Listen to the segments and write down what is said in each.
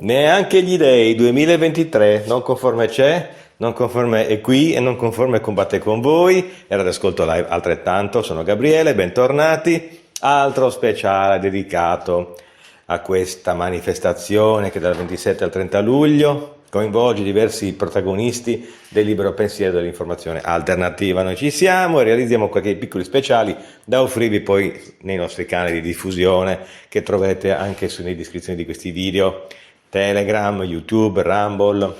Neanche gli dei 2023, non conforme c'è, non conforme è qui e non conforme combatte con voi. Era ad ascolto live altrettanto, sono Gabriele, bentornati. Altro speciale dedicato a questa manifestazione che dal 27 al 30 luglio coinvolge diversi protagonisti del libero pensiero dell'informazione alternativa. Noi ci siamo e realizziamo qualche piccoli speciali da offrirvi poi nei nostri canali di diffusione che troverete anche nelle descrizioni di questi video, Telegram, YouTube, Rumble,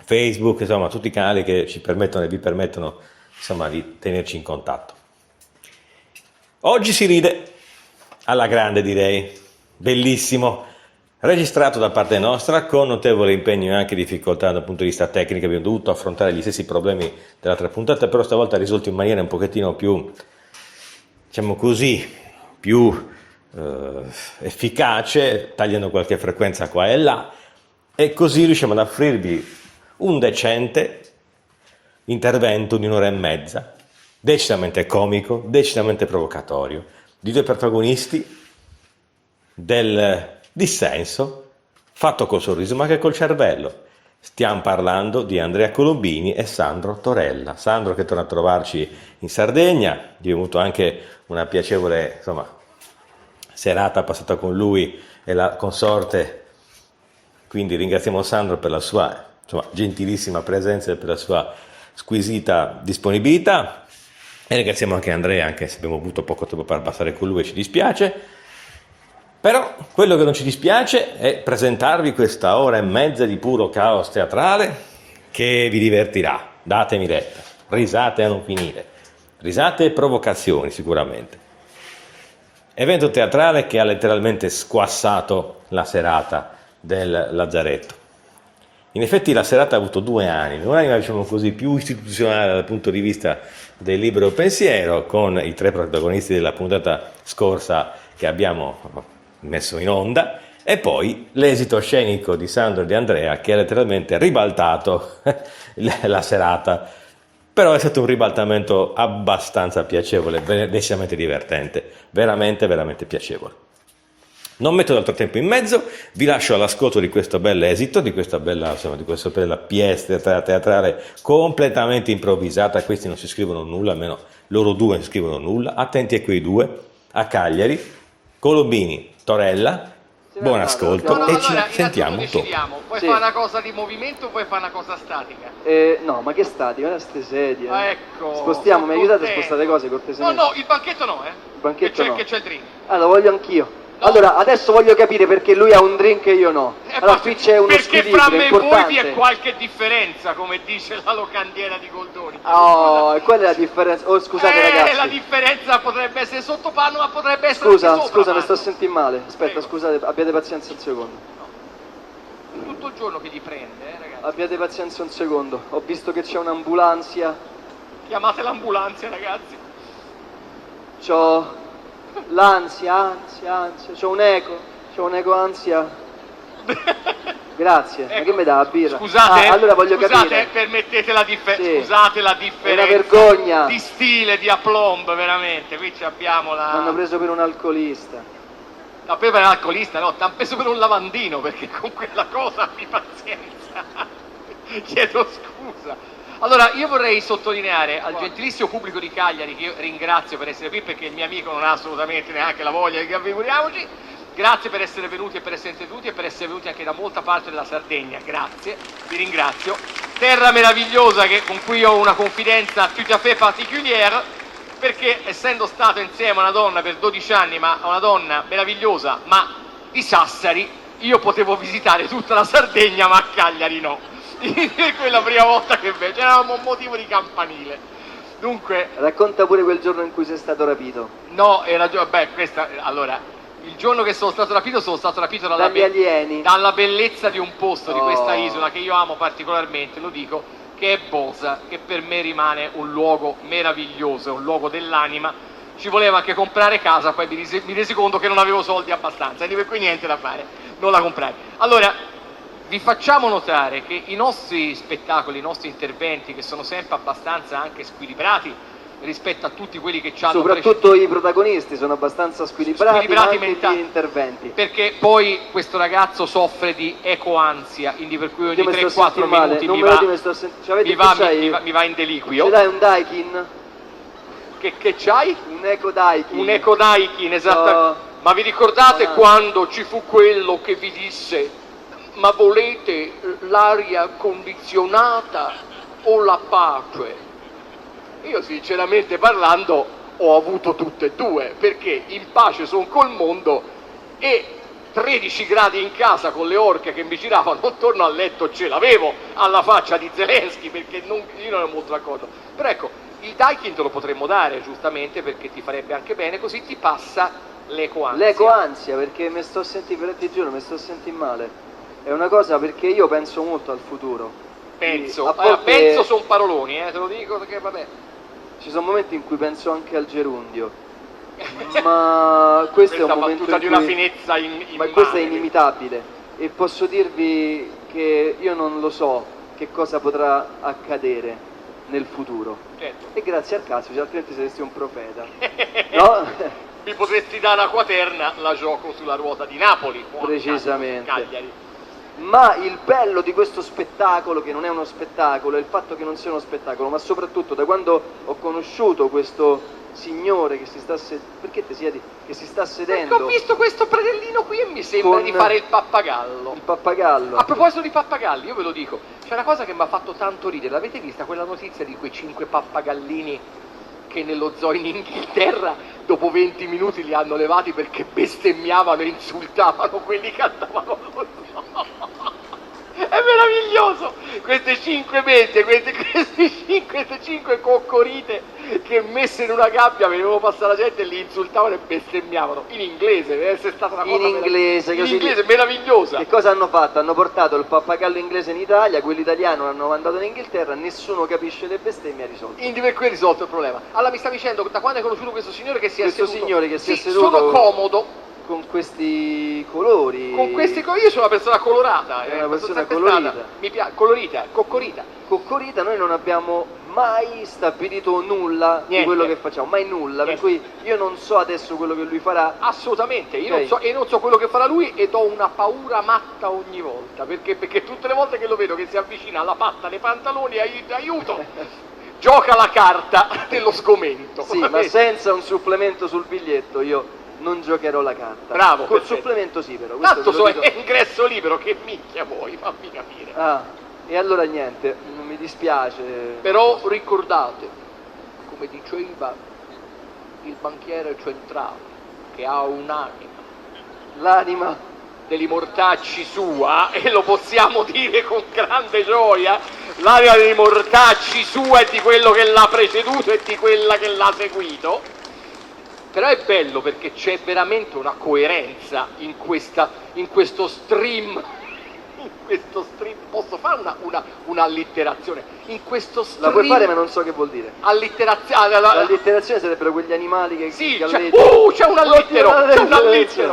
Facebook, insomma tutti i canali che ci permettono e vi permettono insomma di tenerci in contatto. Oggi si ride alla grande, direi, bellissimo, registrato da parte nostra con notevole impegno e anche difficoltà dal punto di vista tecnico. Abbiamo dovuto affrontare gli stessi problemi dell'altra puntata, però stavolta risolto in maniera un pochettino più, diciamo così, più efficace, tagliando qualche frequenza qua e là, e così riusciamo ad offrirvi un decente intervento di un'ora e mezza, decisamente comico, decisamente provocatorio, di due protagonisti del dissenso, fatto col sorriso ma anche col cervello. Stiamo parlando di Andrea Colombini e Sandro Torella. Sandro che torna a trovarci in Sardegna, abbiamo avuto anche una piacevole, insomma, serata passata con lui e la consorte, quindi ringraziamo Sandro per la sua, insomma, gentilissima presenza e per la sua squisita disponibilità, e ringraziamo anche Andrea, anche se abbiamo avuto poco tempo per passare con lui e ci dispiace. Però quello che non ci dispiace è presentarvi questa ora e mezza di puro caos teatrale che vi divertirà, datemi retta, risate a non finire, risate e provocazioni sicuramente. Evento teatrale che ha letteralmente squassato la serata del Lazzaretto. In effetti la serata ha avuto due anime, diciamo così, più istituzionale dal punto di vista del libero pensiero, con i tre protagonisti della puntata scorsa che abbiamo messo in onda, e poi l'esito scenico di Sandro e di Andrea che ha letteralmente ribaltato la serata. Però è stato un ribaltamento abbastanza piacevole, decisamente divertente, veramente veramente piacevole. Non metto altro tempo in mezzo, vi lascio all'ascolto di questo bel esito, di questa bella, insomma, di questa bella pièce teatrale completamente improvvisata. Questi non si scrivono nulla, almeno loro due non si scrivono nulla. Attenti a quei due, a Cagliari, Colombini, Torella. Buon ascolto e ci sentiamo dopo. Vuoi fare una cosa di movimento o vuoi fare una cosa statica? No, ma che statica? Guarda ste sedie. Ah, ecco. Spostiamo, mi aiutate a spostare le cose cortesemente? No, il banchetto no, Il banchetto che no. Che c'è il drink. Ah, lo voglio anch'io. No. Allora, adesso voglio capire perché lui ha un drink e io no. Allora qui c'è uno perché squilibrio fra me e voi importante. vi è qualche differenza, come dice la locandiera di Goldoni. Oh, e quella è la differenza. Oh, scusate ragazzi. La differenza potrebbe essere sotto panno, ma potrebbe essere anche sopra Scusa, mi panno. sto a sentire male. Aspetta, Prego. scusate, abbiate pazienza un secondo. È tutto il giorno che gli prende, ragazzi. Abbiate pazienza un secondo. Ho visto che c'è un'ambulanza. Chiamate l'ambulanza, ragazzi. C'ho l'ansia. C'ho un eco ansia. Grazie. Ecco. Ma che mi dà la birra? Scusate, allora voglio capire. permettete la differenza. Sì. Scusate la differenza. È una vergogna. Di stile, di aplomb, veramente. Qui abbiamo la. Mi hanno preso per un alcolista. La per l'alcolista, no, t'hanno preso per un lavandino, perché con quella cosa abbi pazienza. Chiedo scusa. Allora, io vorrei sottolineare al gentilissimo pubblico di Cagliari, che io ringrazio per essere qui, perché il mio amico non ha assolutamente neanche la voglia di figuriamoci. Grazie per essere venuti e per essere intervenuti e per essere venuti anche da molta parte della Sardegna. Grazie, vi ringrazio. Terra meravigliosa con cui ho una confidenza tout à fait particulière, perché essendo stato insieme a una donna per 12 anni, ma a una donna meravigliosa, ma di Sassari, io potevo visitare tutta la Sardegna, ma a Cagliari no. Per quella prima volta che invece era un motivo di campanile. Dunque. Racconta pure quel giorno in cui sei stato rapito. No, era questa. Allora, il giorno che sono stato rapito dagli alieni. Dalla bellezza di un posto di questa isola che io amo particolarmente, lo dico, che è Bosa, che per me rimane un luogo meraviglioso, un luogo dell'anima. Ci voleva anche comprare casa, poi mi resi conto che non avevo soldi abbastanza, e per cui niente da fare, non la comprai. Allora, vi facciamo notare che i nostri spettacoli, i nostri interventi, che sono sempre abbastanza anche squilibrati, rispetto a tutti quelli che ci hanno soprattutto i protagonisti sono abbastanza squilibrati, ma anche mentali, gli interventi. perché poi questo ragazzo soffre di ecoansia, quindi per cui ogni 3-4 minuti mi va in deliquio. Ce l'hai un Daikin? Che c'hai? Un Eco Daikin. Un Eco Daikin, esatto. Ma vi ricordate quando ci fu quello che vi disse: ma volete l'aria condizionata o la pace? Io sinceramente parlando ho avuto tutte e due, perché in pace sono col mondo e 13 gradi in casa con le orche che mi giravano attorno al letto ce l'avevo, alla faccia di Zelensky, perché io non ero molto d'accordo. Però ecco, il Daikin te lo potremmo dare giustamente, perché ti farebbe anche bene, così ti passa l'ecoansia. L'ecoansia, perché mi sto sentendo, ti giuro, mi sto sentendo male. È una cosa, perché io penso molto al futuro. Penso, penso sono paroloni, te lo dico, perché vabbè. Ci sono momenti in cui penso anche al gerundio, ma questo è un momento in cui... di una finezza ma questo è inimitabile, e posso dirvi che io non lo so che cosa potrà accadere nel futuro. Certo. E grazie al caso, altrimenti saresti un profeta. No? Mi potresti dare una quaterna, la gioco sulla ruota di Napoli. Precisamente. Cagliari. Ma il bello di questo spettacolo, che non è uno spettacolo, è il fatto che non sia uno spettacolo, ma soprattutto da quando ho conosciuto questo signore che si sta perché ti siedi? Che si sta sedendo. Perché ho visto questo predellino qui e mi sembra di fare il pappagallo. Il pappagallo. A proposito di pappagalli, io ve lo dico, c'è una cosa che mi ha fatto tanto ridere. L'avete vista quella notizia di quei 5 pappagallini che nello zoo in Inghilterra dopo 20 minuti li hanno levati perché bestemmiavano e insultavano quelli che andavano lo zoo? È meraviglioso! Queste 5 mette, queste 5 coccorite che messe in una gabbia venivano passare la gente e li insultavano e bestemmiavano in inglese. Deve essere stata una cosa meravigliosa. Che cosa hanno fatto? Hanno portato il pappagallo inglese in Italia, quello italiano l'hanno mandato in Inghilterra, nessuno capisce le bestemmie, ha risolto. Quindi per cui è risolto il problema. Allora mi sta dicendo, da quando hai conosciuto questo signore che si è seduto? Sono comodo. Con questi colori. Con questi colori, io sono una persona colorata. È una persona colorita. Mi piace, colorita, coccorita. Coccorita, noi non abbiamo mai stabilito nulla di quello che facciamo, mai nulla, per cui io non so adesso quello che lui farà. Assolutamente, io non so quello che farà lui e ho una paura matta ogni volta, perché tutte le volte che lo vedo che si avvicina alla patta dei pantaloni, aiuto! Gioca la carta dello sgomento. Sì, ma senza un supplemento sul biglietto io non giocherò la carta. Bravo. Col supplemento sì, però. Tanto è ingresso libero, che minchia vuoi, fammi capire. Ah, e allora niente, non mi dispiace. Però ricordate, come diceva il banchiere centrale, che ha un'anima. L'anima degli mortacci sua, e lo possiamo dire con grande gioia, l'anima dei mortacci sua e di quello che l'ha preceduto e di quella che l'ha seguito. Però è bello perché c'è veramente una coerenza in questo stream. Posso fare un'allitterazione? In questo stream. La puoi fare, ma non so che vuol dire. L'allitterazione sarebbero quegli animali che. Sì, c'è un allittero!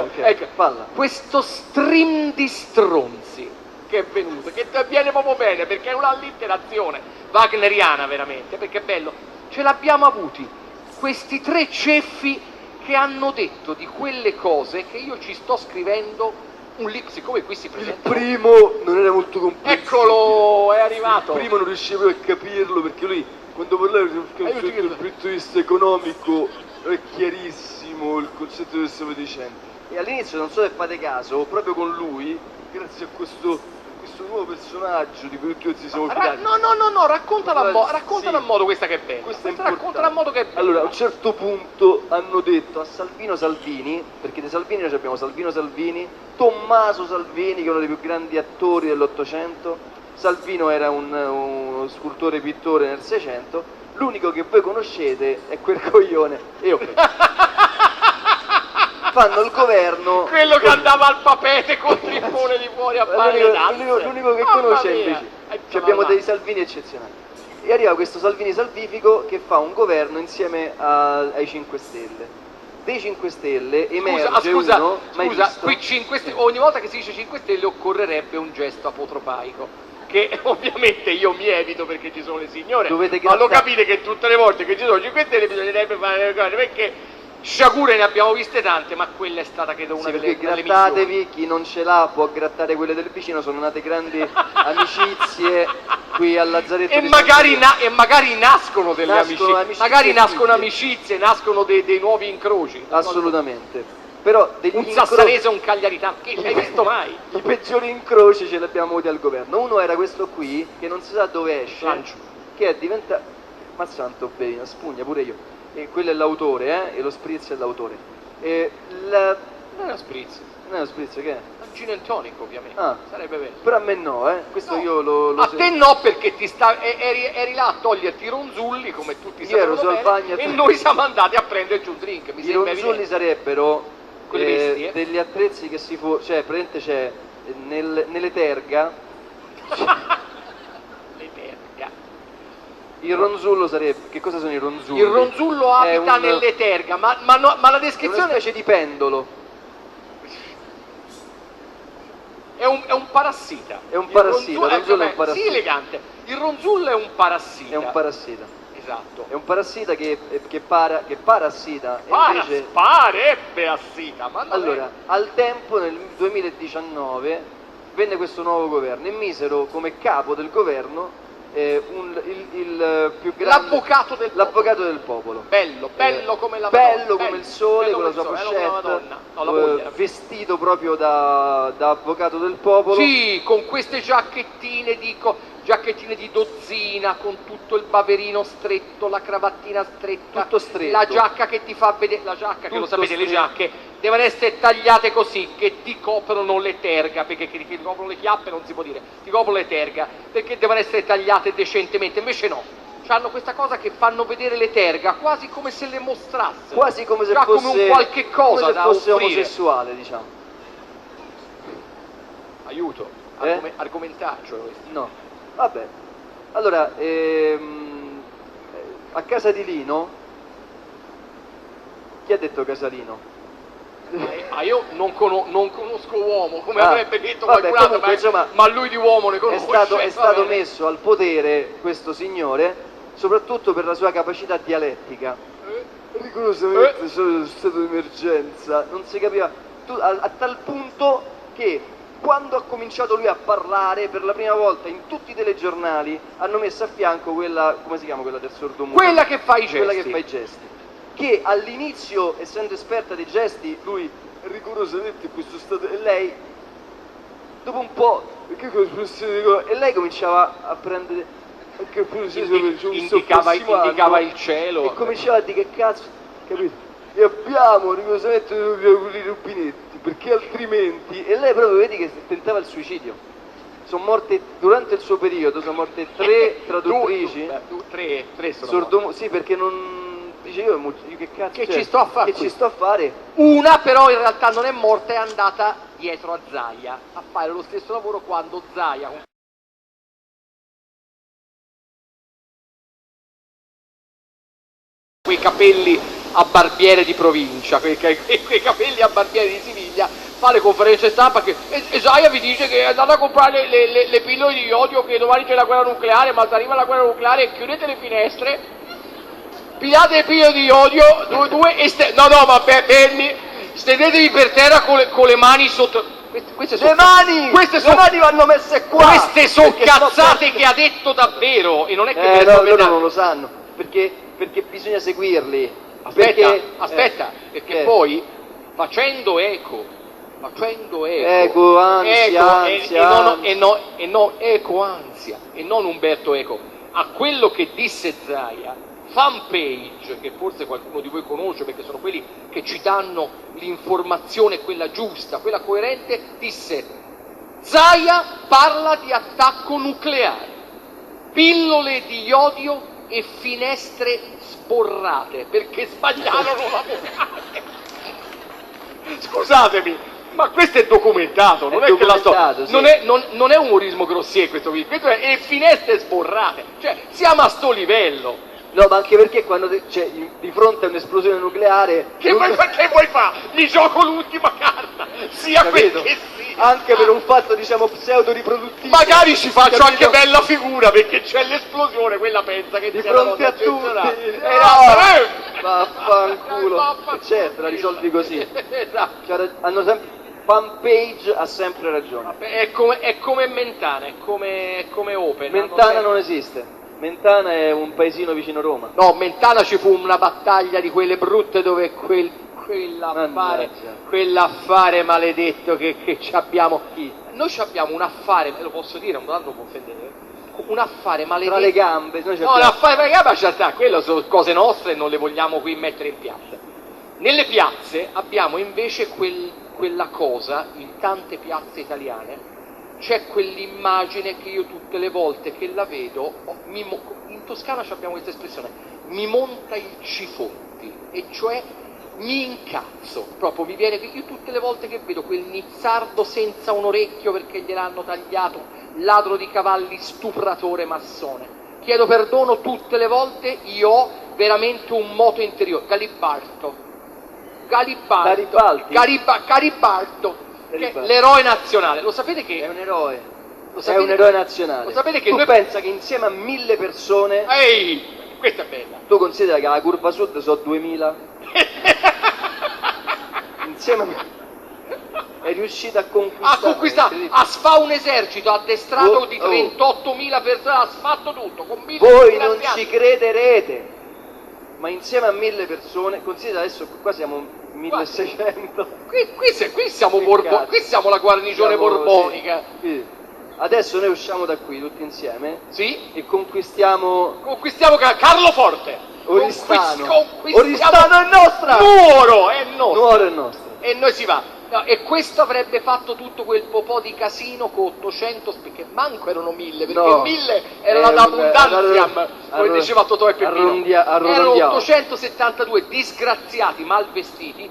Okay. Ecco, questo stream di stronzi che è venuto, che viene proprio bene perché è un'allitterazione wagneriana veramente, perché è bello. Ce l'abbiamo avuti. Questi 3 ceffi che hanno detto di quelle cose che io ci sto scrivendo un libro, siccome qui si presenta. Il primo non era molto complesso. Eccolo, è arrivato. Il primo non riuscivo a capirlo perché lui, quando parlava dal punto di vista economico, è chiarissimo il concetto che stavo dicendo. E all'inizio, non so se fate caso, proprio con lui, grazie a questo nuovo personaggio di cui tutti si siamo fidati. No, raccontala a modo questa che è bella. Raccontala a modo che è bella. Allora, a un certo punto hanno detto a Salvino Salvini, perché di Salvini noi abbiamo Salvino Salvini, Tommaso Salvini, che è uno dei più grandi attori dell'Ottocento, Salvino era uno scultore pittore nel Seicento, l'unico che voi conoscete è quel coglione, e ok. Fanno il governo, quello che andava al papete col trippone di fuori a fare le danze. L'unico che conosce invece. Abbiamo dei Salvini eccezionali. E arriva questo Salvini salvifico che fa un governo insieme ai 5 Stelle. Dei 5 Stelle emerge uno. Scusa, qui 5 Stelle, ogni volta che si dice 5 Stelle occorrerebbe un gesto apotropaico. che ovviamente io mi evito perché ci sono le signore, Dovete ma lo grattare. capite che tutte le volte che ci sono 5 Stelle bisognerebbe fare le cose, perché sciagure ne abbiamo viste tante, ma quella è stata credo una Sì, delle perché migliori. grattatevi, chi non ce l'ha può grattare quelle del vicino, sono nate grandi amicizie qui al Lazzaretto E di magari, San Pietro. e magari nascono delle Nascono amicizie, amicizie magari nascono figlie. amicizie, nascono dei nuovi incroci. Assolutamente. Però degli Un sassanese e un cagliaritano, che l'hai visto mai? I peggiori incroci ce li abbiamo avuti al governo. Uno era questo qui, che non si sa dove esce, Lancio. che è diventato... Ma santo bene, spugna pure io. E quello è l'autore, e lo spritz è l'autore. E la... Non è una spritz, Non è lo spritz, che è? un gin and tonic ovviamente, Ah. sarebbe vero. Però a me no, Questo No, io lo a so. te no, perché eri là a toglierti i ronzulli come tutti Io ero sapevano sul bene, bagno e noi siamo andati a prenderci un drink. Mi I sembra ronzulli evidente. sarebbero Quelle bestie. degli attrezzi che si può... Cioè, praticamente c'è nelle terga... Le terga. Il ronzullo sarebbe... Che cosa sono i ronzulli? Il ronzullo È abita un- nelle terga, ma la È una descrizione specie di pendolo. è un parassita. È un Il parassita, il ronzullo è un Sì, parassita. elegante. Il ronzullo è un parassita. È un parassita. Esatto. È un parassita che parassita. E invece... Parebbe assita, ma non Allora, al tempo, nel 2019, venne questo nuovo governo e misero come capo del governo il più grande... L'avvocato del popolo. L'avvocato del popolo. Bello come la bello Madonna, come il sole, bello con la come sua il sole, come la poscetta, Madonna. No, la moglie. vestito proprio da avvocato del popolo. Sì, con queste giacchettine di dozzina, con tutto il baverino stretto, la cravattina stretta, Tutto stretto. la giacca che ti fa vedere, la giacca che lo Tutto sapete, le stretto. giacche devono essere tagliate così, che ti coprono le terga, perché che ti coprono le chiappe non si può dire, ti coprono le terga, perché devono essere tagliate decentemente, invece no. Hanno questa cosa che fanno vedere le terga quasi come se le mostrassero, Quasi come se già fosse, come un qualche cosa come se da fosse offrire. omosessuale, diciamo. Aiuto, argomentaccio questo. No, vabbè. Allora, a casa di Lino, chi ha detto Casalino? Io non conosco uomo, come Ah, avrebbe detto vabbè, qualcun altro, comunque, insomma, ma lui di uomo ne È conosce. stato va bene. messo al potere questo signore, soprattutto per la sua capacità dialettica. Rigorosamente sono stato d'emergenza, non si capiva, a tal punto che quando ha cominciato lui a parlare, per la prima volta in tutti i telegiornali hanno messo a fianco quella, come si chiama quella del sordomuto? Quella che fa i gesti. Quella che fa i gesti. Che all'inizio, essendo esperta dei gesti, lui rigorosamente questo stato, e lei dopo un po', e lei cominciava a prendere, anche pure se Indicava il cielo. e cominciava a dire che cazzo, capito? E abbiamo rigorosamente dovuto aprire i rubinetti, perché altrimenti, e lei proprio vedi che tentava il suicidio. Sono morte, durante il suo periodo, sono morte 3 traduttrici. Tre sono. Sì, perché non... Dice io che cazzo Che cioè, ci sto a fare Che qui? ci sto a fare? Una però in realtà non è morta, è andata dietro a Zaia a fare lo stesso lavoro quando Zaia, con quei capelli a barbiere di provincia, quei capelli a barbiere di Siviglia, fa le conferenze stampa che e Zaia vi dice che è andata a comprare le pillole di iodio, che domani c'è la guerra nucleare, ma se arriva la guerra nucleare chiudete le finestre, pigliate le pillole di iodio, due e ma fermi, stedetevi per terra con le mani sotto. Queste Le mani vanno messe qua! Queste sono perché sennò cazzate perdi- che ha detto davvero, e non è che me le sto no, loro inventando. non lo sanno, perché bisogna seguirli. Aspetta, perché poi facendo eco, ansia, e non Umberto Eco, a quello che disse Zaia, fanpage, che forse qualcuno di voi conosce perché sono quelli che ci danno l'informazione, quella giusta, quella coerente, disse: Zaia parla di attacco nucleare, pillole di iodio e finestre sborrate, perché sbagliarono la vocale. Scusatemi, ma questo è documentato, non è che la sto... documentato, sì. Non è umorismo grossier questo video, questo è finestre sborrate, cioè siamo a sto livello. No, ma anche perché quando cioè, di fronte a un'esplosione nucleare... Che vuoi fare? Mi gioco l'ultima carta, sia Capito? quel che sia. Anche per un fatto, diciamo, pseudo-riproduttivo. Magari ci faccio capito? anche bella figura, perché c'è l'esplosione, quella pensa che Di sia la fronte a cosa tutti. eccezionale. Vaffanculo. Vaffanculo. Certo, la risolvi così. Esatto. Cioè, hanno sempre... Fanpage ha sempre ragione. È come Mentana, è come Open. Mentana non esiste. Mentana è un paesino vicino Roma. No, Mentana ci fu una battaglia di quelle brutte dove quell'affare maledetto che ci abbiamo. Noi ci abbiamo un affare, lo posso dire, non lo può offendere. Un affare maledetto. Tra le gambe. Noi No, l'affare tra le gambe, certo, quello sono cose nostre e non le vogliamo qui mettere in piazza. Nelle piazze abbiamo invece quella cosa, in tante piazze italiane, c'è quell'immagine che io tutte le volte che la vedo, in Toscana abbiamo questa espressione, mi monta il cifonti, e cioè mi incazzo, proprio mi viene, io tutte le volte che vedo quel nizzardo senza un orecchio perché gliel'hanno tagliato, ladro di cavalli, stupratore, massone, chiedo perdono tutte le volte, io ho veramente un moto interiore, Garibaldo, che è l'eroe nazionale, lo sapete che è un eroe. sapete È un eroe nazionale. Lo sapete che tu noi... pensa che insieme a 1000 persone, Ehi, questa è bella. tu considera che alla curva sud sono 2000, insieme è riuscito a conquistare. Ha sfà un esercito addestrato di 38.000 persone, ha sfatto tutto. Con Voi non ci crederete, ma insieme a 1000 persone, considera adesso qua siamo 1600. Qui siamo qui siamo la guarnigione borbonica. Sì. Adesso noi usciamo da qui tutti insieme, sì, e conquistiamo Carlo Forte. Oristano. Oristano è nostra. Nuoro è nostro. Nuoro è nostro. E noi si va. No, e questo avrebbe fatto tutto quel po' di casino con 800 che manco erano 1000, perché No. 1000 era la abundantiam, come diceva Totò e Peppino. Erano 872 disgraziati, mal vestiti,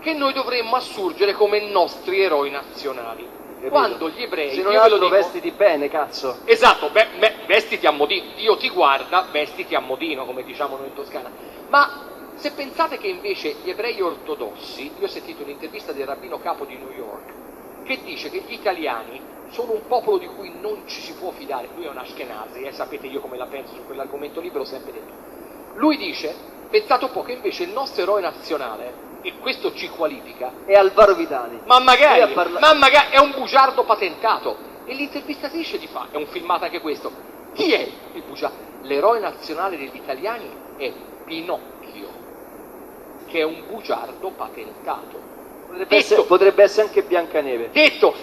che noi dovremmo assurgere come nostri eroi nazionali. Capito? Quando gli ebrei, se non io ve lo altro dico, vestiti bene, cazzo. esatto, vestiti a modino, Dio ti guarda, vestiti a modino, come diciamo noi in Toscana. Ma se pensate che invece gli ebrei ortodossi, io ho sentito un'intervista del rabbino capo di New York, che dice che gli italiani sono un popolo di cui non ci si può fidare, lui è un Ashkenazi, sapete io come la penso su quell'argomento lì, ve l'ho sempre detto. Lui dice, pensate un po' che invece il nostro eroe nazionale, e questo ci qualifica, è Alvaro Vitali. ma magari è un bugiardo patentato, e l'intervistatrice gli fa, è un filmato anche questo, chi è il bugiardo? L'eroe nazionale degli italiani è Pinocchio, che è un bugiardo patentato. Potrebbe essere anche Biancaneve. Detto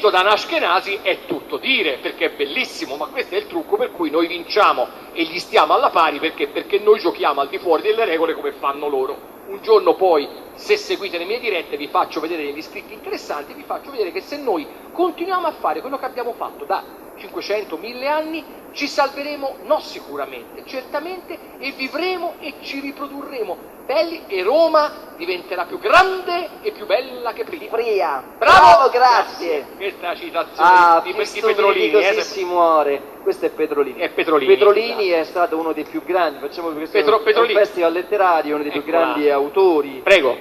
da Ashkenazi è tutto dire, perché è bellissimo, ma questo è il trucco per cui noi vinciamo e gli stiamo alla pari, perché noi giochiamo al di fuori delle regole come fanno loro. Un giorno poi, se seguite le mie dirette, vi faccio vedere degli scritti interessanti, vi faccio vedere che se noi continuiamo a fare quello che abbiamo fatto da 500-1000 anni, ci salveremo, no sicuramente, certamente, e vivremo e ci riprodurremo belli, e Roma diventerà più grande e più bella che prima. Bravo, grazie. Questa citazione di Petrolini. Così si muore. Questo è Petrolini. Petrolini è stato uno dei più grandi, facciamo questo è un festival letterario, uno dei più grandi autori. Prego.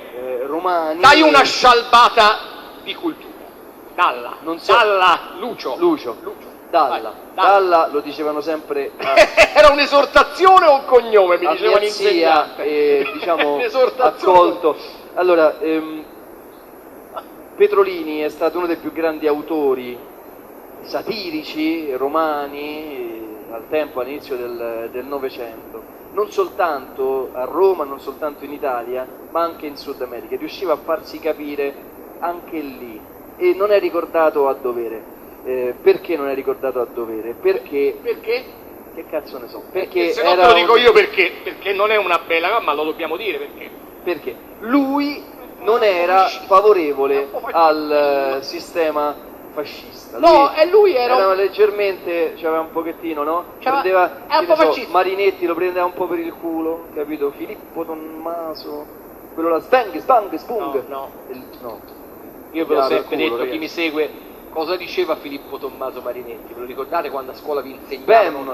Romani. Dai una scialbata di cultura. Dalla. Lucio. Dalla lo dicevano sempre. Era un'esortazione o un cognome? Mi dicevano mia zia, diciamo accolto. Allora, Petrolini è stato uno dei più grandi autori satirici romani al tempo, all'inizio del Novecento, non soltanto a Roma, non soltanto in Italia, ma anche in Sud America. Riusciva a farsi capire anche lì, e non è ricordato a dovere. Perché non è ricordato a dovere? Perché? Che cazzo ne so? Perché se no te lo dico io perché non è una bella cosa, ma lo dobbiamo dire perché. Perché lui non era favorevole al sistema fascista. Lui era leggermente, c'aveva un pochettino, no? Prendeva, Marinetti lo prendeva un po' per il culo, capito? Filippo Tommaso, quello là, Spung. No. Io ve l'ho sempre detto, ragazzi. Chi mi segue, cosa diceva Filippo Tommaso Marinetti? Ve lo ricordate quando a scuola vi insegnavano?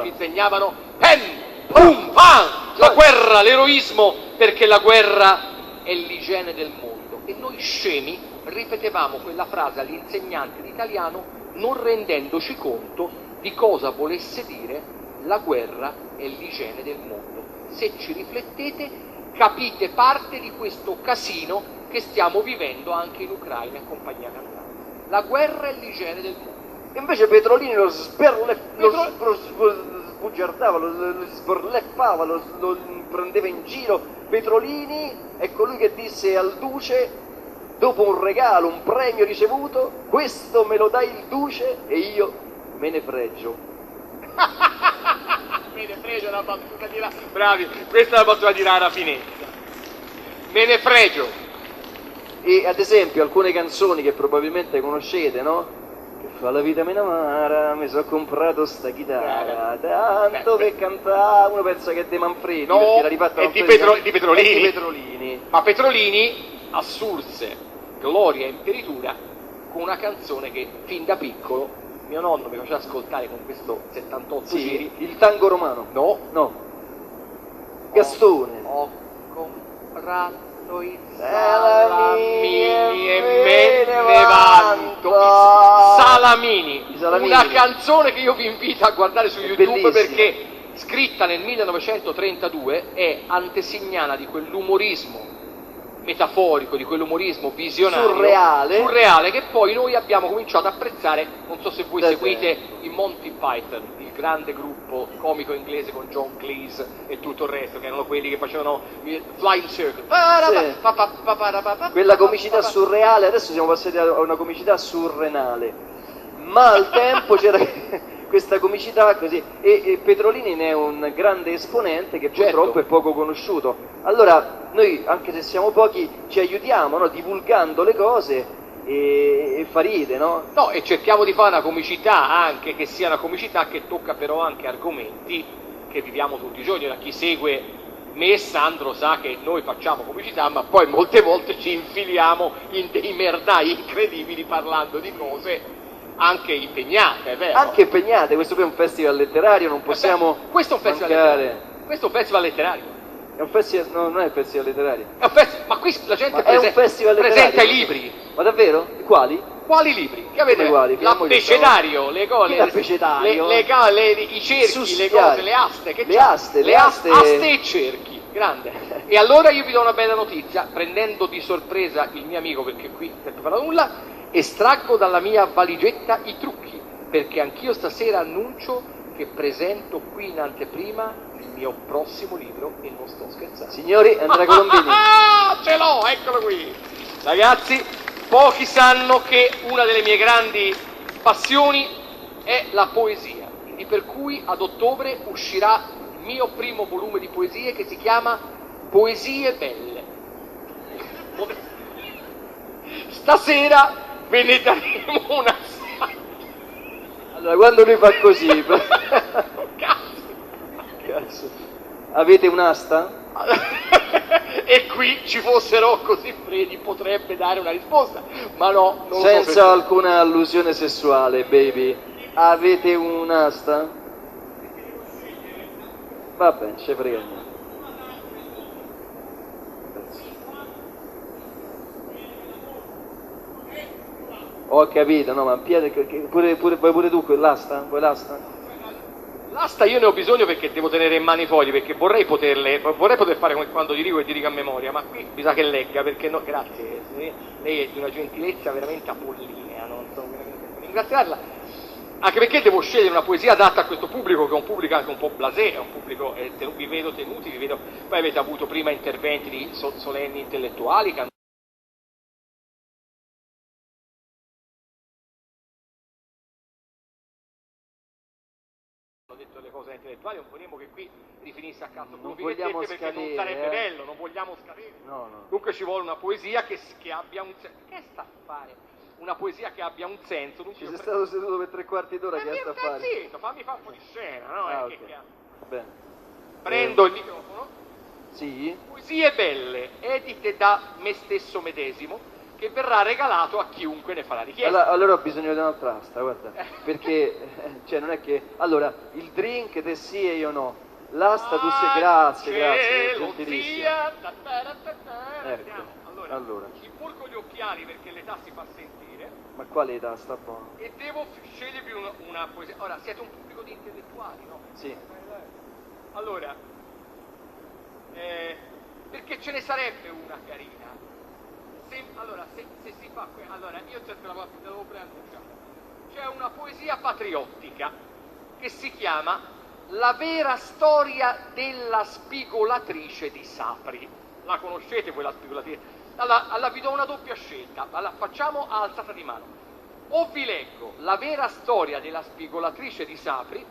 Pen, pum, pam! la guerra, l'eroismo, perché la guerra è l'igiene del mondo. E noi scemi ripetevamo quella frase all'insegnante di italiano non rendendoci conto di cosa volesse dire la guerra è l'igiene del mondo. Se ci riflettete capite parte di questo casino che stiamo vivendo anche in Ucraina e compagnia cantante. La guerra è l'igiene del mondo. Invece Petrolini lo sbugiardava, lo sborleffava, lo prendeva in giro. Petrolini è colui che disse al duce, dopo un regalo, un premio ricevuto, questo me lo dà il duce e io me ne fregio. Me ne fregio, è una battuta di rara... Bravi, questa è una battuta di rara finezza. Me ne fregio. E ad esempio alcune canzoni che probabilmente conoscete, no? Che fa la vita meno amara, mi sono comprato sta chitarra, tanto per cantare, uno pensa che è De Manfredi, No, perché l'ha rifatta è di Manfredi, Petrolini. è di Petrolini. Ma Petrolini assurse gloria e imperitura con una canzone che fin da piccolo mio nonno mi faceva ascoltare con questo 78 Sì, giri. il tango romano. No, No. Gastone. Ho comprato i Salamini salamini e me me ne ne vanto. vanto. Salamini, I salamini. una canzone che io vi invito a guardare su È YouTube bellissima. perché scritta nel 1932 è antesignana di quell'umorismo metaforico, di quell'umorismo visionario surreale che poi noi abbiamo cominciato a apprezzare. Non so se voi seguite i Monty Python, il grande gruppo comico inglese con John Cleese e tutto il resto, che erano quelli che facevano il Flying Circle. Quella comicità surreale, adesso siamo passati a una comicità surrenale, ma al tempo c'era questa comicità così, e Petrolini ne è un grande esponente che purtroppo è poco conosciuto. Allora noi, anche se siamo pochi, ci aiutiamo, no? Divulgando le cose e fa ride, no? No, e cerchiamo di fare una comicità anche che sia una comicità che tocca però anche argomenti che viviamo tutti i giorni. Da chi segue me e Sandro sa che noi facciamo comicità, ma poi molte volte ci infiliamo in dei merdai incredibili parlando di cose anche impegnate, è vero? Anche impegnate, questo qui è un festival letterario, non possiamo questo è un festival mancare. letterario. Questo è un festival letterario. È un festival, no, non è un festival letterario. Ma qui la gente è un festival presenta i letterario. libri. Ma davvero? Quali? Quali libri? Che avete? Quali? L'abbecedario, le cose, l'abbecedario? I cerchi, le cose, le aste, che le aste e cerchi, grande. E allora io vi do una bella notizia, prendendo di sorpresa il mio amico, perché qui non farà nulla, estraggo dalla mia valigetta i trucchi, perché anch'io stasera annuncio che presento qui in anteprima il mio prossimo libro e non sto scherzando. Signori, Andrea Colombini. Ce l'ho, eccolo qui. Ragazzi, pochi sanno che una delle mie grandi passioni è la poesia, e per cui ad ottobre uscirà il mio primo volume di poesie che si chiama Poesie Belle. Stasera ve ne daremo una. Allora, quando lui fa così, cazzo, avete un'asta? E qui ci fosse Rocco Siffredi potrebbe dare una risposta, ma no, non senza so alcuna allusione sessuale, baby. Avete un'asta? Vabbè, ci frega niente. Ho capito, no, ma vuoi pure tu quell'asta? Vuoi l'asta? L'asta io ne ho bisogno perché devo tenere in mano i fogli, perché vorrei poter fare come quando ti dico e ti dico a memoria, ma qui bisogna che legga, perché no, grazie, lei è di una gentilezza veramente apollinea, non so veramente come ringraziarla, anche perché devo scegliere una poesia adatta a questo pubblico, che è un pubblico anche un po' blasé, è un pubblico, vi vedo tenuti, poi avete avuto prima interventi di solenni intellettuali, che detto le cose intellettuali, non vogliamo che qui rifinisse a caso Non vogliamo perché scadere, non sarebbe bello, non vogliamo scadere. No. Dunque ci vuole una poesia che abbia un senso. Che sta a fare? Una poesia che abbia un senso. Ci sei stato seduto per 3/4 d'ora, che sta a fare? Zitto, fammi fare un po' di scena, no? Okay. Bene. Prendo il microfono. Sì? Poesie belle, edite da me stesso medesimo, che verrà regalato a chiunque ne farà richiesta. Allora ho bisogno di un'altra asta, guarda, perché, cioè non è che, allora, il drink te sì e io no, L'asta, tu sei, grazie, cielo, gentilissimo. zia, Ecco, allora. il porco gli occhiali perché l'età si fa sentire Ma quale età sta buono? e devo scegliervi una poesia. Ora, siete un pubblico di intellettuali, no? Sì. Allora, perché ce ne sarebbe una carina. Se si fa... Allora, io te la devo preannunciare. C'è una poesia patriottica che si chiama La vera storia della spigolatrice di Sapri. La conoscete voi la spigolatrice? Allora vi do una doppia scelta. Allora, facciamo a alzata di mano. O vi leggo La vera storia della spigolatrice di Sapri,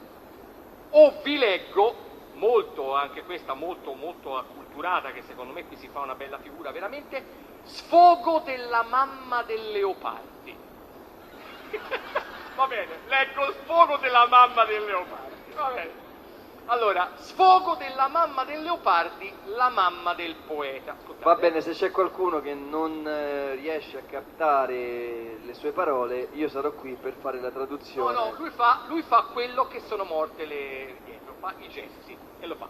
o vi leggo, molto, anche questa molto acculturata, che secondo me qui si fa una bella figura veramente, Sfogo della mamma del Leopardi. Va bene, leggo Sfogo della mamma del Leopardi, va bene. Allora, Sfogo della mamma del Leopardi, la mamma del poeta. Ascoltate. Va bene, se c'è qualcuno che non riesce a captare le sue parole, io sarò qui per fare la traduzione. No, lui fa quello che sono morte le dietro, fa i gesti e lo fa.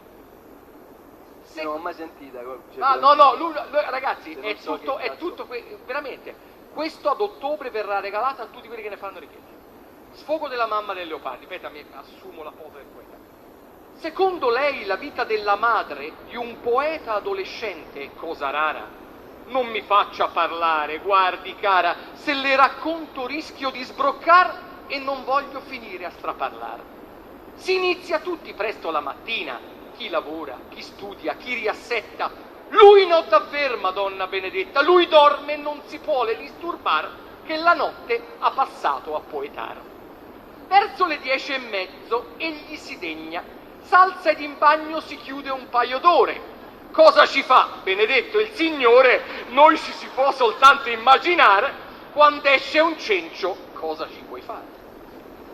Io non l'ho mai sentita. Lui, ragazzi, è tutto veramente. Questo ad ottobre verrà regalato a tutti quelli che ne fanno richiesta. Sfogo della mamma del Leopardi. Aspetta, mi assumo la foto del poeta. Secondo lei la vita della madre di un poeta adolescente è cosa rara? Non mi faccia parlare, guardi cara, se le racconto rischio di sbroccar e non voglio finire a straparlar. Si inizia tutti presto la mattina, chi lavora, chi studia, chi riassetta. Lui no davvero, Madonna benedetta, lui dorme e non si vuole disturbar che la notte ha passato a poetar. Verso le 10:30 egli si degna, s'alza ed in bagno si chiude un paio d'ore. Cosa ci fa, benedetto il Signore? Noi ci si può soltanto immaginare, quando esce un cencio, cosa ci puoi fare?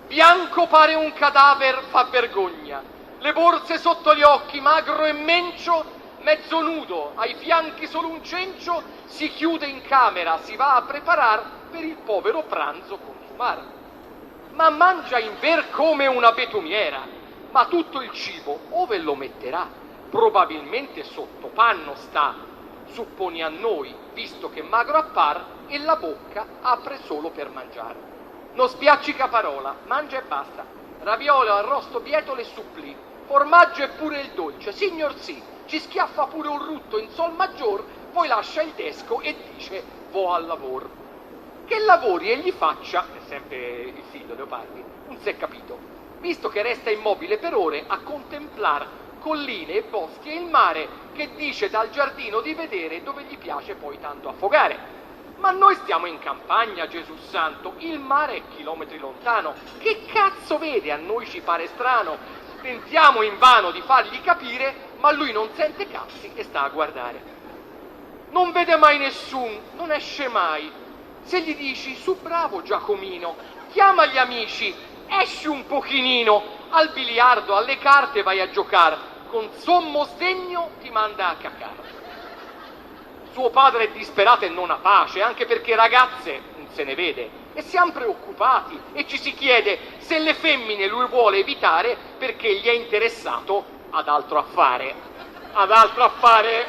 Bianco pare un cadaver, fa vergogna, le borse sotto gli occhi, magro e mencio, mezzo nudo, ai fianchi solo un cencio, si chiude in camera, si va a preparar per il povero pranzo consumar. Ma mangia in ver come una betumiera, ma tutto il cibo ove lo metterà? Probabilmente sotto panno sta, supponi a noi, visto che magro appar e la bocca apre solo per mangiare. Non spiaccica parola, mangia e basta, raviolo, arrosto, bietole e supplì, formaggio e pure il dolce, signor sì, ci schiaffa pure un rutto in sol maggior, poi lascia il desco e dice vo al lavor. Che lavori egli faccia, è sempre il figlio Leopardi, non si è capito, visto che resta immobile per ore a contemplar colline e boschi e il mare che dice dal giardino di vedere dove gli piace poi tanto affogare. Ma noi stiamo in campagna, Gesù santo, il mare è chilometri lontano, che cazzo vede? A noi ci pare strano, tentiamo invano di fargli capire, ma lui non sente cazzi e sta a guardare. Non vede mai nessun, non esce mai. Se gli dici, su bravo Giacomino, chiama gli amici, esci un pochinino, al biliardo, alle carte vai a giocare, con sommo sdegno ti manda a cacare. Suo padre è disperato e non ha pace, anche perché ragazze non se ne vede, e siamo preoccupati, e ci si chiede se le femmine lui vuole evitare perché gli è interessato ad altro affare. Ad altro affare.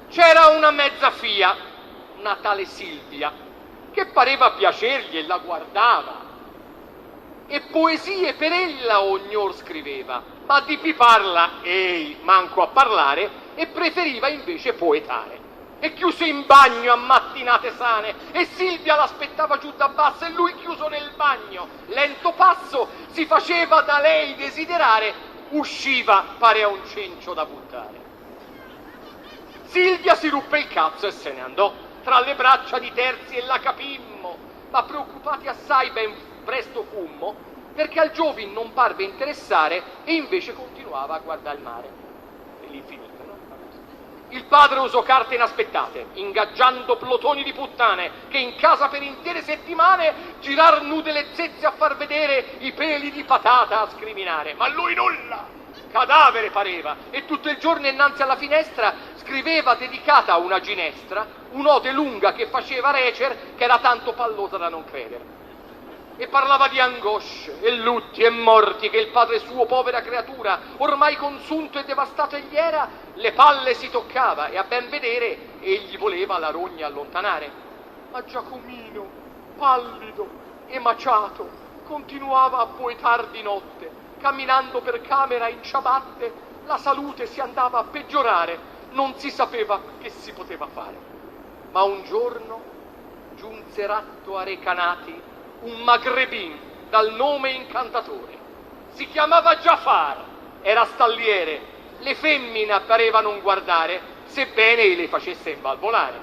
C'era una mezza fia, una tale Silvia, che pareva piacergli e la guardava, e poesie per ella ognor scriveva, ma di piparla, ehi, manco a parlare, e preferiva invece poetare. E chiuse in bagno a mattinate sane, e Silvia l'aspettava giù da basso, e lui chiuso nel bagno, lento passo, si faceva da lei desiderare, usciva, pare a un cencio da buttare. Silvia si ruppe il cazzo e se ne andò, tra le braccia di Terzi e la capimmo, ma preoccupati assai ben presto fummo, perché al giovin non parve interessare e invece continuava a guardare il mare. E lì finita, no? Il padre usò carte inaspettate, ingaggiando plotoni di puttane che in casa per intere settimane girar nude le zezze a far vedere i peli di patata a scriminare. Ma lui nulla! Cadavere pareva, e tutto il giorno innanzi alla finestra scriveva, dedicata a una ginestra, un'ode lunga che faceva recer che era tanto pallosa da non credere. e parlava di angosce e lutti e morti che il padre suo, povera creatura, ormai consunto e devastato egli era, le palle si toccava e a ben vedere egli voleva la rogna allontanare. Ma Giacomino, pallido e maciato, continuava a poetar di notte, camminando per camera in ciabatte, la salute si andava a peggiorare, non si sapeva che si poteva fare. Ma un giorno giunse ratto a Recanati un magrebin dal nome incantatore. Si chiamava Giafar, era stalliere, le femmine pareva non guardare, sebbene le facesse invalvolare.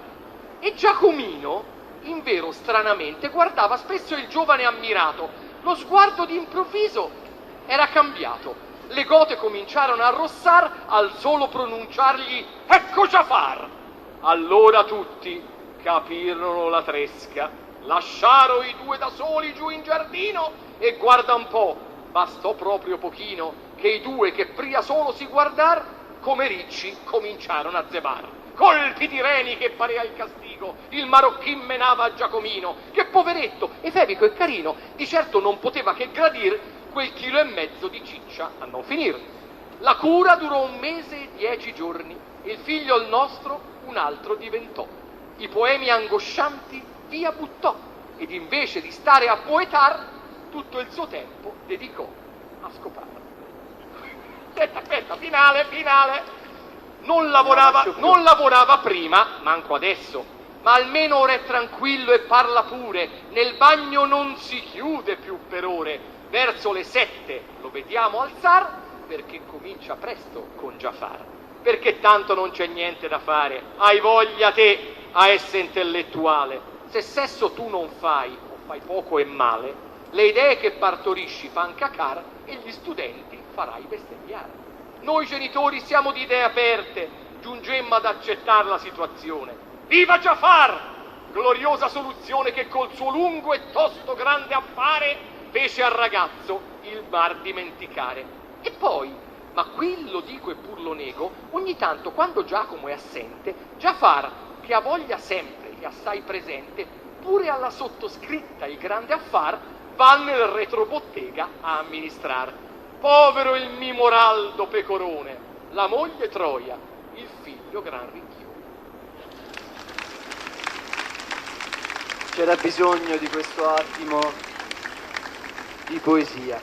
E Giacomino, invero stranamente, guardava spesso il giovane ammirato. Lo sguardo d'improvviso era cambiato. Le gote cominciarono a arrossar al solo pronunciargli «Ecco Giafar!». Allora tutti capirono la tresca. Lasciaro i due da soli giù in giardino e guarda un po', bastò proprio pochino che i due che pria solo si guardar, come ricci cominciarono a zebar. Colpi di reni che parea il castigo, il marocchin menava a Giacomino, che poveretto, efebico e carino, di certo non poteva che gradir quel chilo e mezzo di ciccia a non finir. La cura durò 1 mese e 10 giorni, il figlio il nostro un altro diventò. I poemi angoscianti via buttò ed invece di stare a poetar tutto il suo tempo dedicò a scopare. Aspetta, finale. Non lavorava prima, manco adesso, ma almeno ora è tranquillo e parla pure. Nel bagno non si chiude più per ore. Verso le 7 lo vediamo alzar, perché comincia presto con Giafar. Perché tanto non c'è niente da fare. Hai voglia te a essere intellettuale. Se sesso tu non fai, o fai poco e male, le idee che partorisci fan cacar e gli studenti farai bestemmiare. Noi genitori siamo di idee aperte, giungemmo ad accettare la situazione. Viva Giafar! Gloriosa soluzione che col suo lungo e tosto grande affare fece al ragazzo il mar dimenticare. E poi, ma qui lo dico e pur lo nego, ogni tanto quando Giacomo è assente, Giafar, che ha voglia sempre e assai presente, pure alla sottoscritta il grande affar, va nel retrobottega a amministrar. Povero il Mimoraldo pecorone, la moglie Troia, il figlio gran ricchione. C'era bisogno di questo attimo di poesia.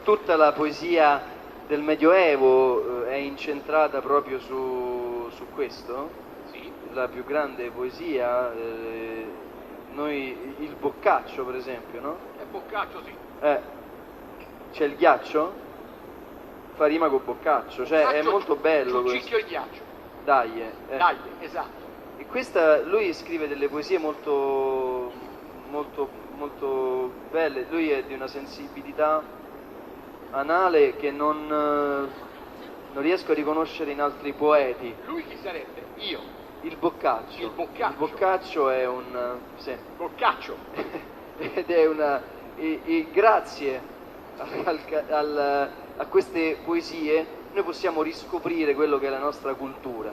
Tutta la poesia del Medioevo è incentrata proprio su questo? Sì. La più grande poesia, noi, il Boccaccio per esempio, no? È Boccaccio, sì. C'è il ghiaccio? Fa rima con Boccaccio, cioè è Boccaccio, molto bello questo. Ciucicchio il ghiaccio. Dai, Dai, esatto. E questa, lui scrive delle poesie molto belle, lui è di una sensibilità anale che non riesco a riconoscere in altri poeti. Lui chi sarebbe? Io. Il Boccaccio. Il Boccaccio. Il Boccaccio è un... sì. Boccaccio. Ed è una... e grazie a queste poesie noi possiamo riscoprire quello che è la nostra cultura,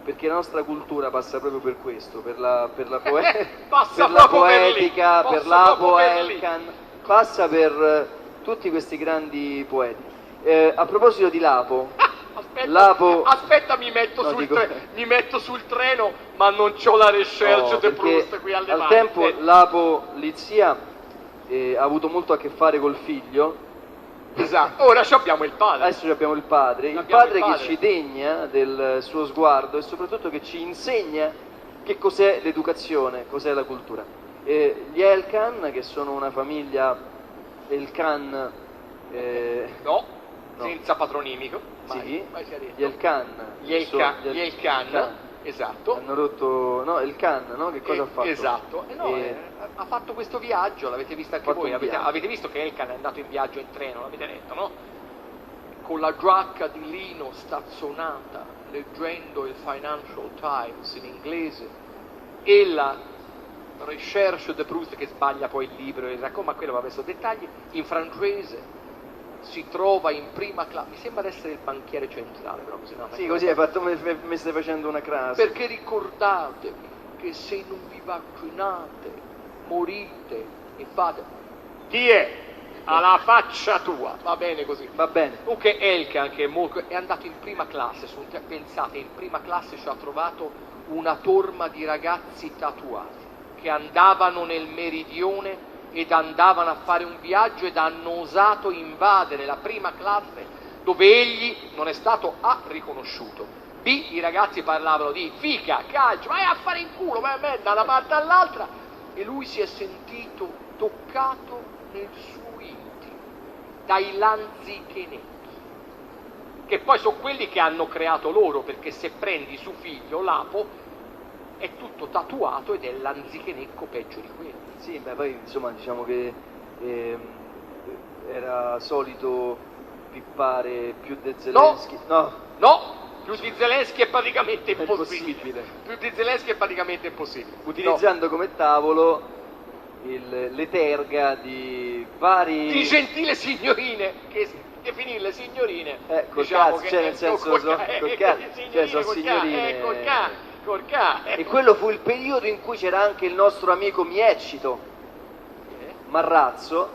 perché la nostra cultura passa proprio per questo, per la poetica, per Lapo, Elkan, passa per tutti questi grandi poeti. A proposito di Lapo, Aspetta, mi metto sul treno, ma non c'ho la recherche de Proust qui alle al tempo Lapo Lizia ha avuto molto a che fare col figlio. Esatto, ora abbiamo il padre. Adesso abbiamo il padre, che ci degna del suo sguardo e soprattutto che ci insegna che cos'è l'educazione, cos'è la cultura. Gli Elkan, che sono una famiglia Elkan... no, senza patronimico. Sì, mai sia detto. Gli Elkan. Gli Elkan, esatto. Hanno rotto... no, il Khan, no? Che cosa ha fatto? Esatto, ha fatto questo viaggio, l'avete visto anche voi, avete visto che Elkan è andato in viaggio in treno, l'avete letto, no? Con la giacca di lino stazzonata, leggendo il Financial Times in inglese, e la recherche de Proust, che sbaglia poi il libro, ma quello va messo dettagli, in francese, si trova in prima classe, mi sembra essere il banchiere centrale, però così no. Sì, così hai fatto, mi stai facendo una crasi. Perché ricordatevi che se non vi vaccinate morite e fate, chi è? Alla faccia tua, va bene così. Va bene. Comunque Elkan, che è andato in prima classe, pensate, in prima classe ci ha trovato una torma di ragazzi tatuati che andavano nel meridione ed andavano a fare un viaggio ed hanno osato invadere la prima classe, dove egli non è stato A, riconosciuto, B, i ragazzi parlavano di fica, calcio, vai a fare in culo, vai a me da una parte all'altra, e lui si è sentito toccato nel suo intimo dai lanzichenecchi, che poi sono quelli che hanno creato loro, perché se prendi suo figlio Lapo è tutto tatuato ed è lanzichenecco peggio di quello. Sì, beh, poi insomma diciamo che era solito pippare più di Zelensky. No, più di Zelensky è praticamente impossibile. Impossibile. Più di Zelensky è praticamente impossibile. Utilizzando come tavolo le terga di vari... Di gentili signorine, che definirle signorine... col diciamo cazzo, cioè nel senso, col cazzo, cioè sono signorine... Col cazzo. E quello fu il periodo in cui c'era anche il nostro amico Miecito, Marrazzo,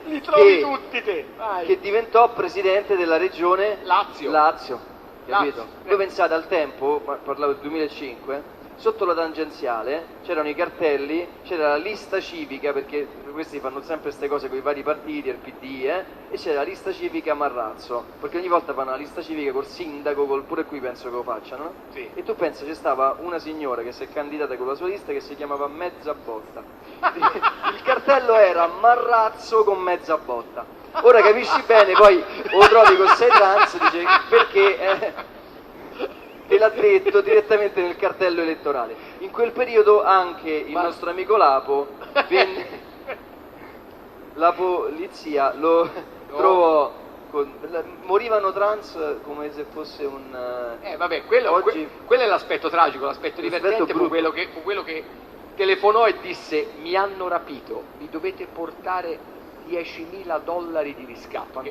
Li trovi tutti te, vai. che diventò presidente della regione Lazio. capito? Voi pensate al tempo, parlavo del 2005, sotto la tangenziale c'erano i cartelli, c'era la lista civica, perché questi fanno sempre queste cose con i vari partiti, il PD, e c'era la lista civica Marrazzo, perché ogni volta fanno la lista civica col sindaco, pure qui penso che lo facciano, no? Sì. E tu pensa, c'è stava una signora che si è candidata con la sua lista che si chiamava Mezza Botta. Il cartello era Marrazzo con mezza botta. Ora capisci bene, poi lo trovi con 6 trans, dice perché te l'ha detto direttamente nel cartello elettorale. In quel periodo anche il nostro amico Lapo venne, la polizia lo trovò morivano trans come se fosse un... vabbè, quello è l'aspetto tragico, l'aspetto divertente fu quello che telefonò e disse: mi hanno rapito, mi dovete portare $10.000 di riscatto.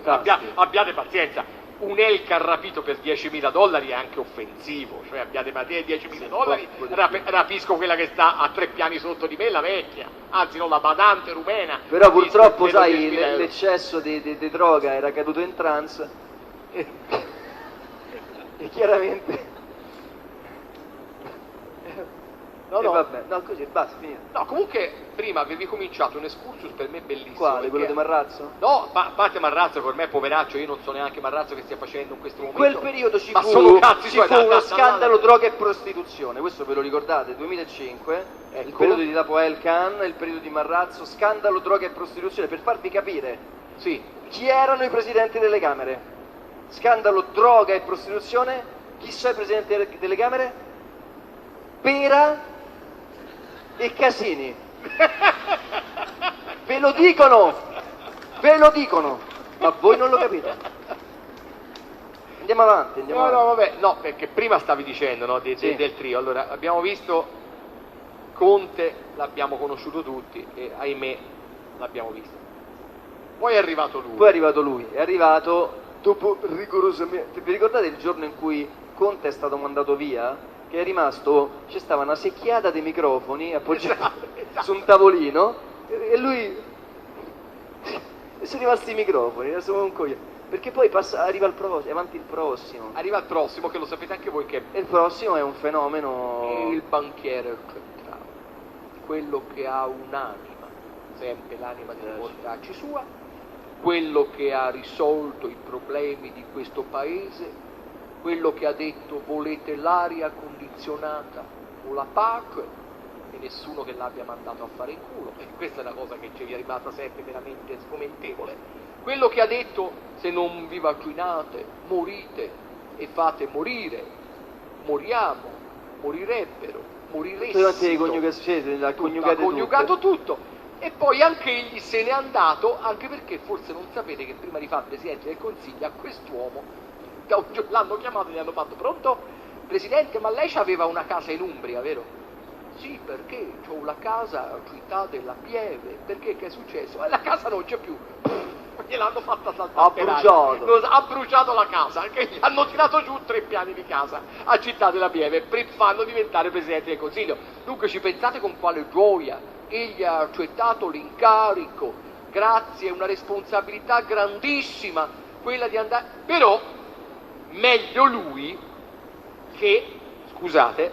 Abbiate pazienza, un Elkan rapito per $10.000 è anche offensivo, cioè abbiate pazienza, $10.000, rapisco quella che sta a 3 piani sotto di me, la vecchia, anzi non la badante rumena. Però purtroppo sai, l'eccesso di droga era caduto in trance e chiaramente... No, così, basta, finito. No, comunque prima avevi cominciato un excursus per me bellissimo. Quale? Quello di Marrazzo? No, a parte Marrazzo, per me poveraccio, io non so neanche Marrazzo che stia facendo in questo momento. In quel periodo ci fu uno scandalo droga e prostituzione, questo ve lo ricordate, 2005, il periodo di Lapo Elkan, il periodo di Marrazzo, scandalo droga e prostituzione, per farvi capire chi erano i presidenti delle Camere. Scandalo droga e prostituzione, chi sono i presidenti delle Camere? Pera e Casini. Ve lo dicono, ma voi non lo capite. Andiamo avanti. No, perché prima stavi dicendo, no, del trio. Allora, abbiamo visto Conte, l'abbiamo conosciuto tutti e ahimè l'abbiamo visto. Poi è arrivato lui. È arrivato dopo rigorosamente... Vi ricordate il giorno in cui Conte è stato mandato via? Che è rimasto, c'è stava una secchiata di microfoni appoggiati su un tavolino e lui e sono rimasti i microfoni, adesso un coglione, perché poi arriva il prossimo, avanti il prossimo. Arriva il prossimo, che lo sapete anche voi che e il prossimo è un fenomeno, il banchiere centrale, quello che ha un'anima, sempre l'anima di mortacci sua, quello che ha risolto i problemi di questo paese, quello che ha detto volete l'aria condizionata o la PAC e nessuno che l'abbia mandato a fare in culo, e questa è una cosa che ci è rimasta sempre veramente sgomentevole, quello che ha detto se non vi vaccinate morite e fate morire, moriamo, morirebbero, moriressero, ha coniugato tutto. E poi anche egli se n'è andato, anche perché forse non sapete che prima di fare Presidente del Consiglio a quest'uomo l'hanno chiamato e gli hanno fatto: pronto? Presidente, ma lei aveva una casa in Umbria, vero? Sì, perché ho la casa a Città della Pieve. Perché? Che è successo? La casa non c'è più. Gliel'hanno fatta saltare. Ha bruciato la casa, che gli hanno tirato giù 3 piani di casa a Città della Pieve per farlo diventare Presidente del Consiglio. Dunque ci pensate con quale gioia egli ha accettato l'incarico, grazie, è una responsabilità grandissima quella di andare, però meglio lui che, scusate,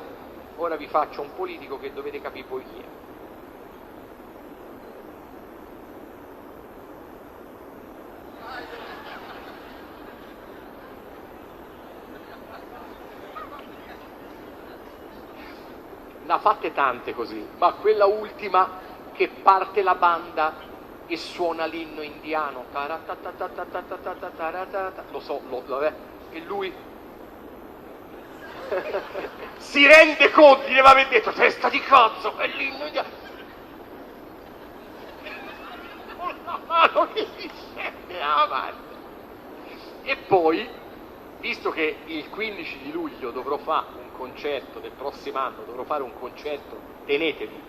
ora vi faccio un politico che dovete capire poi chi è. Ne ha fatte tante così, ma quella ultima che parte la banda e suona l'inno indiano, lo so, e lui si rende conto di aver detto testa di cazzo, è l'inno indiano, con la mano che gli scende avanti. E poi, visto che il 15 di luglio dovrò fare un concerto del prossimo anno, dovrò fare un concerto, tenetevi,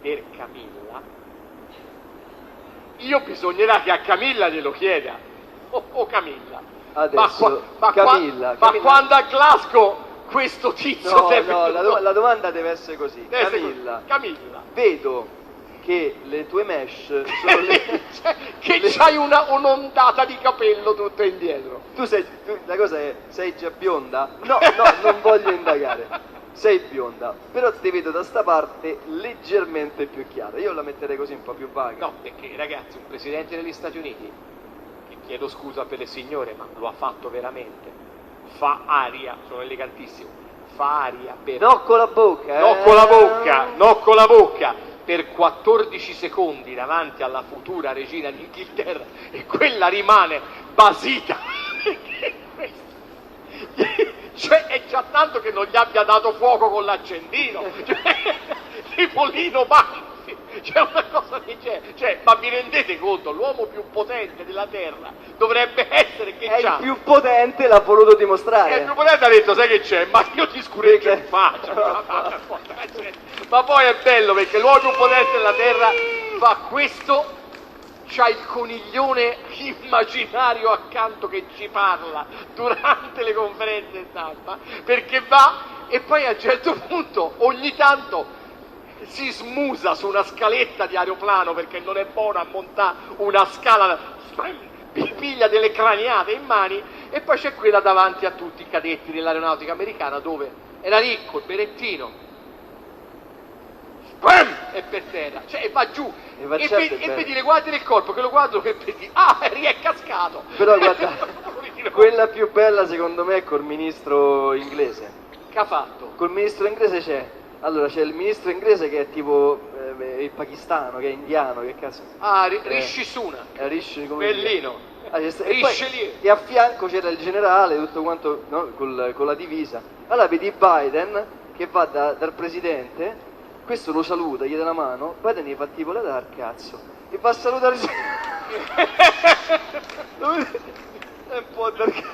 per Camilla, io bisognerà che a Camilla glielo chieda. Oh Camilla, Adesso, ma Camilla, quando a Glasgow questo tizio la domanda deve essere così. Camilla, vedo che le tue mesh sono che c'hai un'ondata di capello tutto indietro. La cosa è, sei già bionda? No, non voglio indagare. Sei bionda, però ti vedo da sta parte leggermente più chiara. Io la metterei così un po' più vaga. No, perché ragazzi, un presidente degli Stati Uniti, che chiedo scusa per le signore, ma lo ha fatto veramente, fa aria, sono elegantissimo, fa aria per... No con la bocca, no con la bocca, per 14 secondi davanti alla futura regina d'Inghilterra, e quella rimane basita. Cioè, è già tanto che non gli abbia dato fuoco con l'accendino, tipo Lino Banfi, c'è una cosa che cioè, ma vi rendete conto, l'uomo più potente della terra dovrebbe essere che è c'ha, il più potente, l'ha voluto dimostrare. il più potente ha detto, sai che c'è, ma io ti scureggio in faccia, ma poi è bello perché l'uomo più potente della terra fa questo, c'ha il coniglione immaginario accanto che ci parla durante le conferenze stampa, perché va e poi a un certo punto ogni tanto si smusa su una scaletta di aeroplano perché non è buono a montare una scala, piglia delle craniate in mani, e poi c'è quella davanti a tutti i cadetti dell'aeronautica americana dove era lì col berettino e per terra, cioè va giù e vedi le guardie del corpo che lo guardano e vedi, è cascato. Però guarda, quella più bella secondo me è col ministro inglese. Che ha fatto? Col ministro inglese c'è il ministro inglese che è tipo il pakistano, che è indiano, che cazzo. Rishi Sunak. Rishi, come bellino. E a fianco c'era il generale, tutto quanto, no? con la divisa. Allora vedi Biden che va dal presidente. Questo lo saluta, gli dà la mano, Biden gli fa tipo la dà cazzo e va a salutare è un po' dal cazzo.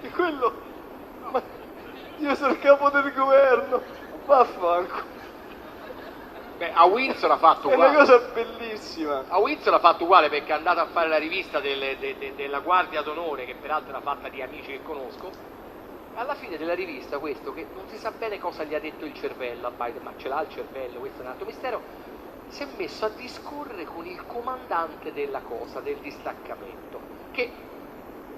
E quello, ma io sono il capo del governo, vaffanculo. Beh, a Windsor ha fatto è uguale. una cosa bellissima. A Windsor ha fatto uguale perché è andato a fare la rivista della Guardia d'Onore, che peraltro era fatta di amici che conosco. Alla fine della rivista questo, che non si sa bene cosa gli ha detto il cervello a Biden, ma ce l'ha il cervello, questo è un altro mistero, si è messo a discorrere con il comandante della cosa, del distaccamento, che il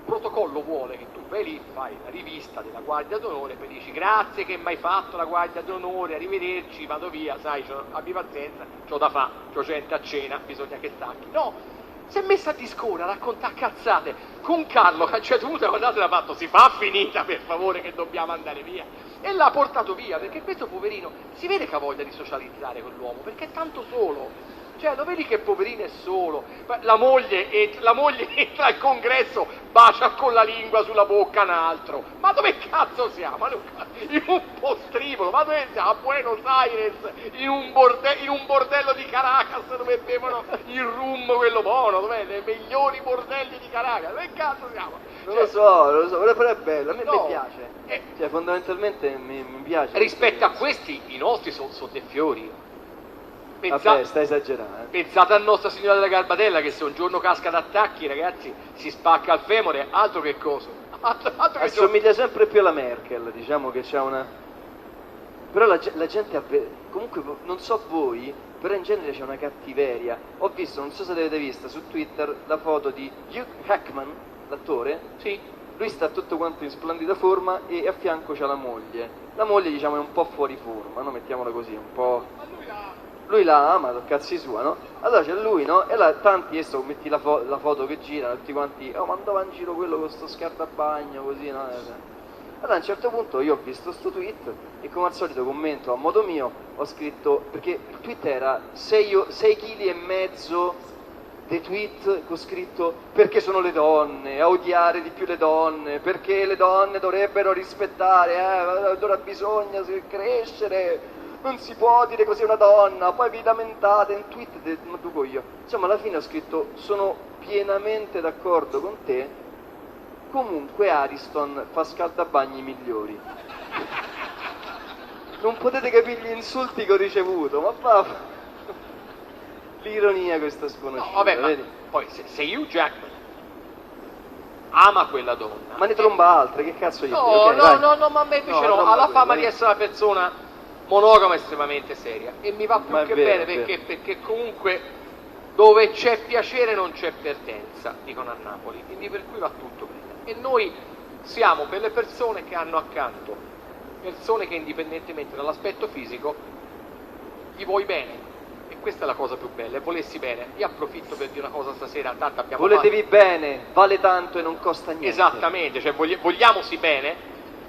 protocollo vuole che tu vai lì, fai la rivista della Guardia d'Onore, poi dici grazie che mi hai fatto la Guardia d'Onore, arrivederci, vado via, sai, abbi pazienza, c'ho da fa, c'ho gente a cena, bisogna che stacchi. No! Si è messa a discorrere, a raccontare cazzate con Carlo, che a un certo punto guardate l'ha fatto, si fa finita per favore che dobbiamo andare via, e l'ha portato via perché questo poverino si vede che ha voglia di socializzare con l'uomo perché è tanto solo, cioè lo vedi che poverino è solo, la moglie entra al congresso, bacia con la lingua sulla bocca un altro, ma dove cazzo siamo? In un postrivolo, ma dove siamo? A Buenos Aires, in un bordello di Caracas dove bevono il rum quello buono, dov'è? Nei migliori bordelli di Caracas, dove cazzo siamo? Non lo so, però è bello, a me No, piace, cioè fondamentalmente mi piace. Rispetto a questi i nostri sono dei fiori. Vabbè, stai esagerando. Pensate a Nostra Signora della Garbatella che se un giorno casca d'attacchi, ragazzi, si spacca il femore, altro che cosa. Assomiglia sempre più alla Merkel, diciamo che c'ha una... Però la gente comunque, non so voi, però in genere c'è una cattiveria. Ho visto, non so se l'avete vista, su Twitter la foto di Hugh Jackman, l'attore. Sì. Lui sta tutto quanto in splendida forma e a fianco c'ha la moglie. La moglie, diciamo, è un po' fuori forma, no? Mettiamola così, un po'. Lui la ama, cazzi sua, no? Allora c'è lui, no? E là tanti, adesso metti la foto che gira, tutti quanti, oh, ma andava in giro quello con sto scaldabagno, così, no? Allora a un certo punto io ho visto sto tweet e come al solito commento a modo mio, ho scritto, perché il tweet era 6,5 kg dei tweet con scritto perché sono le donne, a odiare di più le donne, perché le donne dovrebbero rispettare, allora bisogna crescere, non si può dire così a una donna, poi vi lamentate in tweet, ma dico io. Insomma alla fine ho scritto sono pienamente d'accordo con te, comunque Ariston fa scaldabagni migliori. Non potete capire gli insulti che ho ricevuto, ma va. L'ironia questa sconosciuta, No, vabbè, vedi? poi se Hugh Jackman ama quella donna... Ma ne tromba altre, che cazzo gli No, okay, no, ma a me invece no, tromba ha la quella, fama di essere una persona monogama estremamente seria e mi va più Ma è che vero, bene è vero. perché comunque dove c'è piacere non c'è pertenza, dicono a Napoli, quindi per cui va tutto bene. E noi siamo per le persone che hanno accanto persone che indipendentemente dall'aspetto fisico gli vuoi bene. E questa è la cosa più bella, e volessi bene. Io approfitto per dire una cosa stasera, tanto abbiamo Voletevi bene, vale tanto e non costa niente. Esattamente, cioè vogliamosi bene,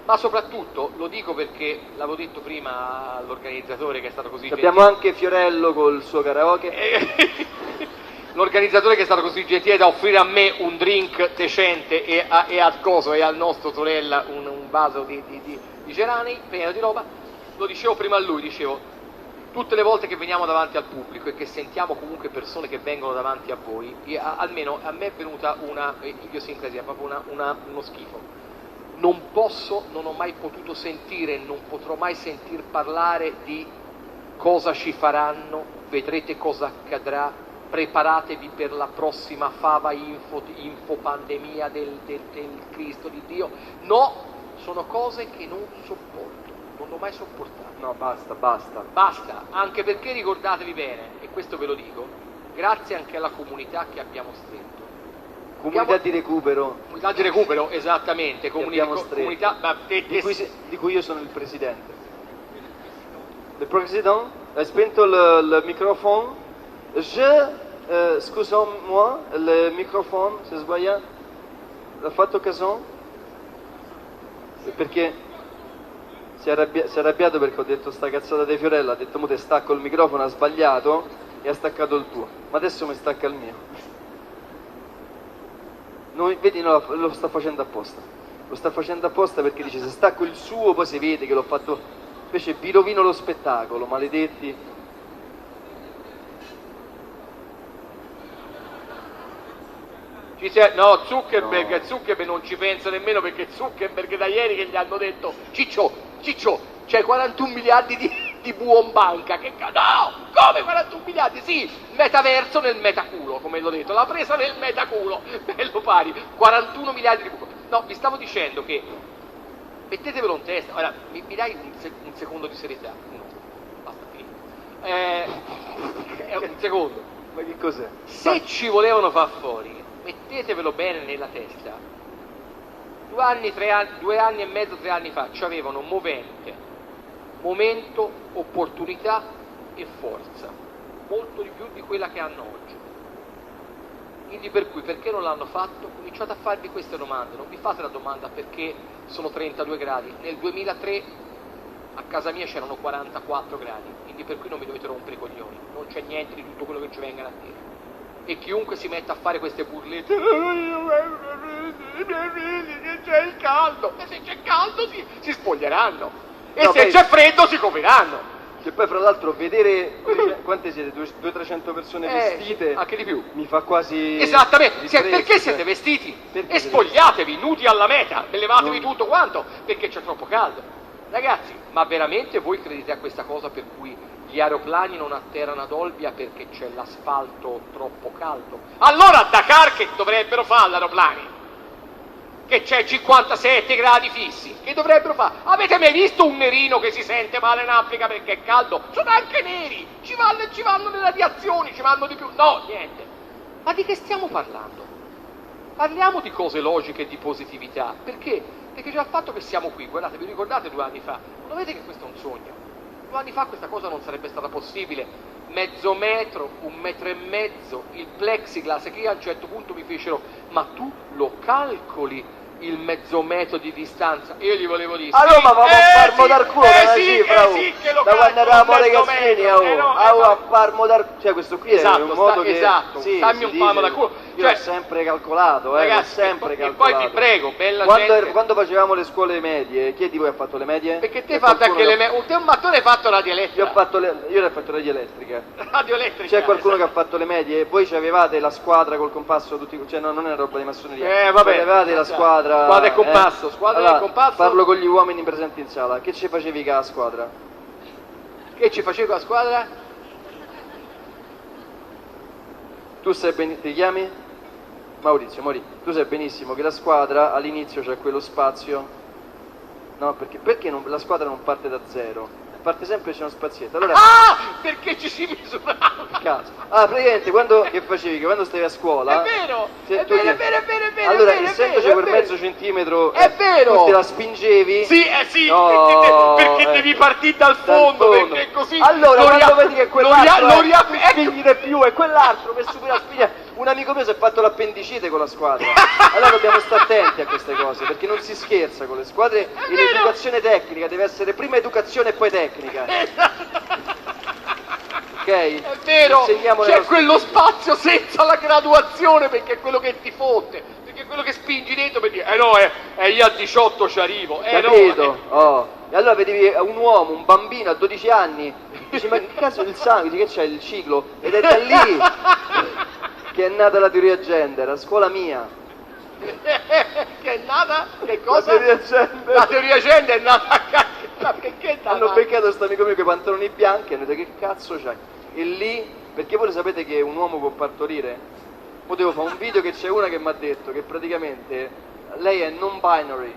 ma soprattutto, lo dico perché l'avevo detto prima all'organizzatore che è stato così Abbiamo anche Fiorello col suo karaoke. l'organizzatore che è stato così gentile da offrire a me un drink decente e al coso e al nostro sorella un vaso di Cerani pieno di roba. Lo dicevo prima a lui, dicevo tutte le volte che veniamo davanti al pubblico e che sentiamo comunque persone che vengono davanti a voi, almeno a me è venuta una idiosincrasia, proprio uno schifo. Non ho mai potuto sentire, non potrò mai sentir parlare di cosa ci faranno, vedrete cosa accadrà, preparatevi per la prossima fava infopandemia del Cristo di Dio. No, sono cose che non sopporto, non l'ho mai sopportato. No, basta. Basta, anche perché ricordatevi bene, e questo ve lo dico, grazie anche alla comunità che abbiamo stretto. Comunità di recupero. Comunità di recupero, esattamente, comunità, ma di cui io sono il presidente. Il presidente, hai spento il microfono. Scusami, il microfono, si sbaglia. L'ha fatto caso? Perché si è arrabbiato perché ho detto sta cazzata di Fiorella, ha detto mo te stacco il microfono, ha sbagliato e ha staccato il tuo. Ma adesso mi stacca il mio. Vedi, no, lo sta facendo apposta. Lo sta facendo apposta perché dice se stacco il suo poi si vede che l'ho fatto. Invece vi rovino lo spettacolo, maledetti. No, Zuckerberg non ci pensa nemmeno perché Zuckerberg da ieri che gli hanno detto Ciccio, c'hai 41 miliardi di buon banca, no, come 41 miliardi? Sì, il metaverso nel metaculo, come l'ho detto, l'ha presa nel metaculo, bello pari, 41 miliardi di buon. No, vi stavo dicendo che, mettetevelo in testa, ora, mi dai un secondo di serietà? Uno, basta, finito. Un secondo. Ma che cos'è? Se ci volevano far fuori, mettetevelo bene nella testa. 2 anni e mezzo, 3 anni fa ci avevano momento, opportunità e forza, molto di più di quella che hanno oggi. Quindi per cui perché non l'hanno fatto? Cominciate a farvi queste domande, non vi fate la domanda perché sono 32 gradi. Nel 2003 a casa mia c'erano 44 gradi, quindi per cui non mi dovete rompere i coglioni, non c'è niente di tutto quello che ci vengano a dire. E chiunque si metta a fare queste burlette, c'è il caldo, e se c'è caldo si spoglieranno, e no, se c'è freddo si copriranno. Che poi fra l'altro vedere quante siete? 200-300 persone vestite? Anche di più. Mi fa quasi... Esattamente, perché siete vestiti? Perché e spogliatevi, nudi alla meta, levatevi tutto quanto, perché c'è troppo caldo. Ragazzi, ma veramente voi credete a questa cosa per cui gli aeroplani non atterrano ad Olbia perché c'è l'asfalto troppo caldo? Allora a Dakar che dovrebbero fare gli aeroplani? che c'è 57 gradi fissi. Che dovrebbero fare? Avete mai visto un nerino che si sente male in Africa perché è caldo? Sono anche neri, ci vanno le radiazioni, ci vanno di più. No, niente. Ma di che stiamo parlando? Parliamo di cose logiche e di positività. Perché? Perché già il fatto che siamo qui, guardate, vi ricordate 2 anni fa? Non vedete che questo è un sogno? 2 anni fa questa cosa non sarebbe stata possibile. Mezzo metro, 1,5 metri, il plexiglass, che a un certo punto mi fecero, ma tu lo calcoli il mezzo metro di distanza? Io gli volevo dire, a Roma avevamo a farmo dar culo da una cifra, sì, che lo da quando calcolo eravamo mezzo ragazzini, metro, a farmo dar, cioè questo qui è un modo che esatto, sì, stammi si un palmo dice, da culo. io Cioè, ho sempre calcolato, ragazzi, l'ho sempre e calcolato. poi vi prego, bella quando, gente, quando facevamo le scuole medie, chi di voi ha fatto le medie? perché te C'è hai fatto qualcuno anche che- le te un mattone hai fatto radio elettrica. io ho fatto radio elettrica. Radio elettrica. C'è qualcuno che esatto. ha fatto le medie? Voi avevate la squadra col compasso tutti, cioè no, non è roba di massoneria. Vabbè. Voi avevate la squadra. Squadra e compasso, squadra Allora, e compasso. Parlo con gli uomini presenti in sala. Che ci facevi con la squadra? Che ci facevi con la squadra? Tu sai benissimo, ti chiami? Maurizio, tu sai benissimo che la squadra all'inizio c'è quello spazio. No, perché la squadra non parte da zero? Parte sempre c'è uno spazietto. Allora, Perché ci si misurava. cazzo. Praticamente che facevi? Che quando stavi a scuola. È vero, se è tu vero, ti- è vero. Allora, è vero, essendoci è quel vero. mezzo centimetro, È vero. tu te la spingevi. Sì, No, perché devi partire dal dal fondo, perché così allora non quando ria- vedi che non quell'altro ria- non tu ria- spinghi di più e quell'altro per subire la spigna, un amico mio si è fatto l'appendicite con la squadra. Allora dobbiamo stare attenti a queste cose, perché non si scherza con le squadre e vero. l'educazione tecnica deve essere prima educazione e poi tecnica. Ok? È vero, Insegniamo le c'è nostre- quello spazio senza la graduazione perché è quello che ti fotte, perché è quello che spingi dentro per dire, no, io a 18 ci arrivo, Capito? Oh. E allora vedevi un uomo, un bambino a 12 anni, dici ma che cazzo è il sangue? Dici che c'è il ciclo? Ed è da lì che è nata la teoria gender, a scuola mia. che è nata, che cosa? La teoria gender. La teoria gender è nata a cazzo, perché è nata? Hanno beccato questo amico mio con i pantaloni bianchi e hanno detto che cazzo c'hai? E lì, perché voi lo sapete che un uomo può partorire? Potevo fare un video che c'è una che mi ha detto che praticamente lei è non binary.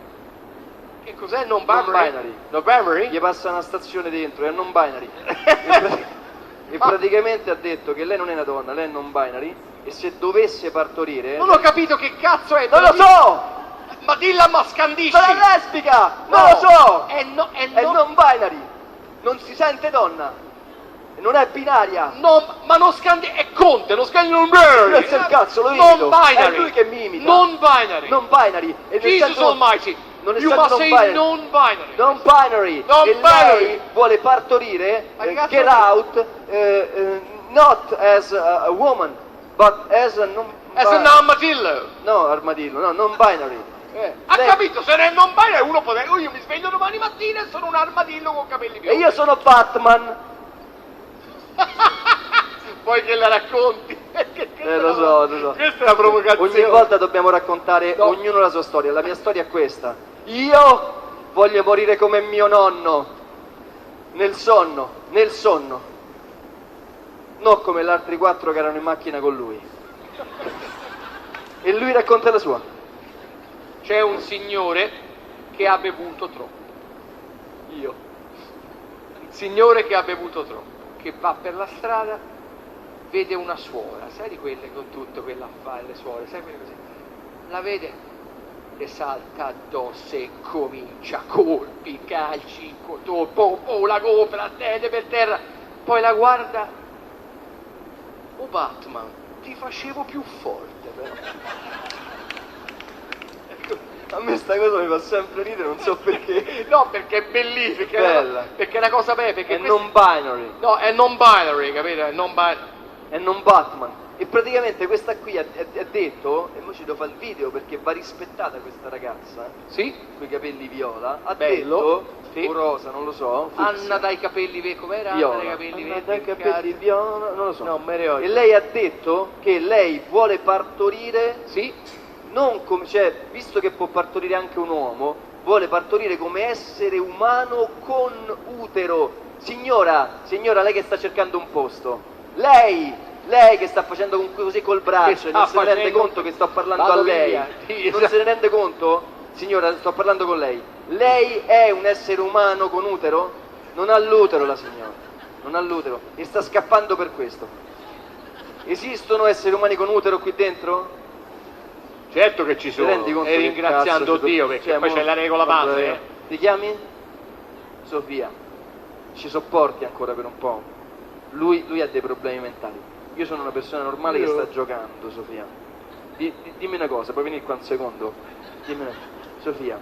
Che cos'è non Non binary? binary. Non binary? Gli passa una stazione dentro, è non binary. E praticamente ha detto che lei non è una donna, lei è non binary e se dovesse partorire... Non ho capito che cazzo è. Non lo so! Ma dilla ma scandisci. Sono lesbica! Non No. lo so! È È non binary! Non si sente donna! E non è binaria! ma non scandi, è Conte, non scandi non Grazie al cazzo, lo non imito! binary. È lui che mi imita! Non binary. Non binary! E nel Jesus senso- Almighty. non You essendo must non say binary. non binary. Non binary! Non e binary. lei vuole partorire, Ma che cazzo get è? out, not as a woman, but as a non... È un armadillo. No, armadillo, no, non binary. Ha Lei- capito? Se non è non binary uno potrebbe. Io mi sveglio domani mattina e sono un armadillo con capelli E biondi. io sono Batman! Poi che la racconti. Lo so. Questa è la provocazione. Ogni volta dobbiamo raccontare No. ognuno la sua storia. La mia storia è questa. Io voglio morire come mio nonno. Nel sonno. Non come gli altri 4 che erano in macchina con lui. E lui racconta la sua. C'è un signore che ha bevuto troppo. Io. Il signore che ha bevuto troppo, che va per la strada, vede una suora, sai di quelle con tutto quell'affare, le suore, sai quelle così? La vede, le salta addosso e comincia colpi, calci, la gofra, tende per terra, poi la guarda, oh Batman, ti facevo più forte però. A me sta cosa mi fa sempre ridere, non so perché. No, perché è bellissima, perché Bella. perché è una cosa bella, perché È questo- non binary. No, è non binary, capito? È non binary. È non Batman. E praticamente questa qui ha detto, e mo ci devo fare il video perché va rispettata questa ragazza, Sì? con i capelli viola, ha Bello, detto, sì. o rosa, non lo so, fucsia. Anna dai capelli verdi, com'era? Viola. Anna dai capelli Anna verdi. dai capelli viola, non lo so. No, me ne ricordo. E lei ha detto che lei vuole partorire, Sì? non come, cioè, visto che può partorire anche un uomo, vuole partorire come essere umano con utero. Signora, lei che sta cercando un posto, lei Lei che sta facendo così col braccio e non se ne rende conto che sto parlando a lei. Non se ne rende conto? Signora, sto parlando con lei. Lei è un essere umano con utero? Non ha l'utero la signora. Non ha l'utero. E sta scappando per questo. Esistono esseri umani con utero qui dentro? Certo che ci sono, rendi conto e che ringraziando cazzo Dio, perché poi c'è la regola base. Ti chiami? Sofia. Ci sopporti ancora per un po'. Lui ha dei problemi mentali. Io sono una persona normale che sta giocando, Sofia. Dimmi una cosa, puoi venire qua un secondo? Sofia,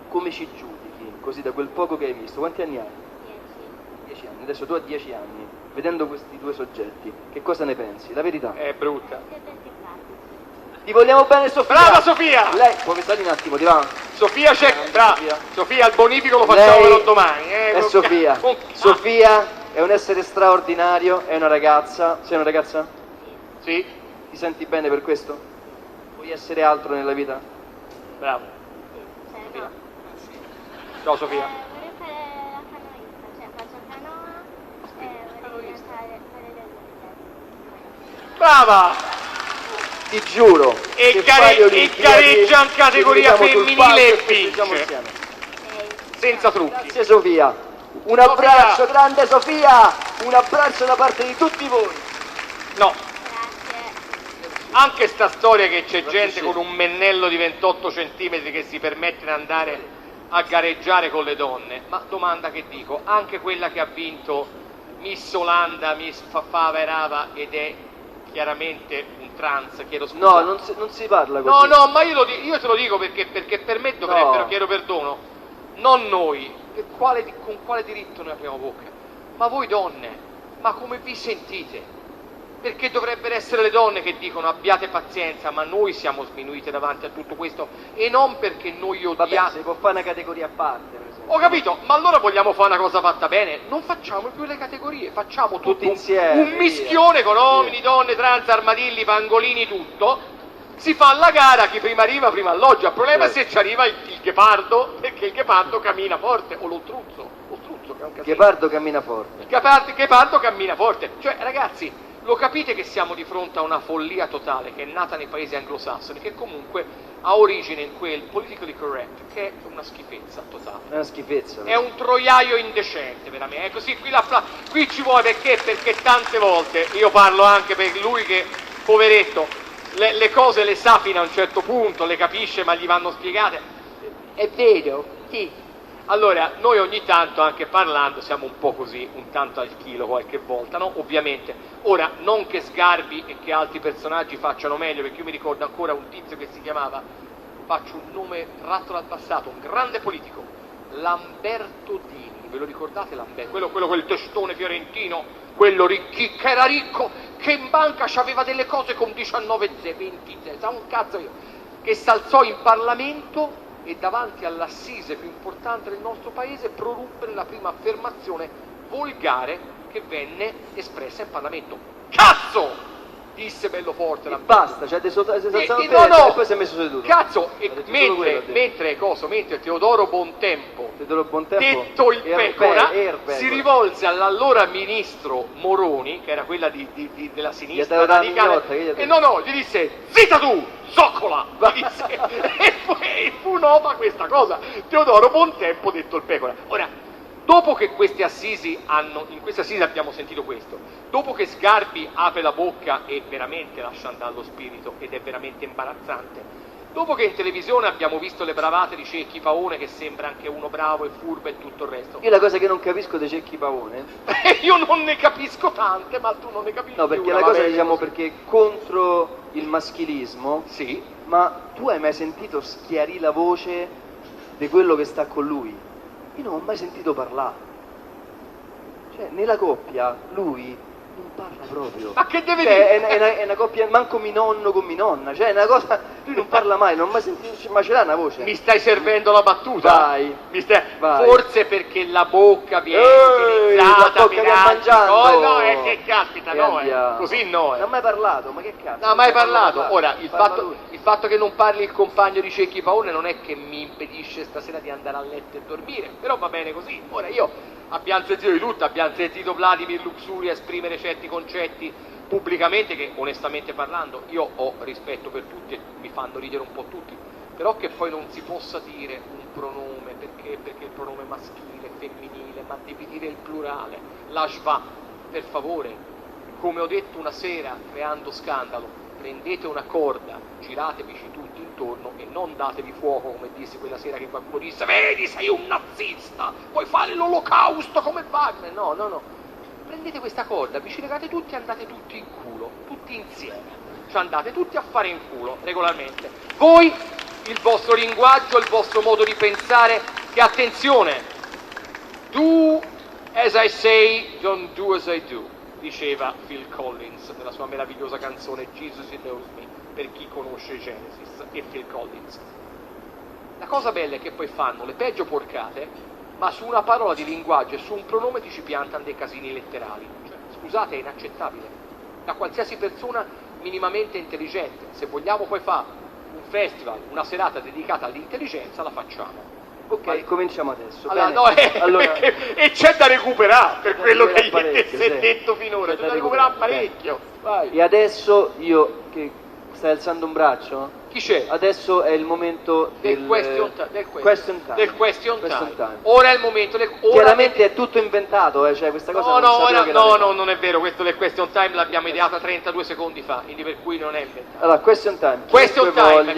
come ci giudichi, così da quel poco che hai visto? Quanti anni hai? 10 anni. Adesso tu hai 10 anni, vedendo questi due soggetti, che cosa ne pensi? La verità. È brutta. Ti vogliamo bene, Sofia! Brava Sofia! Lei, puoi stare un attimo, ti va? Sofia c'è, brava. Sofia. Sofia, il bonifico lo facciamo Lei però domani. è Sofia. Sofia è un essere straordinario, è una ragazza. Sei una ragazza? Sì, Ti senti bene per questo? Vuoi essere altro nella vita? bravo. Cioè, no. Ciao Sofia. Vorrei fare la canoista, cioè faccio canoa e vorrei diventare fare le Olimpiadi. Brava! Ti giuro E che gare- fai le e Olimpiadi, gareggia in categoria ci vediamo sul femminile palco e festeggiamo vince. insieme. Senza trucchi. Grazie Sofia, un abbraccio grande Sofia, un abbraccio da parte di tutti voi. No, Grazie. anche sta storia che c'è Grazie, gente sì. con un mennello di 28 centimetri che si permette di andare a gareggiare con le donne. Ma domanda che dico, anche quella che ha vinto Miss Olanda, Miss Faverava ed è chiaramente un trans, chiedo scusa. No, non si parla così. No, ma io te lo dico perché per me dovrebbero, No. chiedo perdono, non noi, con quale diritto noi apriamo bocca? Ma voi donne, ma come vi sentite? Perché dovrebbero essere le donne che dicono abbiate pazienza, ma noi siamo sminuite davanti a tutto questo e non perché noi Vabbè, odiamo. si può fare una categoria a parte, per esempio. Ho capito, ma allora vogliamo fare una cosa fatta bene? Non facciamo più le categorie, facciamo Tutti tutto insieme, un mischione con uomini, via. donne, trans, armadilli, pangolini, tutto. Si fa la gara, chi prima arriva prima alloggia. Il problema è se ci arriva il ghepardo, perché il ghepardo cammina forte, o lo struzzo che è un casino. Ghepardo cammina forte. Il ghepardo cammina forte. Cioè, ragazzi, lo capite che siamo di fronte a una follia totale che è nata nei paesi anglosassoni, che comunque ha origine in quel politically correct, che è una schifezza totale. È una schifezza. È un troiaio indecente, veramente. È così, qui ci vuole perché tante volte, io parlo anche per lui che, poveretto, le cose le sa fino a un certo punto, le capisce ma gli vanno spiegate. È vero, sì. Allora, noi ogni tanto, anche parlando, siamo un po' così, un tanto al chilo qualche volta, no? Ovviamente. Ora, non che Sgarbi e che altri personaggi facciano meglio, perché io mi ricordo ancora un tizio che si chiamava, faccio un nome tratto dal passato, un grande politico, Lamberto Dini, ve lo ricordate Lamberto? Quello quel testone fiorentino, quello che era ricco, che in banca c'aveva delle cose con 19 20 sa un cazzo io, che s'alzò in Parlamento e davanti all'assise più importante del nostro paese proruppe la prima affermazione volgare che venne espressa in Parlamento. Cazzo! Disse bello forte E Lamberto. basta, cioè si è alzato E- in piedi e poi si è messo seduto. Cazzo, Ha detto solo quello, ha detto. mentre Teodoro Bontempo, Teodoro Bontempo, detto il Pecora, Pecora. si rivolse all'allora ministro Moroni, che era quella della sinistra Gli ha dato la radicale, mignotta, che gli ha e detto? gli disse zitta tu, zoccola, gli disse, e fu nota questa cosa, Teodoro Bontempo detto il Pecora. Ora, dopo che in queste assisi abbiamo sentito questo, dopo che Sgarbi apre la bocca e veramente lascia andare lo spirito ed è veramente imbarazzante, dopo che in televisione abbiamo visto le bravate di Cecchi Paone che sembra anche uno bravo e furbo e tutto il resto, Io la cosa che non capisco dei Cecchi Pavone, io non ne capisco tante, ma tu non ne capisci no, perché una, la va cosa bene diciamo così. perché contro il maschilismo, Sì, ma tu hai mai sentito schiarì la voce di quello che sta con lui? Io non ho mai sentito parlare. Cioè, nella coppia lui non parla proprio. ma che deve Cioè, dire? è una coppia, manco mi nonno con mi nonna, cioè è una cosa Lui non parla mai, non ho mai sentito, ma ce l'ha una voce. Mi stai servendo la battuta? Vai. Vai. Forse perché la bocca viene La utilizzata bocca per che altri mangiando. cose. No, che caspita, Che no, andiamo. così no. Non ha mai parlato, ma che cazzo? Non ha mai parlato. Parla. Ora, Parla lui. il fatto che non parli il compagno di Cecchi Paone non è che mi impedisce stasera di andare a letto e dormire, però va bene così. Ora io abbiamo sentito di tutto, abbiamo sentito Vladimir Luxuria esprimere certi concetti pubblicamente che, onestamente parlando, io ho rispetto per tutti e mi fanno ridere un po' tutti, però che poi non si possa dire un pronome, perché il pronome maschile, femminile, ma devi dire il plurale, la schwa, per favore, come ho detto una sera creando scandalo, prendete una corda, giratevici tutti intorno e non datevi fuoco, come dissi quella sera che qualcuno disse, vedi sei un nazista, vuoi fare l'olocausto come Wagner, no. Prendete questa corda, vi ci legate tutti e andate tutti in culo, tutti insieme. Cioè andate tutti a fare in culo, regolarmente. Voi, il vostro linguaggio, il vostro modo di pensare, che attenzione, do as I say, don't do as I do, diceva Phil Collins nella sua meravigliosa canzone Jesus He Knows Me, per chi conosce Genesis e Phil Collins. La cosa bella è che poi fanno le peggio porcate, ma su una parola di linguaggio e su un pronome ti ci piantano dei casini letterali. Cioè, scusate, è inaccettabile. Da qualsiasi persona minimamente intelligente. Se vogliamo poi fare un festival, una serata dedicata all'intelligenza, la facciamo. Ok, cominciamo adesso. Allora, Bene. allora, e c'è da recuperare per quello che parecchio, si è sì. detto finora, c'è da recuperare parecchio. Vai. E adesso io, che stai alzando un braccio? Chi c'è? Adesso è il momento Del question time. Del question time. Ora è il momento. Chiaramente è tutto inventato, cioè questa cosa non sapevo che l'aveva. No, non è vero, questo del question time l'abbiamo ideata 32 secondi fa, quindi per cui non è inventato. Allora, question time. Question Chiunque time,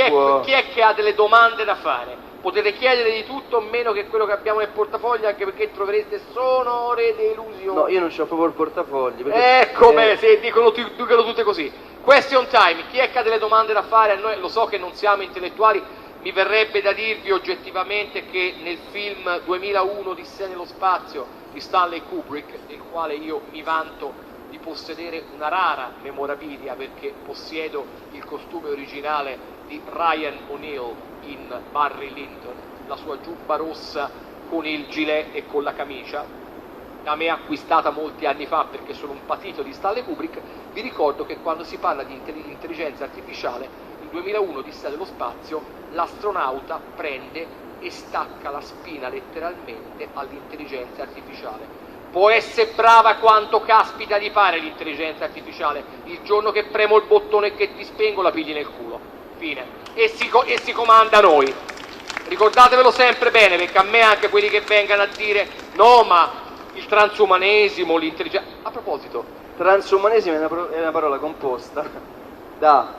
voglia, chi è che ha delle domande da fare? Potete chiedere di tutto meno che quello che abbiamo nel portafoglio, anche perché troverete sonore delusioni. No, io non c'ho proprio il portafogli. Ecco, se dicono tutte così. Question time, chi è che ha delle domande da fare? A noi, lo so che non siamo intellettuali, mi verrebbe da dirvi oggettivamente che nel film 2001 Odissea nello spazio di Stanley Kubrick, del quale io mi vanto di possedere una rara memorabilia perché possiedo il costume originale di Ryan O'Neal in Barry Lyndon, la sua giubba rossa con il gilet e con la camicia, da me acquistata molti anni fa perché sono un patito di Stanley Kubrick. Vi ricordo che quando si parla di intelligenza artificiale, nel 2001 Odissea dello spazio, l'astronauta prende e stacca la spina letteralmente all'intelligenza artificiale. Può essere brava quanto caspita gli pare l'intelligenza artificiale, il giorno che premo il bottone che ti spengo la pigli nel culo, fine, e si comanda a noi. Ricordatevelo sempre bene, perché a me anche quelli che vengano a dire no ma il transumanesimo, l'intelligenza... A proposito, transumanesimo è una parola composta da...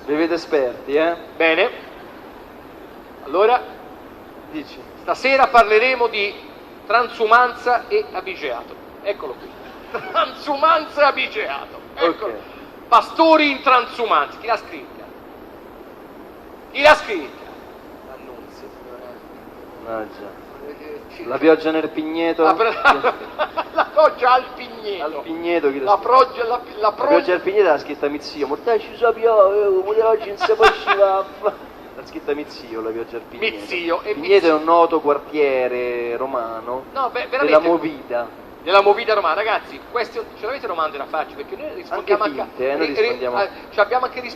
Bevete esperti, Bene. Allora, dici. Stasera parleremo di transumanza e abigeato. Eccolo qui. Transumanza e abigeato. Eccolo. Ok. Pastori in transumanza. Chi l'ha scritta? Chi l'ha scritta? Annunzio. Ah, già. La pioggia nel Pigneto. La pioggia al Pigneto. Al Pigneto chi la pioggia al Pigneto l'ha scritta mio zio. Mortale ci so piove, come oggi non si può uscire. L'ha scritta mio zio, la pioggia al Pigneto. Mio zio. Pigneto è un noto quartiere romano. No, veramente. Della Movida. Nella movida romana, ragazzi, ce l'avete domande da farci? Perché noi rispondiamo noi rispondiamo. abbiamo anche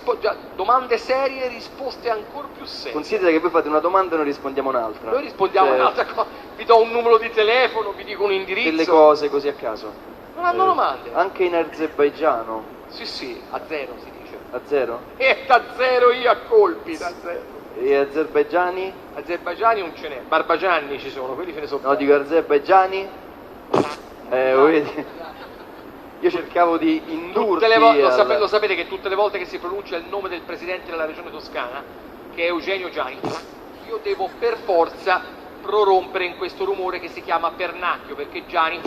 domande serie e risposte ancora più serie. Considera che voi fate una domanda e noi rispondiamo un'altra. Noi rispondiamo un'altra cosa, vi do un numero di telefono, vi dico un indirizzo. Delle cose così a caso. Non hanno domande. Anche in azerbaigiano. Sì, a zero si dice. A zero? Da zero io a colpi, da zero. E azerbaigiani? Azerbaigiani non ce n'è, barbagianni ci sono, quelli ce ne sono. No, dico azerbaigiani. Vedi? Io cercavo di indurti lo sapete che tutte le volte che si pronuncia il nome del presidente della regione toscana, che è Eugenio Giani, io devo per forza prorompere in questo rumore che si chiama pernacchio, perché Giani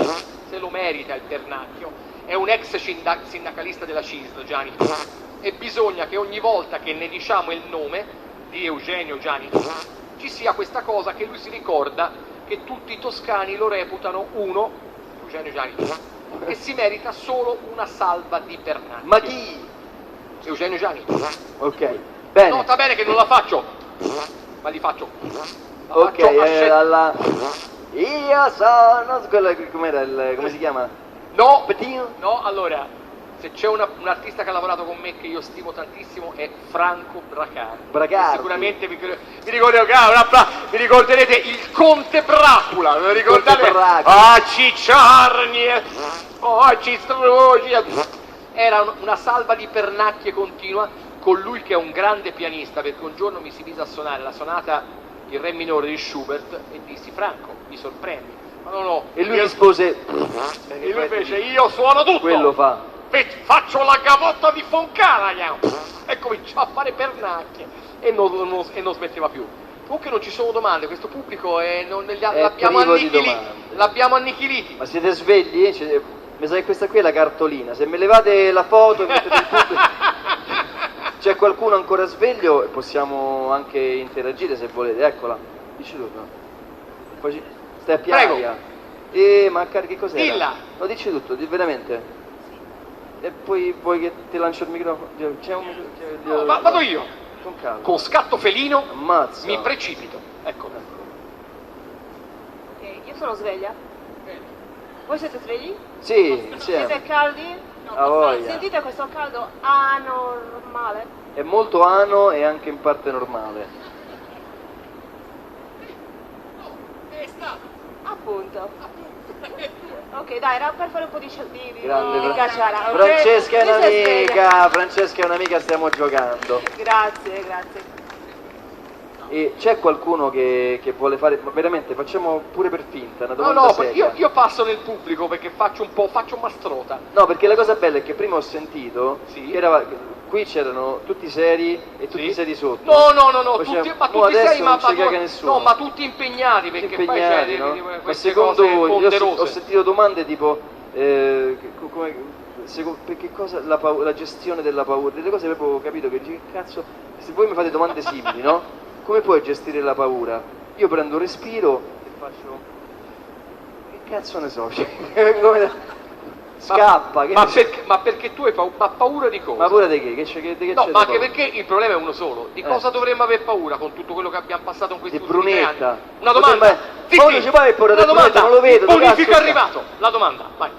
se lo merita il pernacchio, è un ex sindacalista della CISL Giani, e bisogna che ogni volta che ne diciamo il nome di Eugenio Giani ci sia questa cosa che lui si ricorda che tutti i toscani lo reputano uno Eugenio Giani, che si merita solo una salva di pernacchio. Ma chi? Eugenio Giani. Ok, bene. Nota bene che non la faccio, ma li faccio. La Ok, faccio a scena. alla... Io sono... Com'era come si chiama? No, Pettino? no, allora, se c'è un artista che ha lavorato con me che io stimo tantissimo è Franco Bracardi. Bracardi. Sicuramente mi ricorderete il Conte Bracula, ve lo ricordate? Conte Bracula. Ah, cicciarni, oh, cistrugi. Era una salva di pernacchie continua con lui che è un grande pianista, perché un giorno mi si mise a suonare la sonata in re minore di Schubert e dissi: Franco, mi sorprendi. Ma no, E lui rispose... e lui fece: io suono tutto. Quello fa. Faccio la gavotta di Foncana e cominciò a fare pernacchie e non smetteva più. Comunque non ci sono domande, questo pubblico l'abbiamo annichiliti. Ma siete svegli? Mi sa che questa qui è la cartolina. Se me levate la foto e mettete il pubblico... C'è qualcuno ancora sveglio e possiamo anche interagire se volete. Eccola. Dici tutto. Poi stai a piaria. Ma che cos'è? Dilla. No, dici tutto, veramente. E poi vuoi che ti lancio il microfono? C'è un... No, vado io. Con calma. Con scatto felino Ammazza. mi precipito. Ecco. Ok, io sono sveglia. Voi siete svegli? Sì, Siete insieme. caldi? A voglia. Sentite questo caldo anormale? È molto ano e anche in parte normale. Appunto. Ok, dai, era per fare un po' di Grande cacciara. Ok? Francesca è Chi si sveglia? un'amica, Francesca è un'amica, stiamo giocando. Grazie, grazie. E c'è qualcuno che vuole fare, ma veramente facciamo pure per finta, una domanda No, seria. io passo nel pubblico perché faccio mastrota. No, perché la cosa bella è che prima ho sentito Sì. che qui c'erano tutti seri e tutti Sì. seri sotto. No, Poi tutti, c'è- ma mo tutti adesso sei, non ci caga nessuno. no, ma tutti impegnati perché poi c'è Impegnati, no? Ma queste secondo cose voi, io ho ponderose. sentito domande tipo perché cosa la gestione della paura, delle cose proprio ho capito che dici, che cazzo, se voi mi fate domande simili, no? Come puoi gestire la paura? Io prendo un respiro e faccio, che cazzo ne so, cioè, scappa, che ne so. Ma perché tu hai paura di cosa? Ma paura di che? Di che No, c'è ma da anche paura? perché il problema è uno solo. Di cosa dovremmo aver paura con tutto quello che abbiamo passato in questi Di ultimi 3 Brunetta. anni? Una domanda. Poi ci vai pure una da Brunetta, domanda. non lo vedo, Il dove bonifico cazzo è arrivato. La domanda, vai.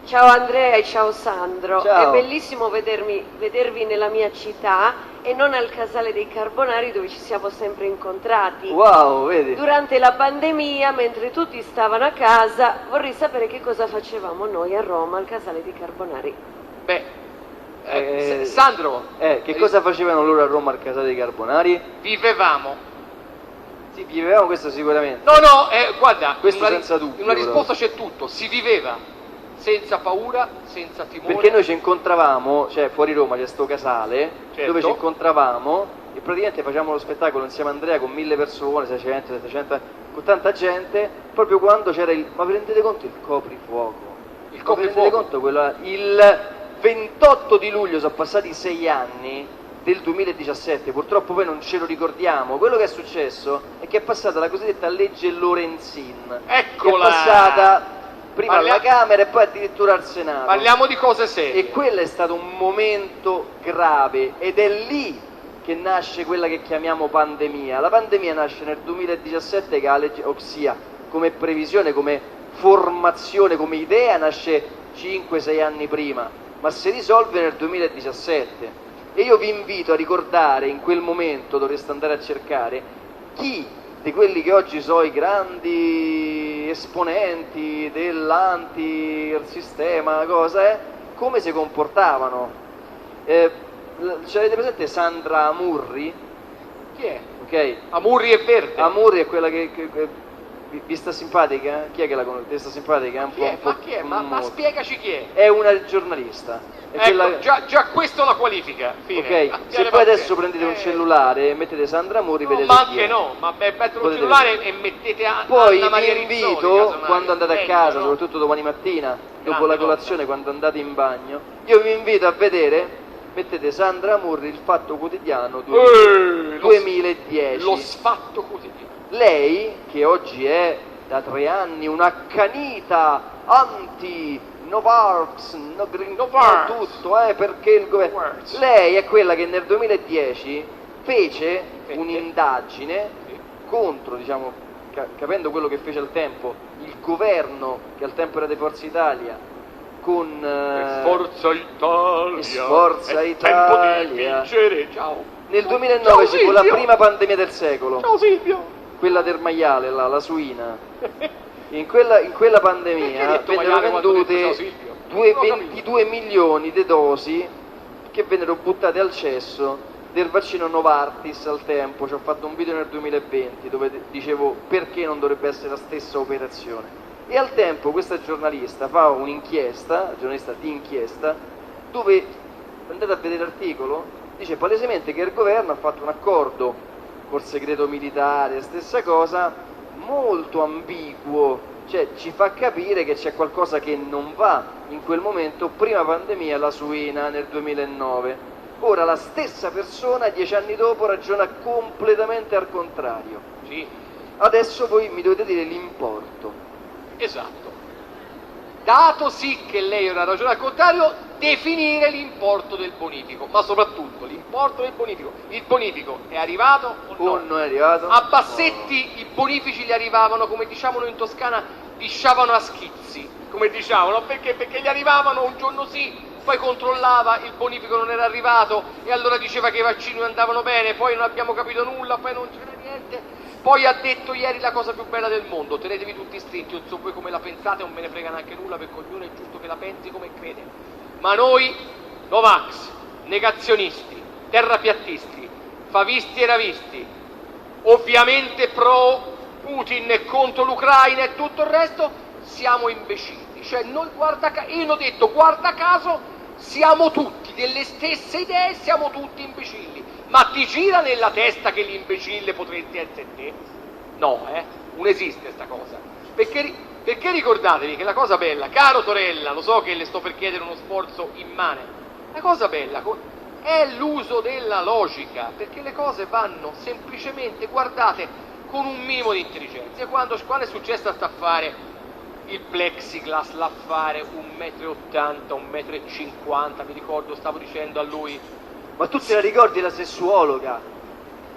Ciao Andrea e ciao Sandro, Ciao. è bellissimo vedervi nella mia città e non al Casale dei Carbonari dove ci siamo sempre incontrati. Wow, vedi? Durante la pandemia, mentre tutti stavano a casa, vorrei sapere che cosa facevamo noi a Roma al Casale dei Carbonari. Beh, Sandro, Che cosa facevano loro a Roma al Casale dei Carbonari? vivevamo. Sì, vivevamo questo sicuramente. No, guarda, Questo in una, senza dubbio, in una però. risposta c'è tutto. Si viveva senza paura, senza timore. Perché noi ci incontravamo, cioè fuori Roma c'è sto casale, Certo. dove ci incontravamo e praticamente facevamo lo spettacolo insieme a Andrea con 1000 persone, 600, 700, con tanta gente, proprio quando c'era ma vi rendete conto il coprifuoco? Il Ma vi rendete coprifuoco. conto il 28 di luglio, sono passati 6 anni del 2017, purtroppo poi non ce lo ricordiamo. Quello che è successo è che è passata la cosiddetta legge Lorenzin, Eccola! che è passata prima Parlia- alla Camera e poi addirittura al Senato. Parliamo di cose serie. E quello è stato un momento grave ed è lì che nasce quella che chiamiamo pandemia. La pandemia nasce nel 2017 che ossia come previsione, come formazione, come idea nasce 5-6 anni prima, ma si risolve nel 2017. E io vi invito a ricordare in quel momento, dovreste andare a cercare, chi di quelli che oggi sono i grandi esponenti dell'anti-sistema, come si comportavano. Ce l'avete presente Sandra Amurri? Chi è? Ok? Amurri e Verde. Amurri è quella che vi sta simpatica? Chi è che la conosce? Ti sta simpatica? È un Chi po', è? un po' Ma chi è? Ma molto. spiegaci chi è. È una giornalista. È Ecco, quella- già questo la qualifica. Fine. Ok, Abbiate se poi pazienza. adesso prendete un cellulare e mettete Sandra Amurri, No, vedete ma chi anche è. no, ma mettere un Potete cellulare e mettete Poi Anna Maria vi Rizzoli, invito, casomai. quando andate a Meglio, casa, no? soprattutto domani mattina, dopo Grande la colazione, quando andate in bagno, io vi invito a vedere, mettete Sandra Amurri, il Fatto Quotidiano Lo 2010. sfatto quotidiano. Lei, che oggi è da 3 anni un'accanita anti-Novartis, tutto, perché il governo... Lei è quella che nel 2010 fece un'indagine contro, diciamo, capendo quello che fece al tempo il governo, che al tempo era di Forza Italia, con Forza Italia, Forza Italia. Tempo di vincere, ciao. Nel 2009 Ciao, ci fu la Silvio. prima pandemia del secolo, Ciao Silvio. quella del maiale, la suina. In quella pandemia Perché hai detto vennero maiale quando ho detto ciao, vendute Silvio? 22 milioni di dosi che vennero buttate al cesso del vaccino Novartis al tempo. Ci ho fatto un video nel 2020 dove dicevo perché non dovrebbe essere la stessa operazione. E al tempo questa giornalista fa un'inchiesta, giornalista di inchiesta, dove, andate a vedere l'articolo, dice palesemente che il governo ha fatto un accordo col segreto militare, stessa cosa, molto ambiguo, cioè ci fa capire che c'è qualcosa che non va in quel momento. Prima pandemia, la suina nel 2009. Ora la stessa persona 10 anni dopo ragiona completamente al contrario. Sì, Adesso voi mi dovete dire l'importo. esatto. Dato sì che lei ora ragiona al contrario, definire l'importo del bonifico, ma soprattutto l'importo del bonifico. Il bonifico è arrivato o no? Non è arrivato? A Bassetti i bonifici gli arrivavano, come diciamo noi in Toscana, lisciavano a schizzi, come diciamo, perché? Perché gli arrivavano un giorno sì, poi controllava, il bonifico non era arrivato e allora diceva che i vaccini non andavano bene, poi non abbiamo capito nulla, poi non c'era niente. Poi ha detto ieri la cosa più bella del mondo: tenetevi tutti stretti, non so voi come la pensate, non me ne frega neanche nulla, perché ognuno è giusto che la pensi come crede. Ma noi, Novax, negazionisti, terrapiattisti, favisti e ravisti, ovviamente pro Putin e contro l'Ucraina e tutto il resto, siamo imbecilli. Cioè noi, io ho detto, guarda caso, siamo tutti delle stesse idee, siamo tutti imbecilli. Ma ti gira nella testa che l'imbecille potresti essere te? No, non esiste sta cosa. Perché ricordatevi che la cosa bella, caro Torella, lo so che le sto per chiedere uno sforzo immane, la cosa bella è l'uso della logica, perché le cose vanno semplicemente guardate con un minimo di intelligenza. E quando è successo sta a fare il plexiglass, là a fare 1,80 m, 1,50 m, mi ricordo, stavo dicendo a lui... Ma tu te la ricordi la sessuologa?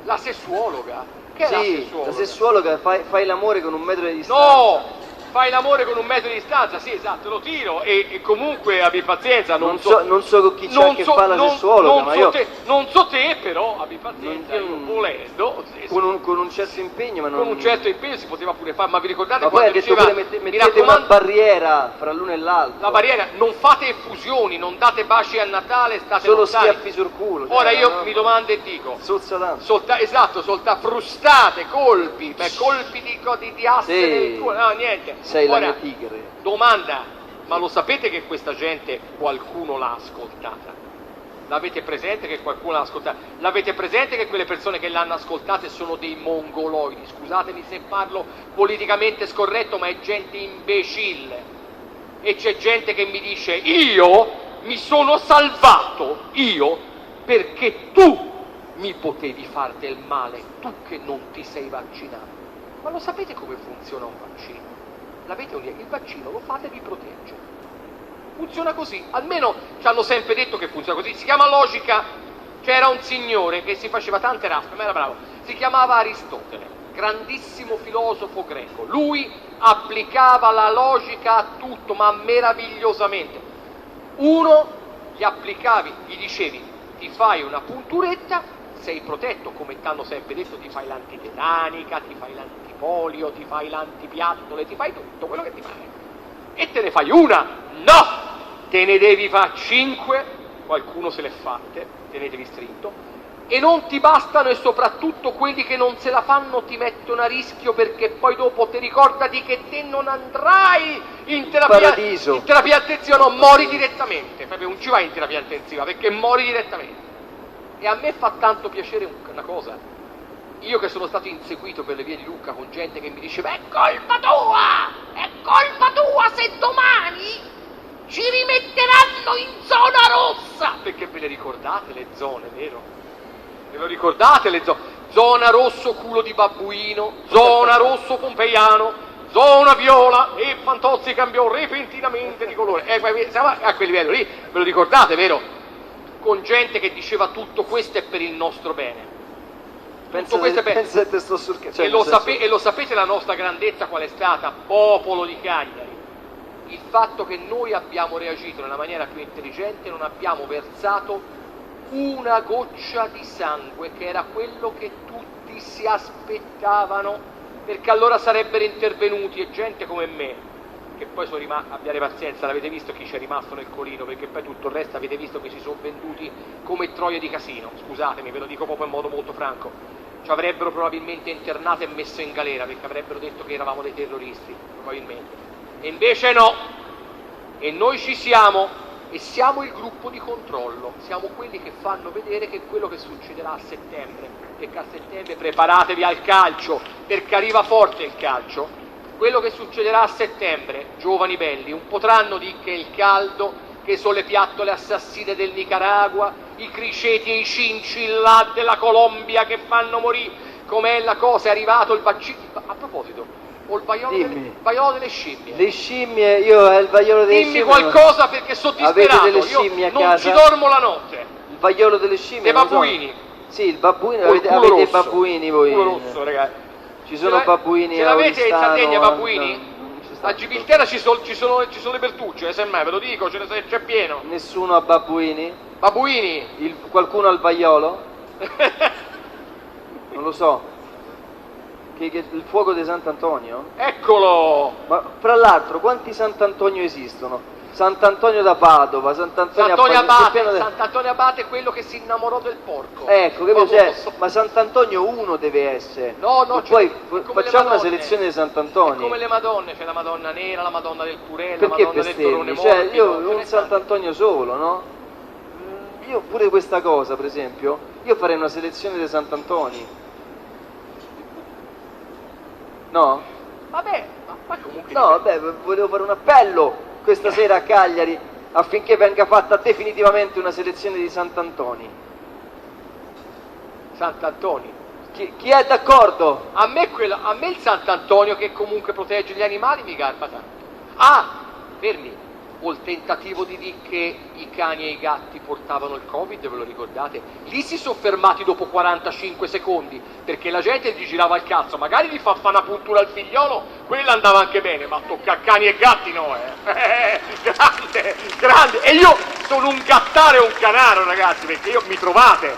La sessuologa? Che è la Sì, sessuologa? la sessuologa fai l'amore con 1 metro di distanza. No! Fai l'amore con 1 metro di distanza, sì, esatto, lo tiro e comunque abbi pazienza, Non so con chi c'ha che fa la sessuologa, ma io... Non so te, però abbi pazienza, io volendo... Con un certo impegno, ma non... Con un certo impegno si poteva pure fare, ma vi ricordate Ma poi ha quando detto diceva... pure mi mettete una raccomando, barriera fra l'uno e l'altro. la barriera, non fate effusioni, non date baci a Natale, state Solo lontani. schiaffi sul culo. Ora cioè, io no? mi domando e dico... Sozza tanto. Frustate, colpi, colpi di asse Sì. nel culo, no, niente. Sei la Ora, mia tigre. domanda, ma lo sapete che questa gente qualcuno l'ha ascoltata? L'avete presente che qualcuno l'ha ascoltata? L'avete presente che quelle persone che l'hanno ascoltata sono dei mongoloidi? Scusatemi se parlo politicamente scorretto, ma è gente imbecille. E c'è gente che mi dice: io mi sono salvato, perché tu mi potevi far del male, tu che non ti sei vaccinato. Ma lo sapete come funziona un vaccino? Il vaccino lo fate e vi protegge. Funziona così, almeno ci hanno sempre detto che funziona così. Si chiama logica. C'era un signore che si faceva tante raspe, ma era bravo, si chiamava Aristotele, grandissimo filosofo greco. Lui applicava la logica a tutto, ma meravigliosamente. Uno, gli dicevi: ti fai una punturetta, sei protetto, come ti hanno sempre detto, ti fai l'antitetanica, ti fai l'antipolio, ti fai l'antipiattole, ti fai tutto quello che ti pare. E te ne fai una? No! Te ne devi fare 5, qualcuno se l'è fatte, tenetevi stretto, e non ti bastano, e soprattutto quelli che non se la fanno ti mettono a rischio, perché poi dopo ti ricordati che te non andrai in terapia intensiva, no, mori direttamente, proprio non ci vai in terapia intensiva perché mori direttamente. E a me fa tanto piacere una cosa, io che sono stato inseguito per le vie di Lucca con gente che mi diceva: è colpa tua se domani ci rimetteranno in zona rossa, perché ve le ricordate le zone, vero? Ve lo ricordate le zone? Zona rosso culo di babbuino, zona rosso pompeiano, zona viola e Fantozzi cambiò repentinamente di colore. Siamo a quel livello lì, ve lo ricordate, vero? Con gente che diceva tutto questo è per il nostro bene. Tutto questo è per... pensa che te sto sul cioè, e lo sapete la nostra grandezza qual è stata, popolo di Cagliari? Il fatto che noi abbiamo reagito nella maniera più intelligente, non abbiamo versato una goccia di sangue, che era quello che tutti si aspettavano, perché allora sarebbero intervenuti e gente come me, che poi sono abbiate pazienza, l'avete visto chi c'è rimasto nel colino, perché poi tutto il resto avete visto che si sono venduti come troie di casino, scusatemi, ve lo dico proprio in modo molto franco, ci avrebbero probabilmente internato e messo in galera, perché avrebbero detto che eravamo dei terroristi, probabilmente, e invece no, e noi ci siamo, e siamo il gruppo di controllo, siamo quelli che fanno vedere che quello che succederà a settembre, perché a settembre preparatevi al calcio, perché arriva forte il calcio. Quello che succederà a settembre, giovani belli, un potranno dire che è il caldo, che sono le piattole assassine del Nicaragua, i criceti e i cincillà della Colombia che fanno morire, com'è la cosa, è arrivato il vaccino. A proposito, ho il vaiolo delle scimmie. Le scimmie, io ho il vaiolo delle Dimmi scimmie. Dimmi qualcosa perché sono disperato, avete delle scimmie a non casa? ci dormo la notte. Il vaiolo delle scimmie? Dei babbuini. Sì, il babbuino, Col culo avete i rosso. babbuini voi? Culo rosso, ragazzi. Ci sono babbuini Ce l'avete in Sardegna Auristano, babbuini? non ci sta A Gibilterra ci sono le bertucce, semmai, ve lo dico, c'è pieno. Nessuno ha babbuini? Babbuini? Qualcuno ha il vaiolo? Non lo so. Che il fuoco di Sant'Antonio? Eccolo! Ma fra l'altro quanti Sant'Antonio esistono? Sant'Antonio da Padova, Sant'Antonio Sant'Antonio Abate è quello che si innamorò del porco. Ecco, ma Sant'Antonio uno deve essere. No, poi facciamo una selezione di Sant'Antonio. Come le Madonne, c'è la Madonna nera, la Madonna del Purello, perché la Madonna del Torone bestemmi? morbido. Io un Sant'Antonio solo, no? Io pure questa cosa, per esempio, io farei una selezione di Sant'Antoni. No? Vabbè, ma comunque... No, vabbè, volevo fare un appello questa sera a Cagliari affinché venga fatta definitivamente una selezione di Sant'Antoni. Sant'Antoni? Chi è d'accordo? A me il Sant'Antonio che comunque protegge gli animali mi garba tanto. Ah, fermi, o il tentativo di dire che i cani e i gatti portavano il Covid, ve lo ricordate? Lì si sono fermati dopo 45 secondi, perché la gente gli girava il cazzo, magari gli fa fare una puntura al figliolo, quella andava anche bene, ma tocca a cani e gatti no, grande, e io sono un gattare e un canaro, ragazzi, perché io mi trovate,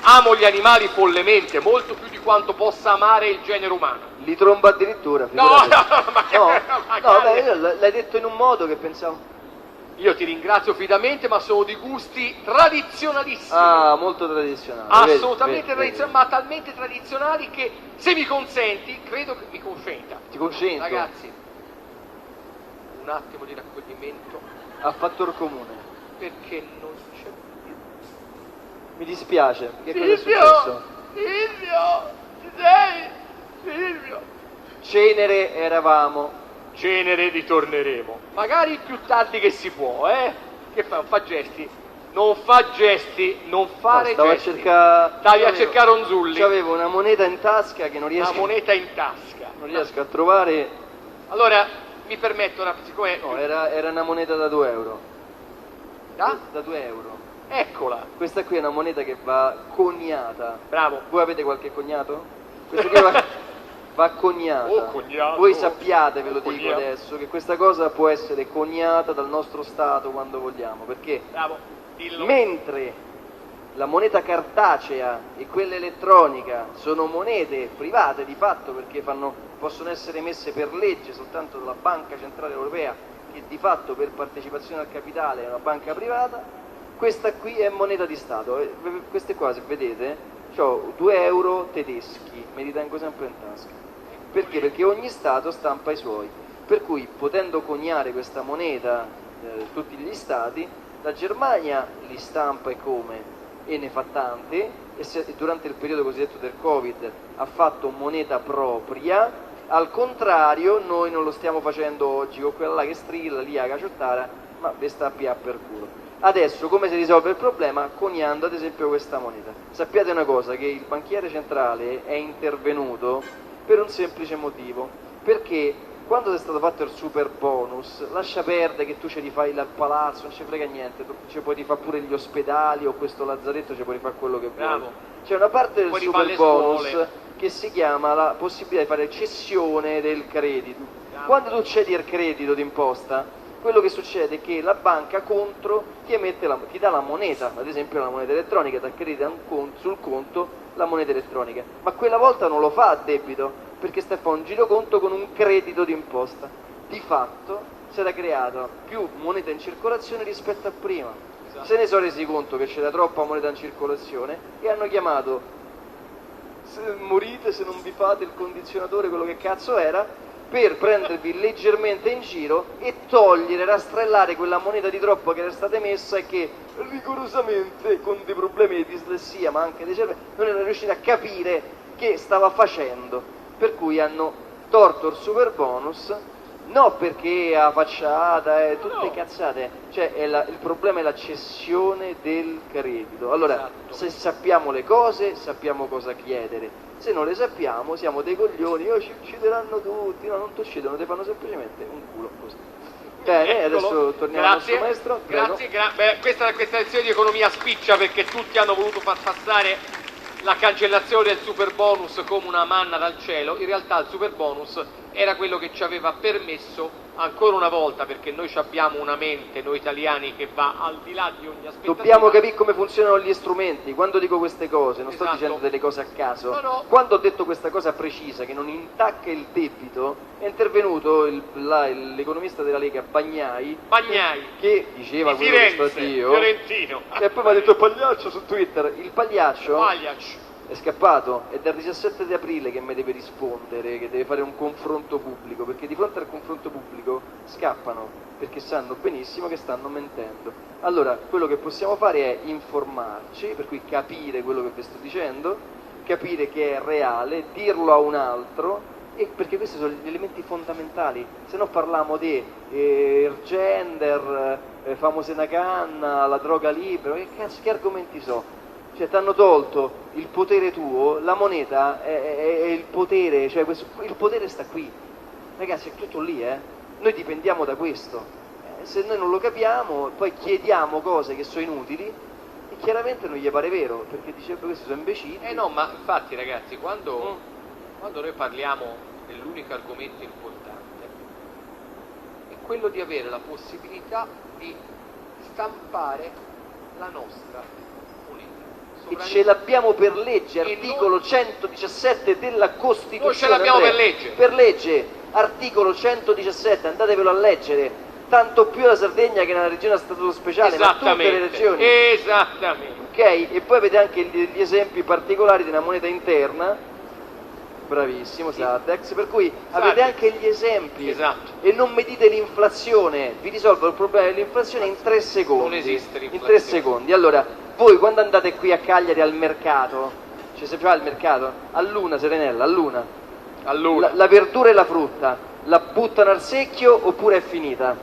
amo gli animali follemente, molto più di quanto possa amare il genere umano. Li tromba addirittura, l'hai detto in un modo che pensavo... Io ti ringrazio finalmente, ma sono di gusti tradizionalissimi. Ah, molto tradizionali. Assolutamente tradizionali, ma talmente tradizionali che, se mi consenti, credo che mi consenta. Ti consento. Ragazzi, un attimo di raccoglimento. A fattor comune. Perché non c'è più. Mi dispiace. Che cosa è Silvio! successo? Silvio! Ci sei? Silvio! Cenere eravamo. Cenere ritorneremo. Magari più tardi che si può, Che fa? Non fa gesti? Non fa gesti, non fare gesti. Stavi a cercare Onzulli. C'avevo una moneta in tasca che non riesco... Una moneta in tasca. Non riesco a trovare... Allora, mi permetto, siccome... No, era una moneta da 2 euro. Da? Da 2 euro. Eccola. Questa qui è una moneta che va coniata. Bravo. Voi avete qualche cognato? Questa qui va coniata. Oh, cognato. Voi sappiate, ve lo dico cognato. adesso, che questa cosa può essere coniata dal nostro Stato quando vogliamo, perché Bravo. Dillo. mentre la moneta cartacea e quella elettronica sono monete private di fatto, perché possono essere emesse per legge soltanto dalla Banca Centrale Europea, che di fatto per partecipazione al capitale è una banca privata, questa qui è moneta di Stato. Queste qua, se vedete, ho 2 euro tedeschi, me li tengo sempre in tasca. Perché? Perché ogni Stato stampa i suoi. Per cui, potendo coniare questa moneta tutti gli Stati, la Germania li stampa e come? E ne fa tante, e durante il periodo cosiddetto del Covid ha fatto moneta propria. Al contrario, noi non lo stiamo facendo oggi con quella là che strilla, lì a caciottara, ma ve sta a pià per culo. Adesso come si risolve il problema? Coniando ad esempio questa moneta. Sappiate una cosa, che il banchiere centrale è intervenuto per un semplice motivo, perché quando è stato fatto il super bonus, lascia perdere che tu ci rifai il palazzo, non ci frega niente, tu ci puoi rifare pure gli ospedali o questo lazzaretto ci puoi rifare quello che vuoi. Bravo. C'è una parte del Puoi rifare super le bonus scuole. che si chiama la possibilità di fare cessione del credito. Bravo. Quando tu cedi il credito d'imposta, quello che succede è che la banca contro ti dà la moneta, ad esempio la moneta elettronica, ti accredita sul conto la moneta elettronica, ma quella volta non lo fa a debito, perché sta a fare un giroconto con un credito d'imposta. Di fatto si era creata più moneta in circolazione rispetto a prima. Esatto. Se ne sono resi conto che c'era troppa moneta in circolazione e hanno chiamato morite se non vi fate il condizionatore, quello che cazzo era, per prendervi leggermente in giro e togliere, rastrellare quella moneta di troppo che era stata emessa e che rigorosamente con dei problemi di dislessia ma anche di cervello non era riuscita a capire che stava facendo, per cui hanno torto il super bonus, no perché a facciata e tutte No. cazzate, cioè il problema è la cessione del credito. Allora, Esatto. se sappiamo le cose, sappiamo cosa chiedere. Se non le sappiamo, siamo dei coglioni, ci uccideranno tutti, no, non ti uccidono, ti fanno semplicemente un culo così. Bene, Eccolo. adesso torniamo al nostro maestro. Prego. Grazie, beh, questa lezione di economia spiccia perché tutti hanno voluto far passare la cancellazione del super bonus come una manna dal cielo. In realtà il super bonus era quello che ci aveva permesso, ancora una volta, perché noi ci abbiamo una mente, noi italiani, che va al di là di ogni aspettativa. Dobbiamo capire come funzionano gli strumenti. Quando dico queste cose, non sto Esatto. dicendo delle cose a caso. No, no. Quando ho detto questa cosa precisa, che non intacca il debito, è intervenuto l'economista della Lega, Bagnai, che diceva di quello che sto Firenze, io. fiorentino. E poi mi ha detto Pagliaccio su Twitter. Il Pagliaccio Pagliaccio. è scappato, è dal 17 di aprile che mi deve rispondere, che deve fare un confronto pubblico, perché di fronte al confronto pubblico scappano, perché sanno benissimo che stanno mentendo. Allora, quello che possiamo fare è informarci, per cui capire quello che vi sto dicendo, capire che è reale, dirlo a un altro, e perché questi sono gli elementi fondamentali, se no parliamo di gender, famose una canna, la droga libera, che cazzo, che argomenti so? Cioè ti hanno tolto il potere tuo, la moneta è il potere, cioè il potere sta qui, ragazzi, è tutto lì, noi dipendiamo da questo, se noi non lo capiamo poi chiediamo cose che sono inutili e chiaramente non gli pare vero, perché dice questi sono imbecilli. No, ma infatti ragazzi, quando noi parliamo dell'unico argomento importante, è quello di avere la possibilità di stampare la nostra E ce l'abbiamo per legge, E articolo noi- 117 della Costituzione. Noi ce l'abbiamo Andrea. per legge. Per legge, articolo 117, andatevelo a leggere. Tanto più la Sardegna che è una regione a statuto speciale, ma tutte le regioni. Esattamente. Ok? E poi avete anche gli esempi particolari di una moneta interna, bravissimo, Sadex, per cui avete anche gli esempi. Esatto. E non mi dite l'inflazione, vi risolvo il problema dell'inflazione in 3 secondi. Non esiste In l'inflazione. 3 secondi. Allora, voi quando andate qui a Cagliari al mercato, ci si fa il mercato? A Luna, Serenella, a Luna. Allora, La verdura e la frutta la buttano al secchio oppure è finita?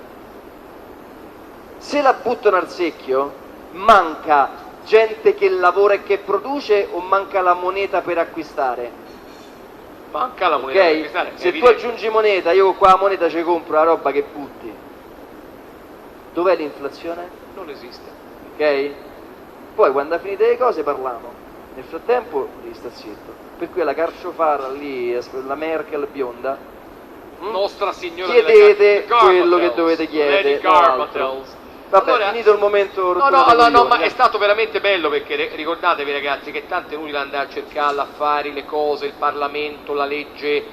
Se la buttano al secchio, manca gente che lavora e che produce o manca la moneta per acquistare? manca la moneta Ok? per acquistare, è Se tu evidente. aggiungi moneta, io con qua la moneta ci compro la roba che butti. Dov'è l'inflazione? Non esiste. Ok? Poi quando ha finito le cose parliamo. Nel frattempo devi stare zitto. Per cui la carciofara lì, la Merkel bionda, Nostra Signora chiedete delle quello che Carbotels, dovete chiedere. Lady non altro. Carbotels. Vabbè, Allora- finito il momento No, rottura no, dei allora, no, coglioni, ma è eh. stato veramente bello perché ricordatevi ragazzi che tanto è inutile andare a cercare l'affari, le cose, il Parlamento, la legge,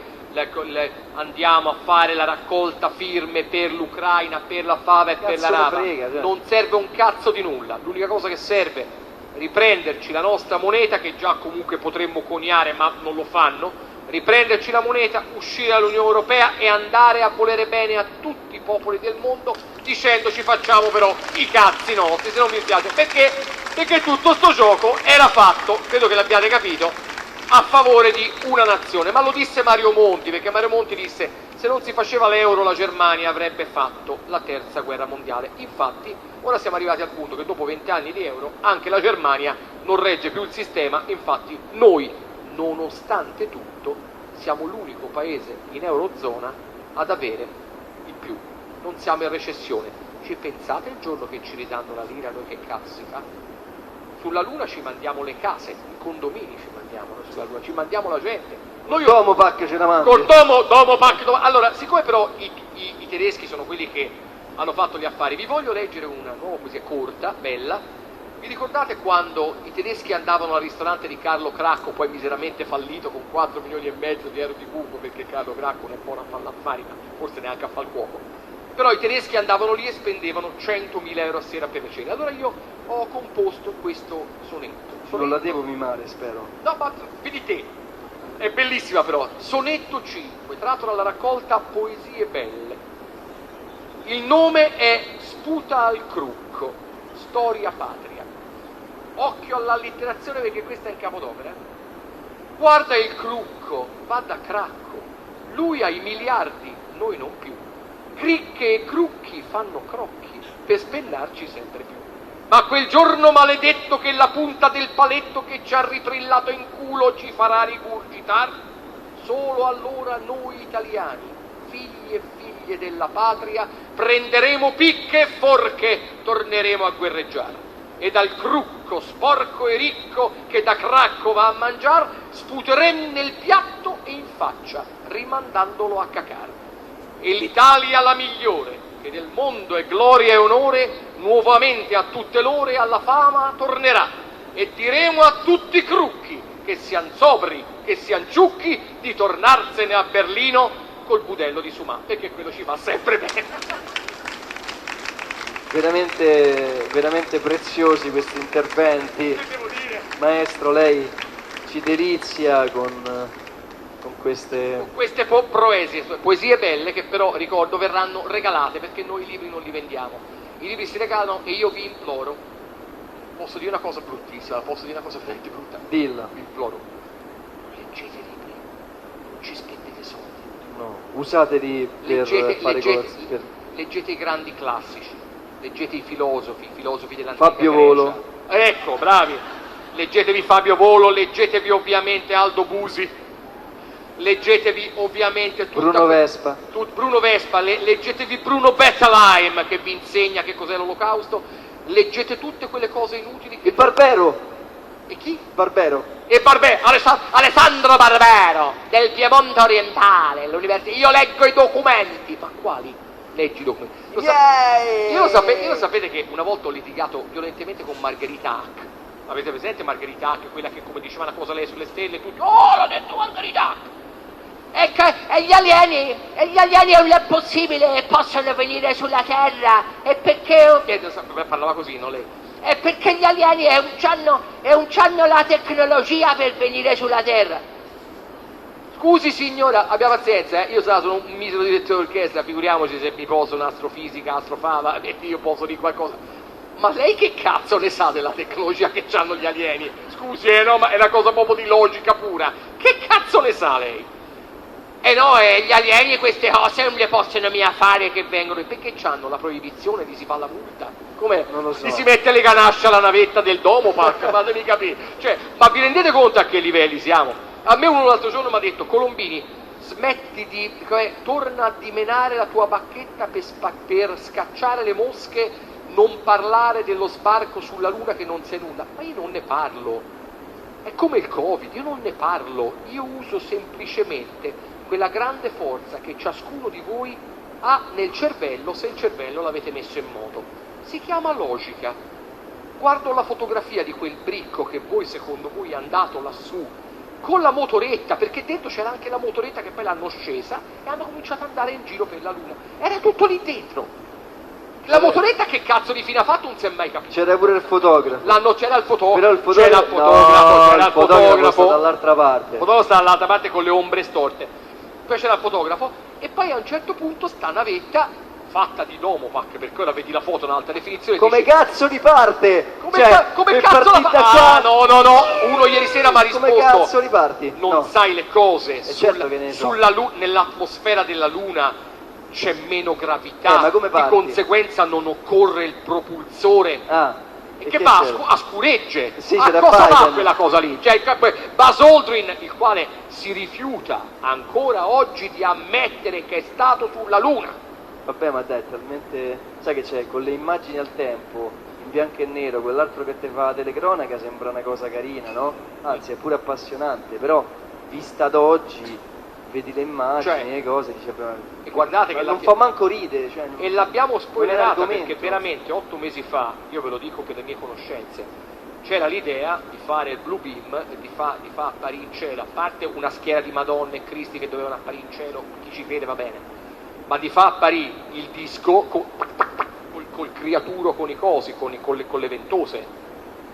andiamo a fare la raccolta firme per l'Ucraina, per la fava e per Cazzo la ne rapa. frega, cioè. Non serve un cazzo di nulla, l'unica cosa che serve è riprenderci la nostra moneta che già comunque potremmo coniare ma non lo fanno, riprenderci la moneta, uscire dall'Unione Europea e andare a volere bene a tutti i popoli del mondo dicendoci facciamo però i cazzi nostri, se non mi piace, perché tutto sto gioco era fatto, credo che l'abbiate capito, a favore di una nazione, ma lo disse Mario Monti, perché Mario Monti disse se non si faceva l'euro la Germania avrebbe fatto la terza guerra mondiale. Infatti ora siamo arrivati al punto che dopo 20 anni di euro anche la Germania non regge più il sistema, infatti noi nonostante tutto siamo l'unico paese in Eurozona ad avere il più. Non siamo in recessione. Ci pensate il giorno che ci ridanno la lira, noi che cazzo si fa? Sulla Luna ci mandiamo le case, i condomini ci mandiamo sulla Luna, ci mandiamo la gente. Noi Domopac ce la mandi. col Domopac. Allora, siccome però i tedeschi sono quelli che hanno fatto gli affari, vi voglio leggere una nuova poesia corta, bella. Vi ricordate quando i tedeschi andavano al ristorante di Carlo Cracco, poi miseramente fallito con 4 milioni e mezzo di euro di buco, perché Carlo Cracco non è buono a fare l'affari, ma forse neanche a fare il cuoco. Però i tedeschi andavano lì e spendevano 100.000 euro a sera per le cene. Allora io ho composto questo sonetto. Non la devo mimare, spero. No, ma vedi te, è bellissima però. Sonetto 5, tratto dalla raccolta Poesie Belle. Il nome è Sputa al Crucco, storia patria. Occhio all'allitterazione perché questa è in capodopera. Guarda il Crucco, va da Cracco. Lui ha i miliardi, noi non più. Cricche e crucchi fanno crocchi per spennarci sempre più. Ma quel giorno maledetto che la punta del paletto che ci ha ritrillato in culo ci farà rigurgitar, solo allora noi italiani, figli e figlie della patria, prenderemo picche e forche, torneremo a guerreggiare. E dal crucco sporco e ricco che da Cracco va a mangiar, sputeremo nel piatto e in faccia, rimandandolo a cacare. E l'Italia la migliore, che del mondo è gloria e onore, nuovamente a tutte l'ore alla fama tornerà. E diremo a tutti i crucchi, che sian sobri, che sian ciucchi, di tornarsene a Berlino col budello di Sumà, perché quello ci va sempre bene. Veramente preziosi questi interventi. Maestro, lei ci delizia con queste poesie belle che però, ricordo, verranno regalate perché noi i libri non li vendiamo. I libri si regalano e io vi imploro, posso dire una cosa bruttissima, posso dire una cosa veramente brutta? Dilla. Vi imploro, leggete i libri, non ci spendete soldi. No, usateli per fare cose. Leggete i grandi classici, leggete i filosofi dell'antica Fabio Grecia. Volo. Ecco, bravi. Leggetevi Fabio Volo, leggetevi ovviamente Aldo Busi. Leggetevi ovviamente Bruno Vespa. Bruno Vespa, leggetevi Bruno Bettelheim che vi insegna che cos'è l'Olocausto, leggete tutte quelle cose inutili che... E Barbero. E chi? Barbero. E Alessandro Barbero del Piemonte orientale, l'università. Io leggo i documenti. Ma quali? Leggi i documenti. Io sapete che una volta ho litigato violentemente con Margherita Hack. Avete presente Margherita Hack, quella che come diceva una cosa lei sulle stelle, tutti, oh, l'ha detto Margherita Hack! E gli alieni non è possibile, possono venire sulla Terra, e perché... parlava così, non lei? E perché gli alieni c'hanno la tecnologia per venire sulla Terra. Scusi signora, abbia pazienza, io sono un misero direttore d'orchestra, figuriamoci se mi poso un'astrofisica, astrofava, e io posso dire qualcosa. Ma lei che cazzo ne sa della tecnologia che hanno gli alieni? Scusi, no, ma è una cosa proprio di logica pura. Che cazzo ne sa lei? No, gli alieni queste cose non le possono mica fare che vengono. E perché c'hanno la proibizione di si fa la multa? Com'è? Non lo so. Di si mette le ganasce alla navetta del Domopac, fatemi capire. Cioè, ma vi rendete conto a che livelli siamo? A me uno l'altro giorno mi ha detto, Colombini, smetti di... torna a dimenare la tua bacchetta per scacciare le mosche, non parlare dello sbarco sulla Luna che non sei nulla. Ma io non ne parlo. È come il Covid, io non ne parlo. Io uso semplicemente quella grande forza che ciascuno di voi ha nel cervello, se il cervello l'avete messo in moto. Si chiama logica. Guardo la fotografia di quel bricco che voi, secondo voi, è andato lassù con la motoretta, perché dentro c'era anche la motoretta che poi l'hanno scesa e hanno cominciato ad andare in giro per la Luna. Era tutto lì dentro. La motoretta che cazzo di fine ha fatto non si è mai capito. C'era pure il fotografo. C'era il fotografo. Però il fotografo sta dall'altra parte. Il fotografo sta dall'altra parte con le ombre storte. Poi c'era il fotografo e poi a un certo punto sta navetta fatta di Domopac, perché ora vedi la foto in alta definizione. Come dici, cazzo riparte? Come cazzo la fa? Ah, no, uno ieri sera mi ha risposto. Come cazzo riparti? Non sai le cose. Certo che ne so. Nell'atmosfera della Luna c'è meno gravità, ma come di parti? conseguenza non occorre il propulsore. Ah. E che che va c'era? a scuregge. Sì, A c'era cosa va Biden. quella cosa lì? Cioè, Buzz Aldrin, il quale si rifiuta ancora oggi di ammettere che è stato sulla Luna. Vabbè, ma dai, è talmente... Sai che c'è, con le immagini al tempo, in bianco e nero, quell'altro che te fa la telecronaca sembra una cosa carina, no? Anzi, è pure appassionante, però vista ad oggi, vedi le immagini, Cioè, le cose, dice... e guardate ma che non fa manco ridere, cioè... E l'abbiamo spoilerata argomento. perché veramente 8 mesi fa, io ve lo dico per le mie conoscenze, c'era l'idea di fare il Blue Beam e di fa apparire in cielo, a parte una schiera di Madonna e Cristi che dovevano apparire in cielo, chi ci crede va bene, ma di fa apparire il disco col criaturo, con i cosi, con le ventose,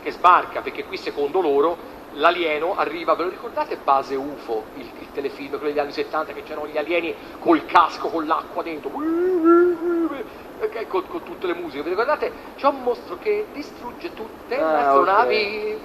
che sbarca, perché qui secondo loro l'alieno arriva, ve lo ricordate Base UFO, il telefilm, quello degli anni 70, che c'erano gli alieni col casco, con l'acqua dentro, con tutte le musiche, vi ricordate? C'è un mostro che distrugge tutte le astronavi,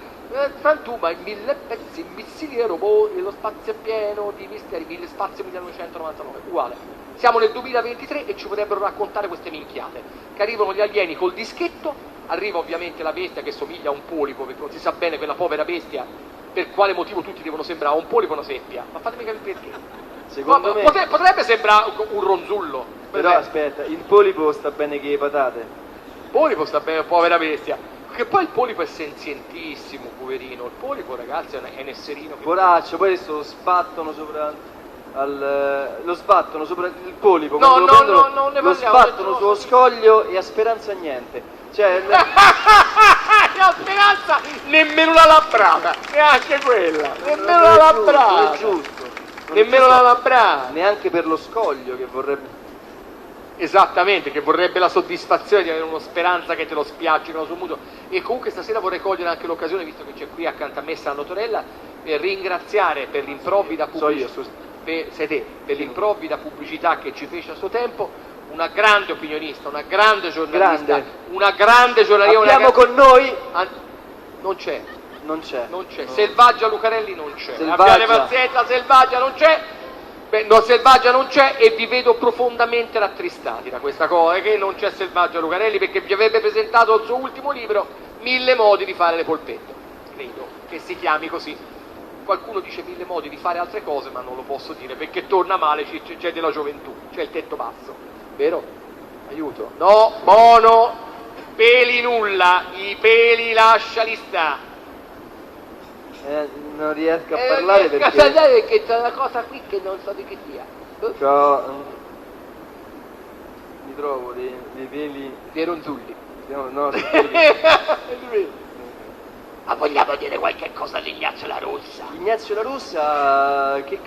frantuma in 1000 pezzi, missili e robot, e lo spazio è pieno di misteri, spazio 1999, uguale. Siamo nel 2023 e ci potrebbero raccontare queste minchiate, che arrivano gli alieni col dischetto, arriva ovviamente la bestia che somiglia a un polipo, perché non si sa bene quella povera bestia per quale motivo tutti devono sembrare un polipo o una seppia, ma fatemi capire perché. Secondo me... Potrebbe sembrare un ronzullo, Però aspetta, il polipo sta bene che le patate. il polipo sta bene, povera bestia, che poi il polipo è senzientissimo, poverino, il polipo ragazzi è un esserino che... Poraccio, poi adesso lo sbattono sopra... lo sbattono sopra il polipo, No, quando no, lo prendono, no, ne lo parliamo, sbattono no. sullo scoglio e a speranza niente. Cioè, La speranza nemmeno la labbrata, neanche quella, nemmeno la labbrata, non è giusto. Non è nemmeno giusto, la labbrata. neanche per lo scoglio che vorrebbe... Esattamente, che vorrebbe la soddisfazione di avere una speranza che te lo spiaccino sul muso. E comunque stasera vorrei cogliere anche l'occasione, visto che c'è qui accanto a me Sandro Torella, per ringraziare per l'improvvida pubblicità, per l'improvvida pubblicità che ci fece a suo tempo, una grande opinionista, una grande giornalista, Grande. una grande giornalista. Abbiamo con noi... Non c'è. Non c'è. Non c'è. No. Selvaggia Lucarelli non c'è. Selvaggia. Abbiate pazienza, Selvaggia non c'è. No, Selvaggia non c'è e vi vedo profondamente rattristati da questa cosa, che non c'è Selvaggia Lucarelli, perché vi avrebbe presentato il suo ultimo libro, 1000 modi di fare le polpette. Credo che si chiami così. Qualcuno dice 1000 modi di fare altre cose, ma non lo posso dire perché torna male, c'è della gioventù, c'è il tetto basso. Vero? Aiuto. No, mono, peli nulla, i peli lasciali sta. Non riesco a parlare perché... perché c'è una cosa qui che non so di che sia. Mi trovo dei peli... Dei ronzulli. No, dei peli... Ma vogliamo dire qualche cosa di Ignazio La Russa? Ignazio La Russa, che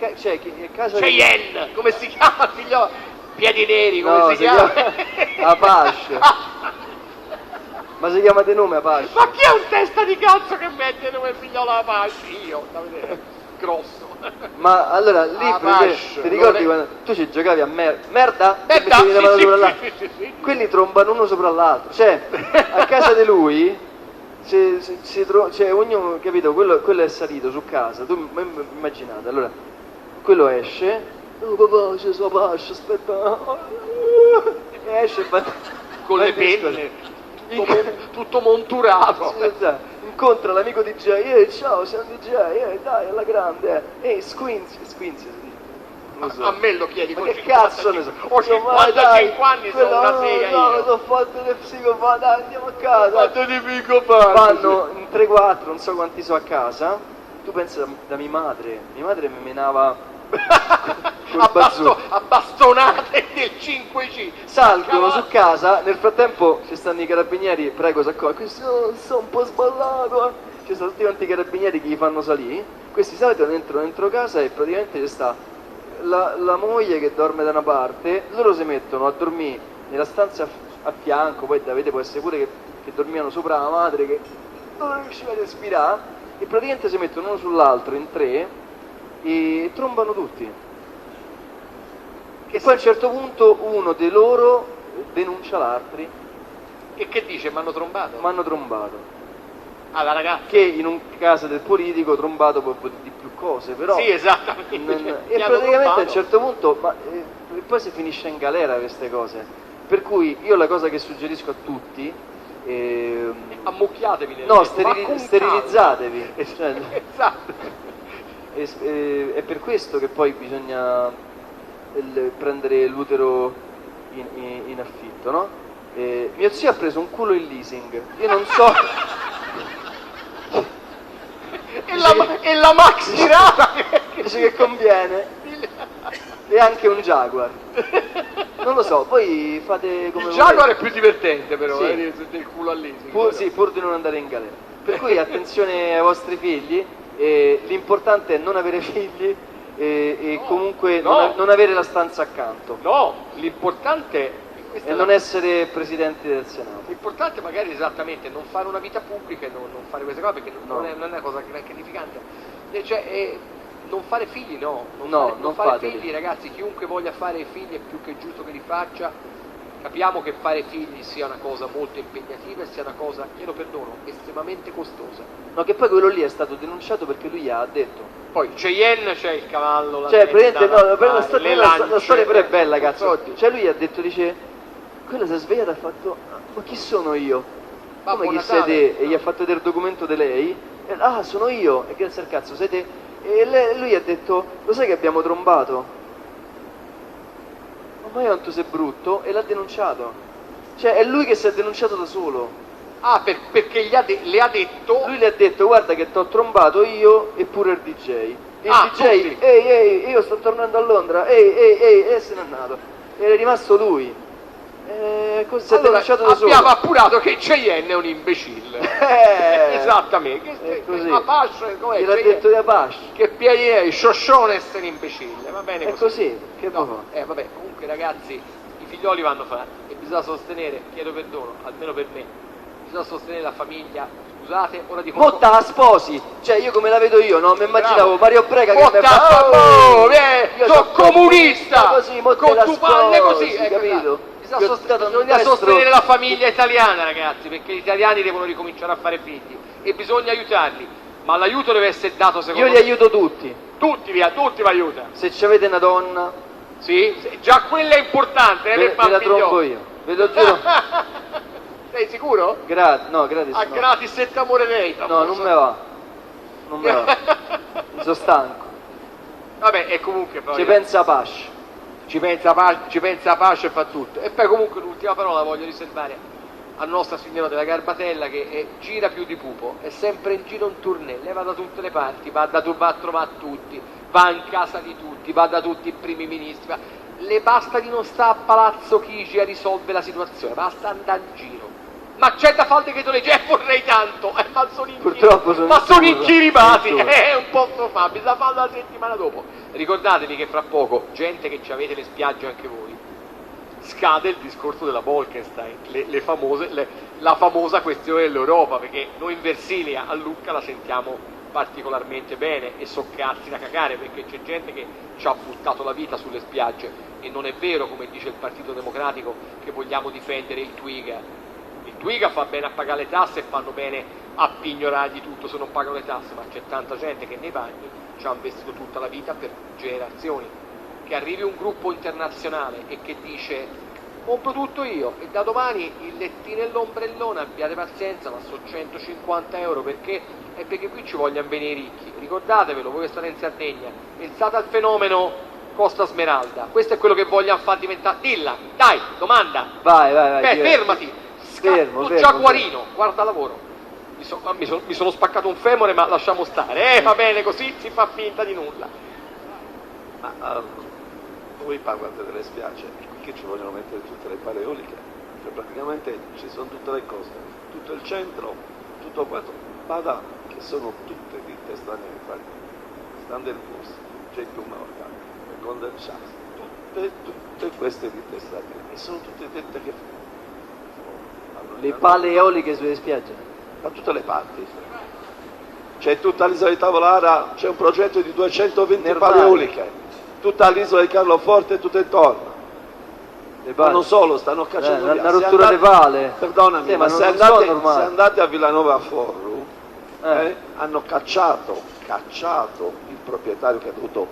casa... Cheyenne, come si chiama il figlio? Piedi neri, come No, si chiama? Apache. Ma si chiama di nome Apache? Ma chi è un testa di cazzo che mette come figliolo Apache? Io, da vedere, grosso. Ma allora lì Apache, ti ricordi non è- quando tu ci giocavi a merda? Merda, E mettevi le mani sì, sopra sì, l'altro? sì. Quelli trombano uno sopra l'altro. Cioè, a casa di lui cioè, ognuno, capito, quello è salito su casa, tu immaginate, allora, quello esce, oh papà, c'è sua Apache, aspetta, e esce e va... Con le penne, tutto monturato. Incontra l'amico DJ, ciao, sei un DJ, dai, alla grande, Squincy si dice. Non so. A me lo chiedi Ma con che cazzo ne so? Ho 55 anni, sono una no, sega no, io. sono fatto del psicopata, dai, andiamo a casa. Fatto di psicopata. Vanno in 3-4, non so quanti so a casa. Tu pensi da mia madre mi menava col bazooka. A bastonate del 5G. Salgono su casa, nel frattempo ci stanno i carabinieri, prego s'accorgono, sono un po' sballato, ci sono tutti quanti i carabinieri che gli fanno salire, questi salgono dentro casa e praticamente c'è sta la moglie che dorme da una parte, loro si mettono a dormire nella stanza a fianco, poi Davide può essere pure che dormivano sopra la madre che non riusciva a respirare, e praticamente si mettono uno sull'altro in 3 e trombano tutti. E poi a un certo punto uno di loro denuncia l'altro, E che dice? Mi hanno trombato? mi hanno trombato. La ragazza. Che in un caso del politico trombato può dire di più cose, però... Sì, esattamente. E Mi hanno praticamente a un trombato. certo punto, poi si finisce in galera queste cose. Per cui io la cosa che suggerisco a tutti Ammucchiatevi nel No, letto, ma con sterilizzatevi. calma. Cioè, Esatto. è per questo che poi bisogna prendere l'utero in affitto, no? Mio zio ha preso un culo in leasing, io non so. E la Max tirata Dice che conviene. E anche un Jaguar. Non lo so, voi fate come il Jaguar volete. è più divertente però, Sì. del culo al leasing. Sì, pur di non andare in galera. Per cui attenzione ai vostri figli, l'importante è non avere figli e comunque no. non avere la stanza accanto No, l'importante questa e è non la- essere presidente del Senato. L'importante magari esattamente non fare una vita pubblica e non fare queste cose perché No. non è una cosa neanche edificante. Cioè, non fare figli no, No, non non fare fateli. figli ragazzi, chiunque voglia fare figli è più che giusto che li faccia. Capiamo che fare figli sia una cosa molto impegnativa e sia una cosa, glielo perdono, estremamente costosa. No, che poi quello lì è stato denunciato perché lui ha detto. Poi Cheyenne c'è il cavallo, la Cioè, tenda, praticamente, no, la- la le la lance, storia però è bella, cazzo. cazzotti. Cioè lui ha detto, dice, quella si è svegliata e ha fatto, ma chi sono io? Babbo Come chi sei Natale? te? E gli ha fatto vedere il documento di lei. E, ah, sono io. E grazie al cazzo, sei te? E lui ha detto, lo sai che abbiamo trombato? Ma io quanto sei brutto? E l'ha denunciato. Cioè, è lui che si è denunciato da solo. Ah, perché le ha detto... Lui le ha detto, guarda che t'ho trombato io e pure il DJ. E il Ah, DJ, tutti. ehi, io sto tornando a Londra, ehi, e se n'è andato. Ed è rimasto lui. Così si è Allora, denunciato da solo. abbiamo appurato che Cheyenne è un imbecille. Esattamente. È così. Apache, com'è? Gliel'ha Cheyenne? detto di Apache. Che piedi è? Scioscione essere imbecille, va bene È così, che vuoi No, fare? vabbè, comunque ragazzi, i figlioli vanno fatti e bisogna sostenere, chiedo perdono, almeno per me, bisogna sostenere la famiglia. Scusate, ora dico... Motta la sposi, cioè io come la vedo io, no? Mi immaginavo Mario Brega che mi Motta, fa io sono comunista! così, motta con la tu palle sposi, così, ecco, capito? Bisogna sostenere la famiglia italiana, ragazzi, perché gli italiani devono ricominciare a fare figli e bisogna aiutarli, ma l'aiuto deve essere dato secondo Io li aiuto tutti. tutti vi aiutano. Se ci avete una donna, Sì, già quella è importante, ve per la figlioli. trombo io. Ve lo giuro. Sei sicuro? Gratis, A no. gratis e amore lei. No, non me va. Non me va. Mi sono stanco. Vabbè, e comunque poi Ci pensa Apache. ci pensa a pace e fa tutto. E poi comunque l'ultima parola voglio riservare a Nostra Signora della Garbatella che gira più di pupo, è sempre in giro in tournée, lei va da tutte le parti, va a trovare tutti, va in casa di tutti, va da tutti i primi ministri, le basta di non stare a Palazzo Chigi a risolvere la situazione, basta andare in giro. Ma c'è da fare il decreto legge, vorrei tanto, ma sono Purtroppo sono inchiribati, in un po' fa, bisogna farlo la settimana dopo. Ricordatevi che fra poco, gente che ci avete le spiagge anche voi, scade il discorso della Bolkestein, la famosa questione dell'Europa, perché noi in Versilia a Lucca la sentiamo particolarmente bene e so cazzi da cagare perché c'è gente che ci ha buttato la vita sulle spiagge e non è vero, come dice il Partito Democratico, che vogliamo difendere il Twiga. Il Twiga fa bene a pagare le tasse e fanno bene a pignorargli tutto se non pagano le tasse, ma c'è tanta gente che nei bagni ci ha investito tutta la vita per generazioni. Che arrivi un gruppo internazionale e che dice compro tutto io e da domani il lettino e l'ombrellone abbiate pazienza, ma sono 150 euro perché? È perché qui ci vogliono bene i ricchi. Ricordatevelo, voi che state in Sardegna, pensate al fenomeno Costa Smeralda, questo è quello che vogliono far diventare. Dilla, dai, domanda. Vai. Fermati. Fermo, Giaguarino, guarda lavoro. Mi sono spaccato un femore, ma lasciamo stare. Va bene, così si fa finta di nulla. Ma voi parlate delle spiagge, qui ci vogliono mettere tutte le pale eoliche, cioè praticamente ci sono tutte le coste, tutto il centro, tutto quanto, Bada che sono tutte ditte straniere, Standard Poor's, JP Morgan, Goldman Sachs, tutte queste ditte straniere, e sono tutte ditte che Le pale eoliche sulle spiagge. da tutte le parti. C'è tutta l'isola di Tavolara, c'è un progetto di 220 pale eoliche, tutta l'isola di Carloforte e tutto intorno. Ma non solo, stanno cacciando via. Una rottura di pale. Perdonami, ma se andate a Villanova Forru, hanno cacciato il proprietario che ha dovuto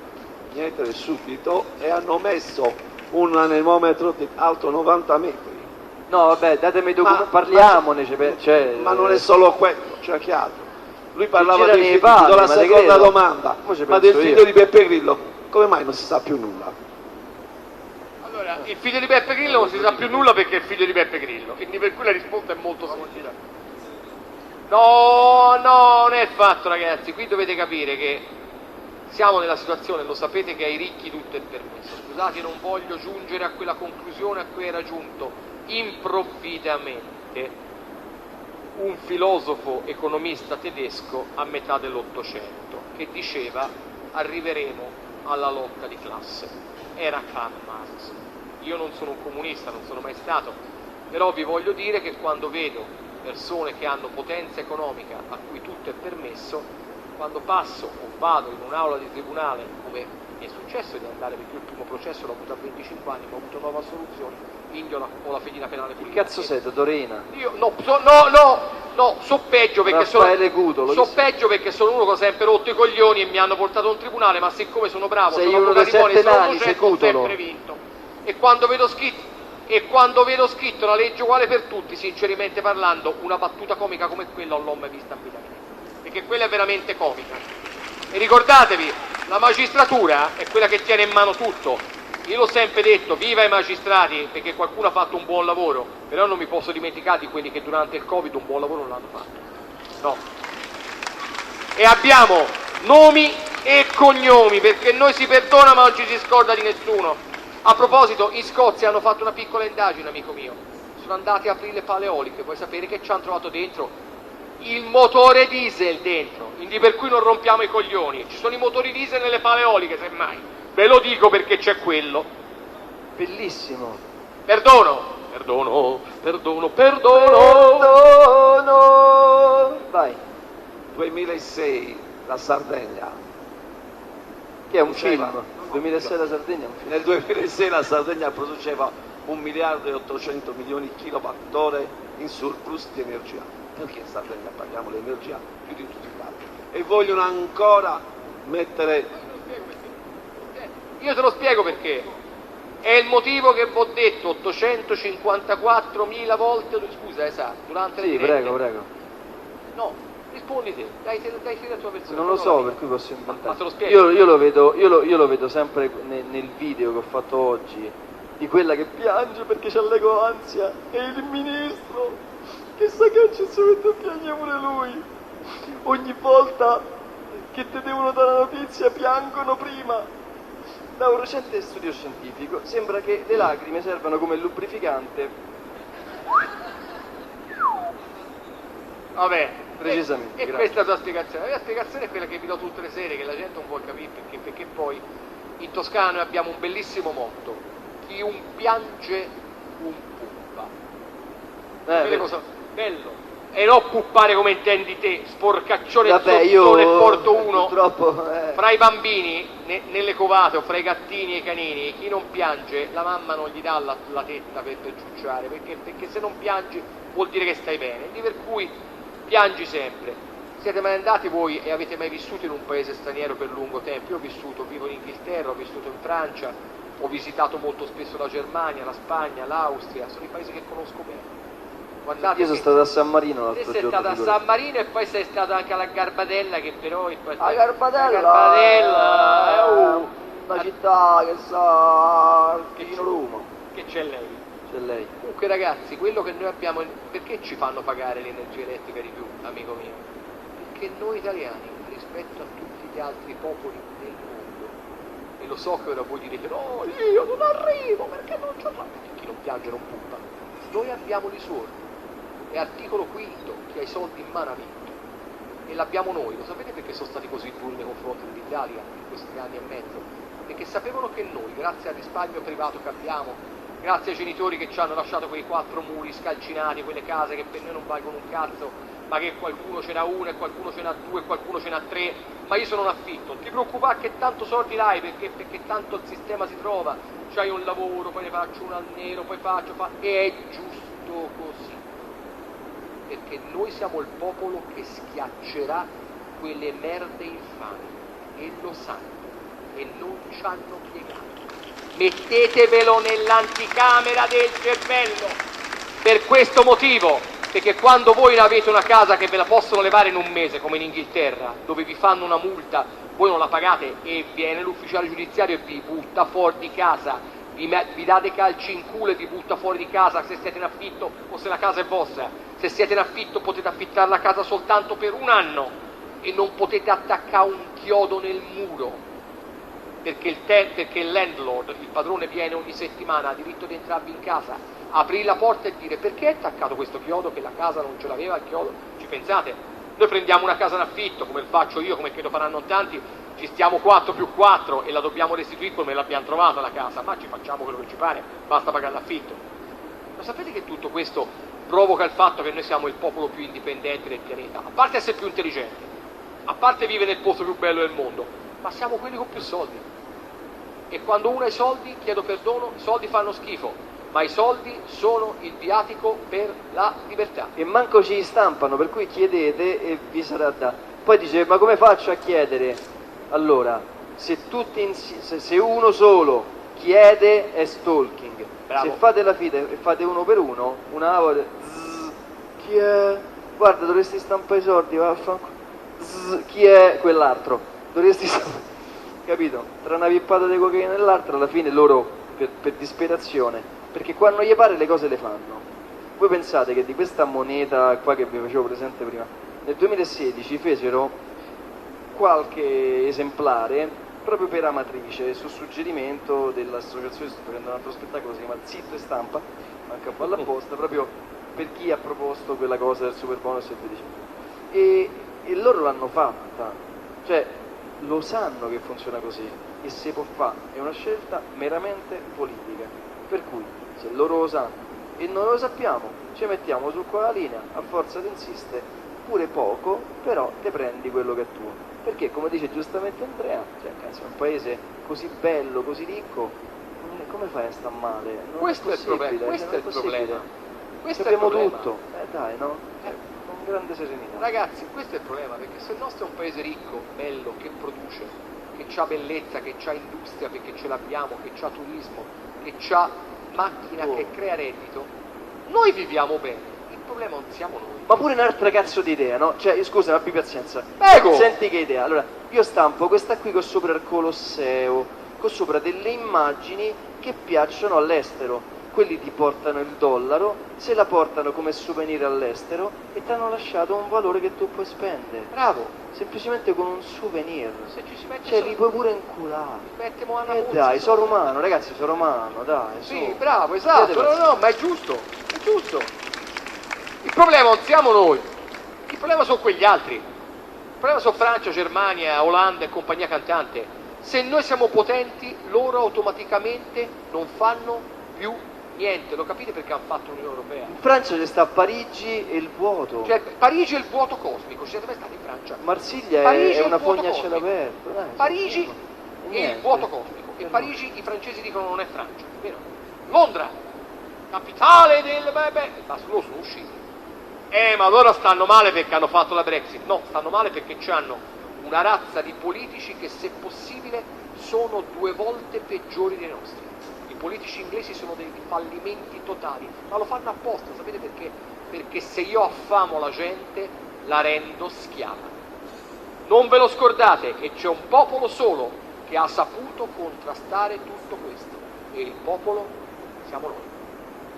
mietere subito e hanno messo un anemometro di alto 90 metri. No, vabbè, datemi i documenti, parliamone. Ma non è solo quello, c'è anche altro. Lui parlava girano dei i figli, pali, la ma te seconda credo. domanda, Mo ci ma penso del figlio io. di Beppe Grillo, come mai non si sa più nulla? Allora, il figlio di Beppe Grillo non si sa più nulla perché è il figlio di Beppe Grillo, quindi per cui la risposta è molto semplice. No, non è fatto, ragazzi, qui dovete capire che siamo nella situazione, lo sapete, che ai ricchi tutto è permesso. Scusate, non voglio giungere a quella conclusione a cui era giunto improvvidamente un filosofo economista tedesco a metà dell'Ottocento, che diceva arriveremo alla lotta di classe. Era Karl Marx. Io non sono un comunista, non sono mai stato, però vi voglio dire che quando vedo persone che hanno potenza economica a cui tutto è permesso, quando passo o vado in un'aula di tribunale, come mi è successo di andare, perché io il primo processo l'ho avuto a 25 anni, ma ho avuto 9 assoluzioni, indio ho la fedina penale Che pulita. cazzo sei, Torina? Io no, so peggio perché Raffaele Cutolo, so peggio perché sono uno che ho sempre rotto i coglioni e mi hanno portato a un tribunale, ma siccome sono bravo, Sei sono uno dei avvocato sette e sono nani, innocente, sei ho Cutolo. sempre vinto. E quando vedo scritto la legge uguale per tutti, sinceramente parlando, una battuta comica come quella non l'ho mai vista in vita mia, perché quella è veramente comica. E ricordatevi, la magistratura è quella che tiene in mano tutto. Io l'ho sempre detto, viva i magistrati, perché qualcuno ha fatto un buon lavoro, però non mi posso dimenticare di quelli che durante il Covid un buon lavoro non l'hanno fatto. No. E abbiamo nomi e cognomi, perché noi si perdona ma non ci si scorda di nessuno. A proposito, in Scozia hanno fatto una piccola indagine, amico mio. Sono andati a aprire le pale eoliche, vuoi sapere che ci hanno trovato dentro? Il motore diesel dentro, quindi per cui non rompiamo i coglioni. Ci sono i motori diesel nelle pale eoliche, semmai. Ve lo dico perché c'è quello. Bellissimo. Perdono. Vai. 2006, la Sardegna. Che è un Produceva- film. 2006 la Sardegna è un film. Nel 2006 la Sardegna produceva 1 miliardo e 800 milioni di kilowattora in surplus di energia. Perché in Sardegna paghiamo l'energia più di tutti gli altri. E vogliono ancora mettere... Io te lo spiego perché. È il motivo che vi ho detto 854.000 volte, scusa, esatto, durante le Sì, dirette. prego. No, rispondi te, dai la tua versione. Non lo la so, mia. per cui posso inventare. Ma te lo spiego. Io lo vedo sempre nel video che ho fatto oggi, di quella che piange perché c'ha l'ecoansia, e il ministro che sa che non ci si mette a piangere pure lui. Ogni volta che ti devono dare la notizia piangono prima. Da un recente studio scientifico sembra che le lacrime servano come lubrificante. Vabbè, Precisamente, E grazie. questa è la tua spiegazione. La mia spiegazione è quella che vi do tutte le sere, che la gente non vuole capire, perché poi in Toscana noi abbiamo un bellissimo motto: chi un piange, un puppa. Sapete cosa? Bello. E non puppare come intendi te, sporcaccione Vabbè, zozzone io porto uno. purtroppo Fra i bambini, nelle covate o fra i gattini e i canini, chi non piange, la mamma non gli dà la tetta per ciucciare, perché se non piangi vuol dire che stai bene, quindi per cui piangi sempre. Siete mai andati voi e avete mai vissuto in un paese straniero per lungo tempo? Io vivo in Inghilterra, ho vissuto in Francia, ho visitato molto spesso la Germania, la Spagna, l'Austria, sono i paesi che conosco bene. Guardate, io sono stato a San Marino te l'altro sei giorno. stato a figurati. San Marino e poi sei stato anche alla Garbadella, che però La Garbadella, una città che sa vicino Roma. che c'è lei. C'è lei. Comunque ragazzi, quello che noi abbiamo, perché ci fanno pagare l'energia elettrica di più, amico mio? Perché noi italiani, rispetto a tutti gli altri popoli del mondo, e lo so che ora voi direte no, io non arrivo perché non c'ho perché chi non piange non puppa. Noi abbiamo risorse, è articolo quinto, chi ha i soldi in mano ha vinto, e l'abbiamo noi. Lo sapete perché sono stati così duri nei confronti dell'Italia in questi 3 anni e mezzo? Perché sapevano che noi, grazie al risparmio privato che abbiamo, grazie ai genitori che ci hanno lasciato quei 4 muri scalcinati, quelle case che per noi non valgono un cazzo, ma che qualcuno ce n'ha 1 e qualcuno ce n'ha 2 e qualcuno ce n'ha 3, ma io sono un affitto, non ti preoccupare che tanto soldi l'hai, perché tanto il sistema si trova, c'hai un lavoro, poi ne faccio uno al nero, poi e è giusto così, perché noi siamo il popolo che schiaccerà quelle merde infami, e lo sanno, e non ci hanno piegato. Mettetevelo nell'anticamera del cervello, Per questo motivo, perché quando voi avete una casa che ve la possono levare in un mese, come in Inghilterra, dove vi fanno una multa, voi non la pagate e viene l'ufficiale giudiziario e vi butta fuori di casa, vi dà dei calci in culo e vi butta fuori di casa se siete in affitto o se la casa è vostra. Se siete in affitto potete affittare la casa soltanto per un anno e non potete attaccare un chiodo nel muro, perché il landlord, il padrone, viene ogni settimana, ha diritto di entrarvi in casa, aprire la porta e dire: perché è attaccato questo chiodo, che la casa non ce l'aveva il chiodo? Ci pensate? Noi prendiamo una casa in affitto, come faccio io, come credo faranno tanti, ci stiamo 4+4 e la dobbiamo restituire come l'abbiamo trovata la casa, ma ci facciamo quello che ci pare, basta pagare l'affitto. Lo sapete che tutto questo provoca il fatto che noi siamo il popolo più indipendente del pianeta, a parte essere più intelligenti, a parte vivere nel posto più bello del mondo, ma siamo quelli con più soldi. E quando uno ha i soldi, chiedo perdono, i soldi fanno schifo, ma i soldi sono il viatico per la libertà. E manco ci stampano, per cui chiedete e vi sarà dato. Poi dice: ma come faccio a chiedere? Allora, se uno solo chiede è stalking. Bravo. Se fate la fida e fate uno per uno, una volta chi è? Guarda, dovresti stampare i soldi, vaffanculo. Chi è quell'altro? Dovresti stampare. Capito? Tra una pippata di cocaina e l'altra, alla fine loro per disperazione, perché quando gli pare le cose le fanno. Voi pensate che di questa moneta qua che vi facevo presente prima, nel 2016 fecero qualche esemplare proprio per Amatrice, su suggerimento dell'associazione, sto facendo un altro spettacolo, si chiama Zitto e Stampa, manca un po' apposta, proprio per chi ha proposto quella cosa del super bonus e via dicendo. E loro l'hanno fatta, cioè lo sanno che funziona così e si può fare, è una scelta meramente politica, per cui se loro lo sanno e noi lo sappiamo, ci mettiamo su quella linea, a forza di insistere, pure poco, però te prendi quello che è tuo. Perché, come dice giustamente Andrea, cioè, cazzo, un paese così bello, così ricco, come fai a star male? Non Questo è il problema, questo è il problema. Questo è il Sappiamo problema. tutto, dai, no? Con grande serenità. Ragazzi, questo è il problema, perché se il nostro è un paese ricco, bello, che produce, che ha bellezza, che ha industria, perché ce l'abbiamo, che ha turismo, che ha macchina, che crea reddito, noi viviamo bene. Il problema non siamo noi. Ma pure un'altra cazzo di idea, no? Cioè, scusa, abbi pazienza. Prego! Senti che idea. Allora, io stampo questa qui con sopra il Colosseo, con sopra delle immagini che piacciono all'estero. Quelli ti portano il dollaro, se la portano come souvenir all'estero e ti hanno lasciato un valore che tu puoi spendere. Bravo! Semplicemente con un souvenir. Se ci si mette Cioè, li puoi pure inculare. mettiamo una Dai, sono romano, ragazzi, sono romano, dai, Sì, su. bravo, esatto, Vedete, no, ma è giusto, è giusto. Il problema non siamo noi, il problema sono quegli altri. Il problema sono Francia, Germania, Olanda e compagnia cantante. Se noi siamo potenti, loro automaticamente non fanno più niente. Lo capite perché hanno fatto l'Unione Europea? In Francia c'è sta Parigi e il vuoto. Cioè, Parigi è il vuoto cosmico, ci siete mai stati in Francia? Marsiglia Parigi è il una vuoto fogna a cielo cosmico. aperto. Dai, Parigi su, è niente. il vuoto cosmico. E Parigi i francesi dicono non è Francia, vero? Londra, capitale del ma loro sono usciti. Ma loro stanno male perché hanno fatto la Brexit. No, stanno male perché hanno una razza di politici che, se possibile, sono 2 volte peggiori dei nostri. I politici inglesi sono dei fallimenti totali, ma lo fanno apposta, sapete perché? Perché se io affamo la gente, la rendo schiava. Non ve lo scordate, e c'è un popolo solo che ha saputo contrastare tutto questo, e il popolo siamo noi.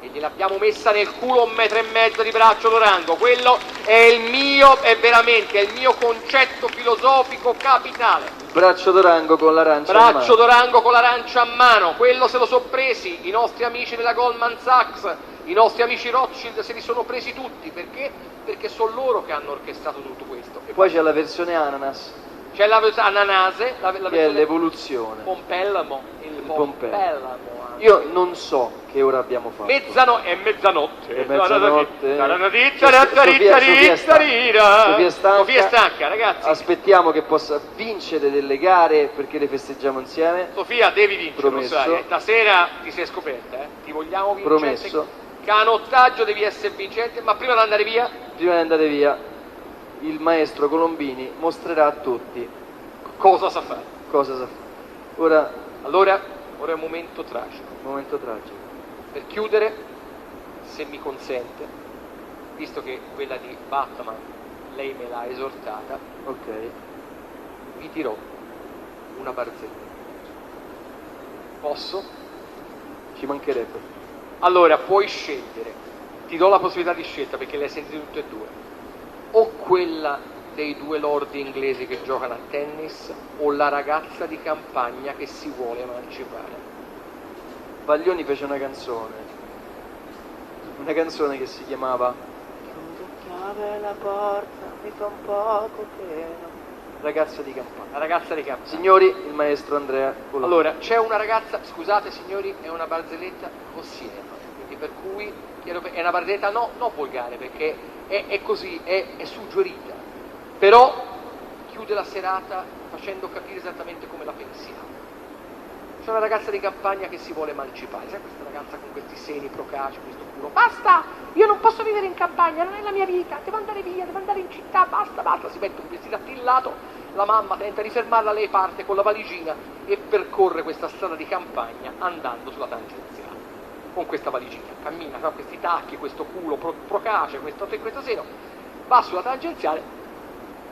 E gliel'abbiamo messa nel culo 1,5 metri di Braccio d'Orango. Quello è veramente il mio concetto filosofico capitale. Braccio d'Orango con l'arancia in Braccio mano. d'Orango con l'arancia a mano, quello se lo sono presi i nostri amici della Goldman Sachs, i nostri amici Rothschild se li sono presi tutti, perché? Perché sono loro che hanno orchestrato tutto questo. E poi c'è la versione ananas, C'è la ananase, la che è versione l'evoluzione. Pompelmo, il Pompelmo. Pompelmo. Io non so che ora abbiamo fatto. È mezzanotte. È mezzanotte. Sofia è stanca, ragazzi. Aspettiamo che possa vincere delle gare perché le festeggiamo insieme. Sofia, devi vincere, Promesso. lo sai. Stasera ti sei scoperta, Ti vogliamo vincente. Promesso. Canottaggio devi essere vincente, ma prima di andare via, Prima di andare via, il maestro Colombini mostrerà a tutti cosa sa fare. cosa sa fare. Ora, Allora, ora è un momento tragico. momento tragico. Per chiudere, se mi consente, visto che quella di Batman lei me l'ha esortata, Ok, vi dirò una barzelletta. Posso? ci mancherebbe. Allora, puoi scegliere, ti do la possibilità di scelta perché le hai sentite tutte e due, o quella dei due lordi inglesi che giocano a tennis o la ragazza di campagna che si vuole emancipare. Baglioni fece una canzone che si chiamava Quando chiave la porta mi fa un poco pena. Ragazza di campagna. La ragazza di campagna. Signori, il maestro Andrea Colombini. Allora, c'è una ragazza, scusate signori, è una barzelletta ossiema, quindi per cui è una barzelletta no volgare, perché è così, è suggerita, però chiude la serata facendo capire esattamente come la pensiamo. C'è una ragazza di campagna che si vuole emancipare, sai questa ragazza con questi seni procaci, questo culo, basta, io non posso vivere in campagna, non è la mia vita, devo andare via, devo andare in città, basta, si mette un vestito attillato, la mamma tenta di fermarla, lei parte con la valigina e percorre questa strada di campagna andando sulla tangenziale, con questa valigina, cammina con questi tacchi, questo culo procace, questo seno, va sulla tangenziale,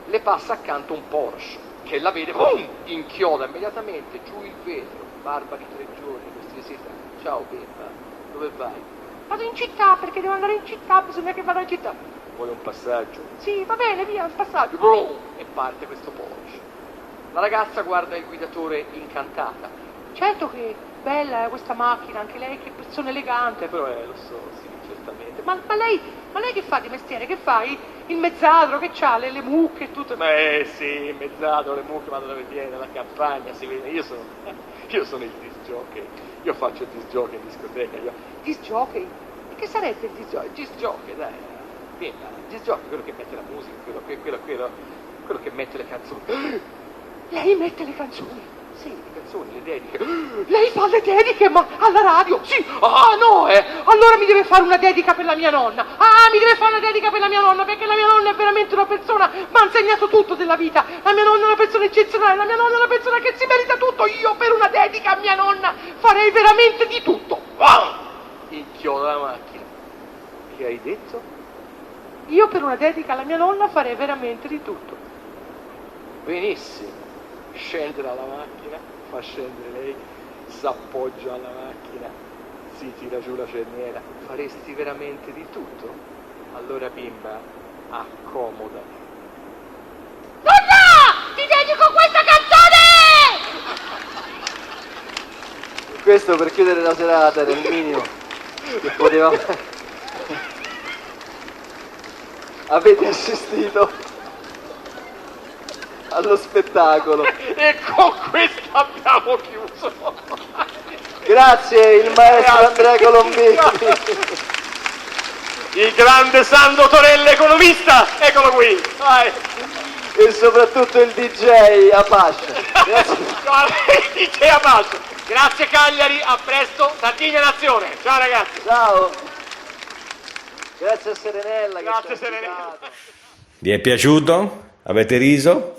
le passa accanto un Porsche, che la vede, inchioda immediatamente, giù il vetro, barba di 3 giorni, questi ciao bimba, dove vai? Vado in città perché devo andare in città, bisogna che vada in città. Vuole un passaggio? Sì, va bene, via, un passaggio. E parte questo Porsche. La ragazza guarda il guidatore incantata. Certo che bella questa macchina, anche lei che persona elegante, però lo so, sì, certamente. Ma lei che fa di mestiere? Che fai? Il mezzadro che c'ha le mucche e tutto? Ma sì, il mezzadro, le mucche, ma dove viene? Dalla campagna, si vede, io sono il disc jockey, io faccio il disc jockey in discoteca, disc jockey? E che sarebbe il disc jockey? Il disc jockey, dai, vieni, il disc jockey è quello che mette la musica, quello che mette le canzoni. Lei mette le canzoni? Sì, le canzoni, le dediche. Lei fa le dediche, ma alla radio? Sì, no, allora mi deve fare una dedica per la mia nonna. Mi deve fare una dedica per la mia nonna, perché la mia nonna è veramente una persona, mi ha insegnato tutto della vita. La mia nonna è una persona eccezionale, la mia nonna è una persona che si merita tutto. Io per una dedica a mia nonna farei veramente di tutto. Inchioda la macchina. Che hai detto? Io per una dedica alla mia nonna farei veramente di tutto. Benissimo. Scende dalla macchina, fa scendere lei, s'appoggia alla macchina, si tira giù la cerniera. Faresti veramente di tutto? Allora bimba, accomodati. Nonna! Ti dedico questa canzone! Questo per chiudere la serata era il minimo che potevamo. Avete assistito allo spettacolo. E con questo abbiamo chiuso. Grazie il maestro Andrea Colombini. Il grande Sandro Torella, economista, eccolo qui. Vai. E soprattutto il DJ Apache. Grazie. Il DJ Apache. Grazie Cagliari, a presto, Sardigna Nazione. Ciao ragazzi. Ciao. Grazie a Serenella. Grazie Serenella. Vi è piaciuto? Avete riso?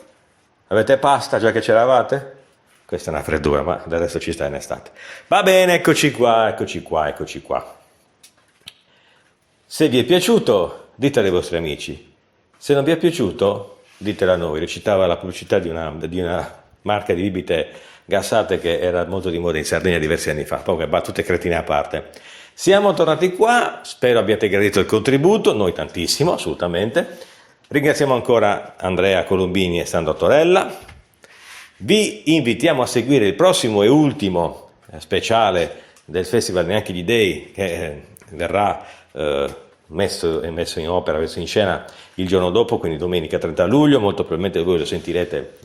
Avete pasta già che c'eravate? Questa è una freddura, ma del resto ci sta in estate. Va bene, eccoci qua. Se vi è piaciuto, ditelo ai vostri amici. Se non vi è piaciuto, ditelo a noi. Recitava la pubblicità di una marca di bibite gassate che era molto di moda in Sardegna diversi anni fa. Poi battute cretine a parte. Siamo tornati qua, spero abbiate gradito il contributo, noi tantissimo, assolutamente. Ringraziamo ancora Andrea Colombini e Sandro Torella. Vi invitiamo a seguire il prossimo e ultimo speciale del Festival Neanche gli Dei che verrà messo in opera, messo in scena il giorno dopo, quindi domenica 30 luglio. Molto probabilmente voi lo sentirete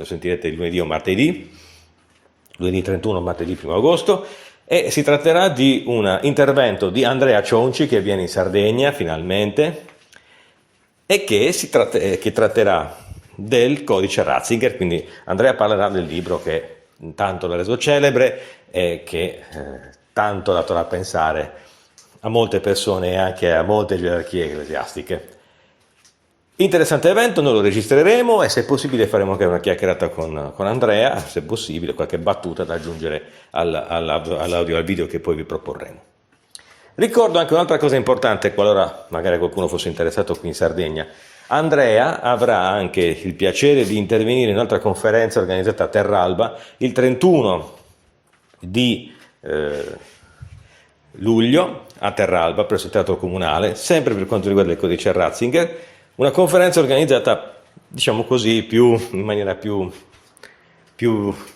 il lunedì o martedì, lunedì 31 o martedì 1 agosto. E si tratterà di un intervento di Andrea Cionci che viene in Sardegna finalmente e che tratterà del codice Ratzinger, quindi Andrea parlerà del libro che tanto l'ha reso celebre e che tanto ha dato da pensare a molte persone e anche a molte gerarchie ecclesiastiche. Interessante evento, noi lo registreremo e se possibile faremo anche una chiacchierata con Andrea, se possibile qualche battuta da aggiungere all'audio, al video che poi vi proporremo. Ricordo anche un'altra cosa importante, qualora magari qualcuno fosse interessato qui in Sardegna. Andrea avrà anche il piacere di intervenire in un'altra conferenza organizzata a Terralba il 31 di luglio a Terralba, presso il Teatro Comunale, sempre per quanto riguarda il codice Ratzinger, una conferenza organizzata, diciamo così, in maniera più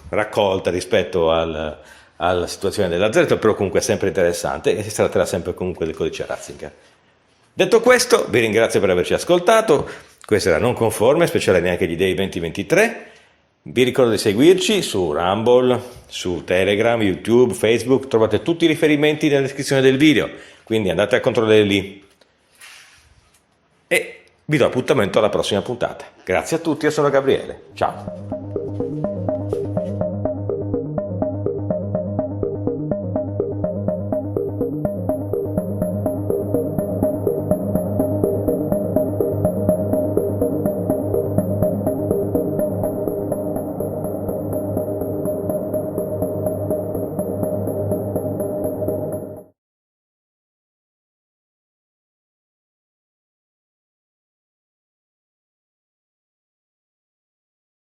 raccolta rispetto alla situazione dell'Azereto, però comunque sempre interessante, e si tratterà sempre comunque del codice Ratzinger. Detto questo, vi ringrazio per averci ascoltato. Questo era Non Conforme, speciale Neanche gli Dei 2023. Vi ricordo di seguirci su Rumble, su Telegram, YouTube, Facebook, trovate tutti i riferimenti nella descrizione del video, quindi andate a controllare lì. E vi do appuntamento alla prossima puntata. Grazie a tutti, io sono Gabriele. Ciao.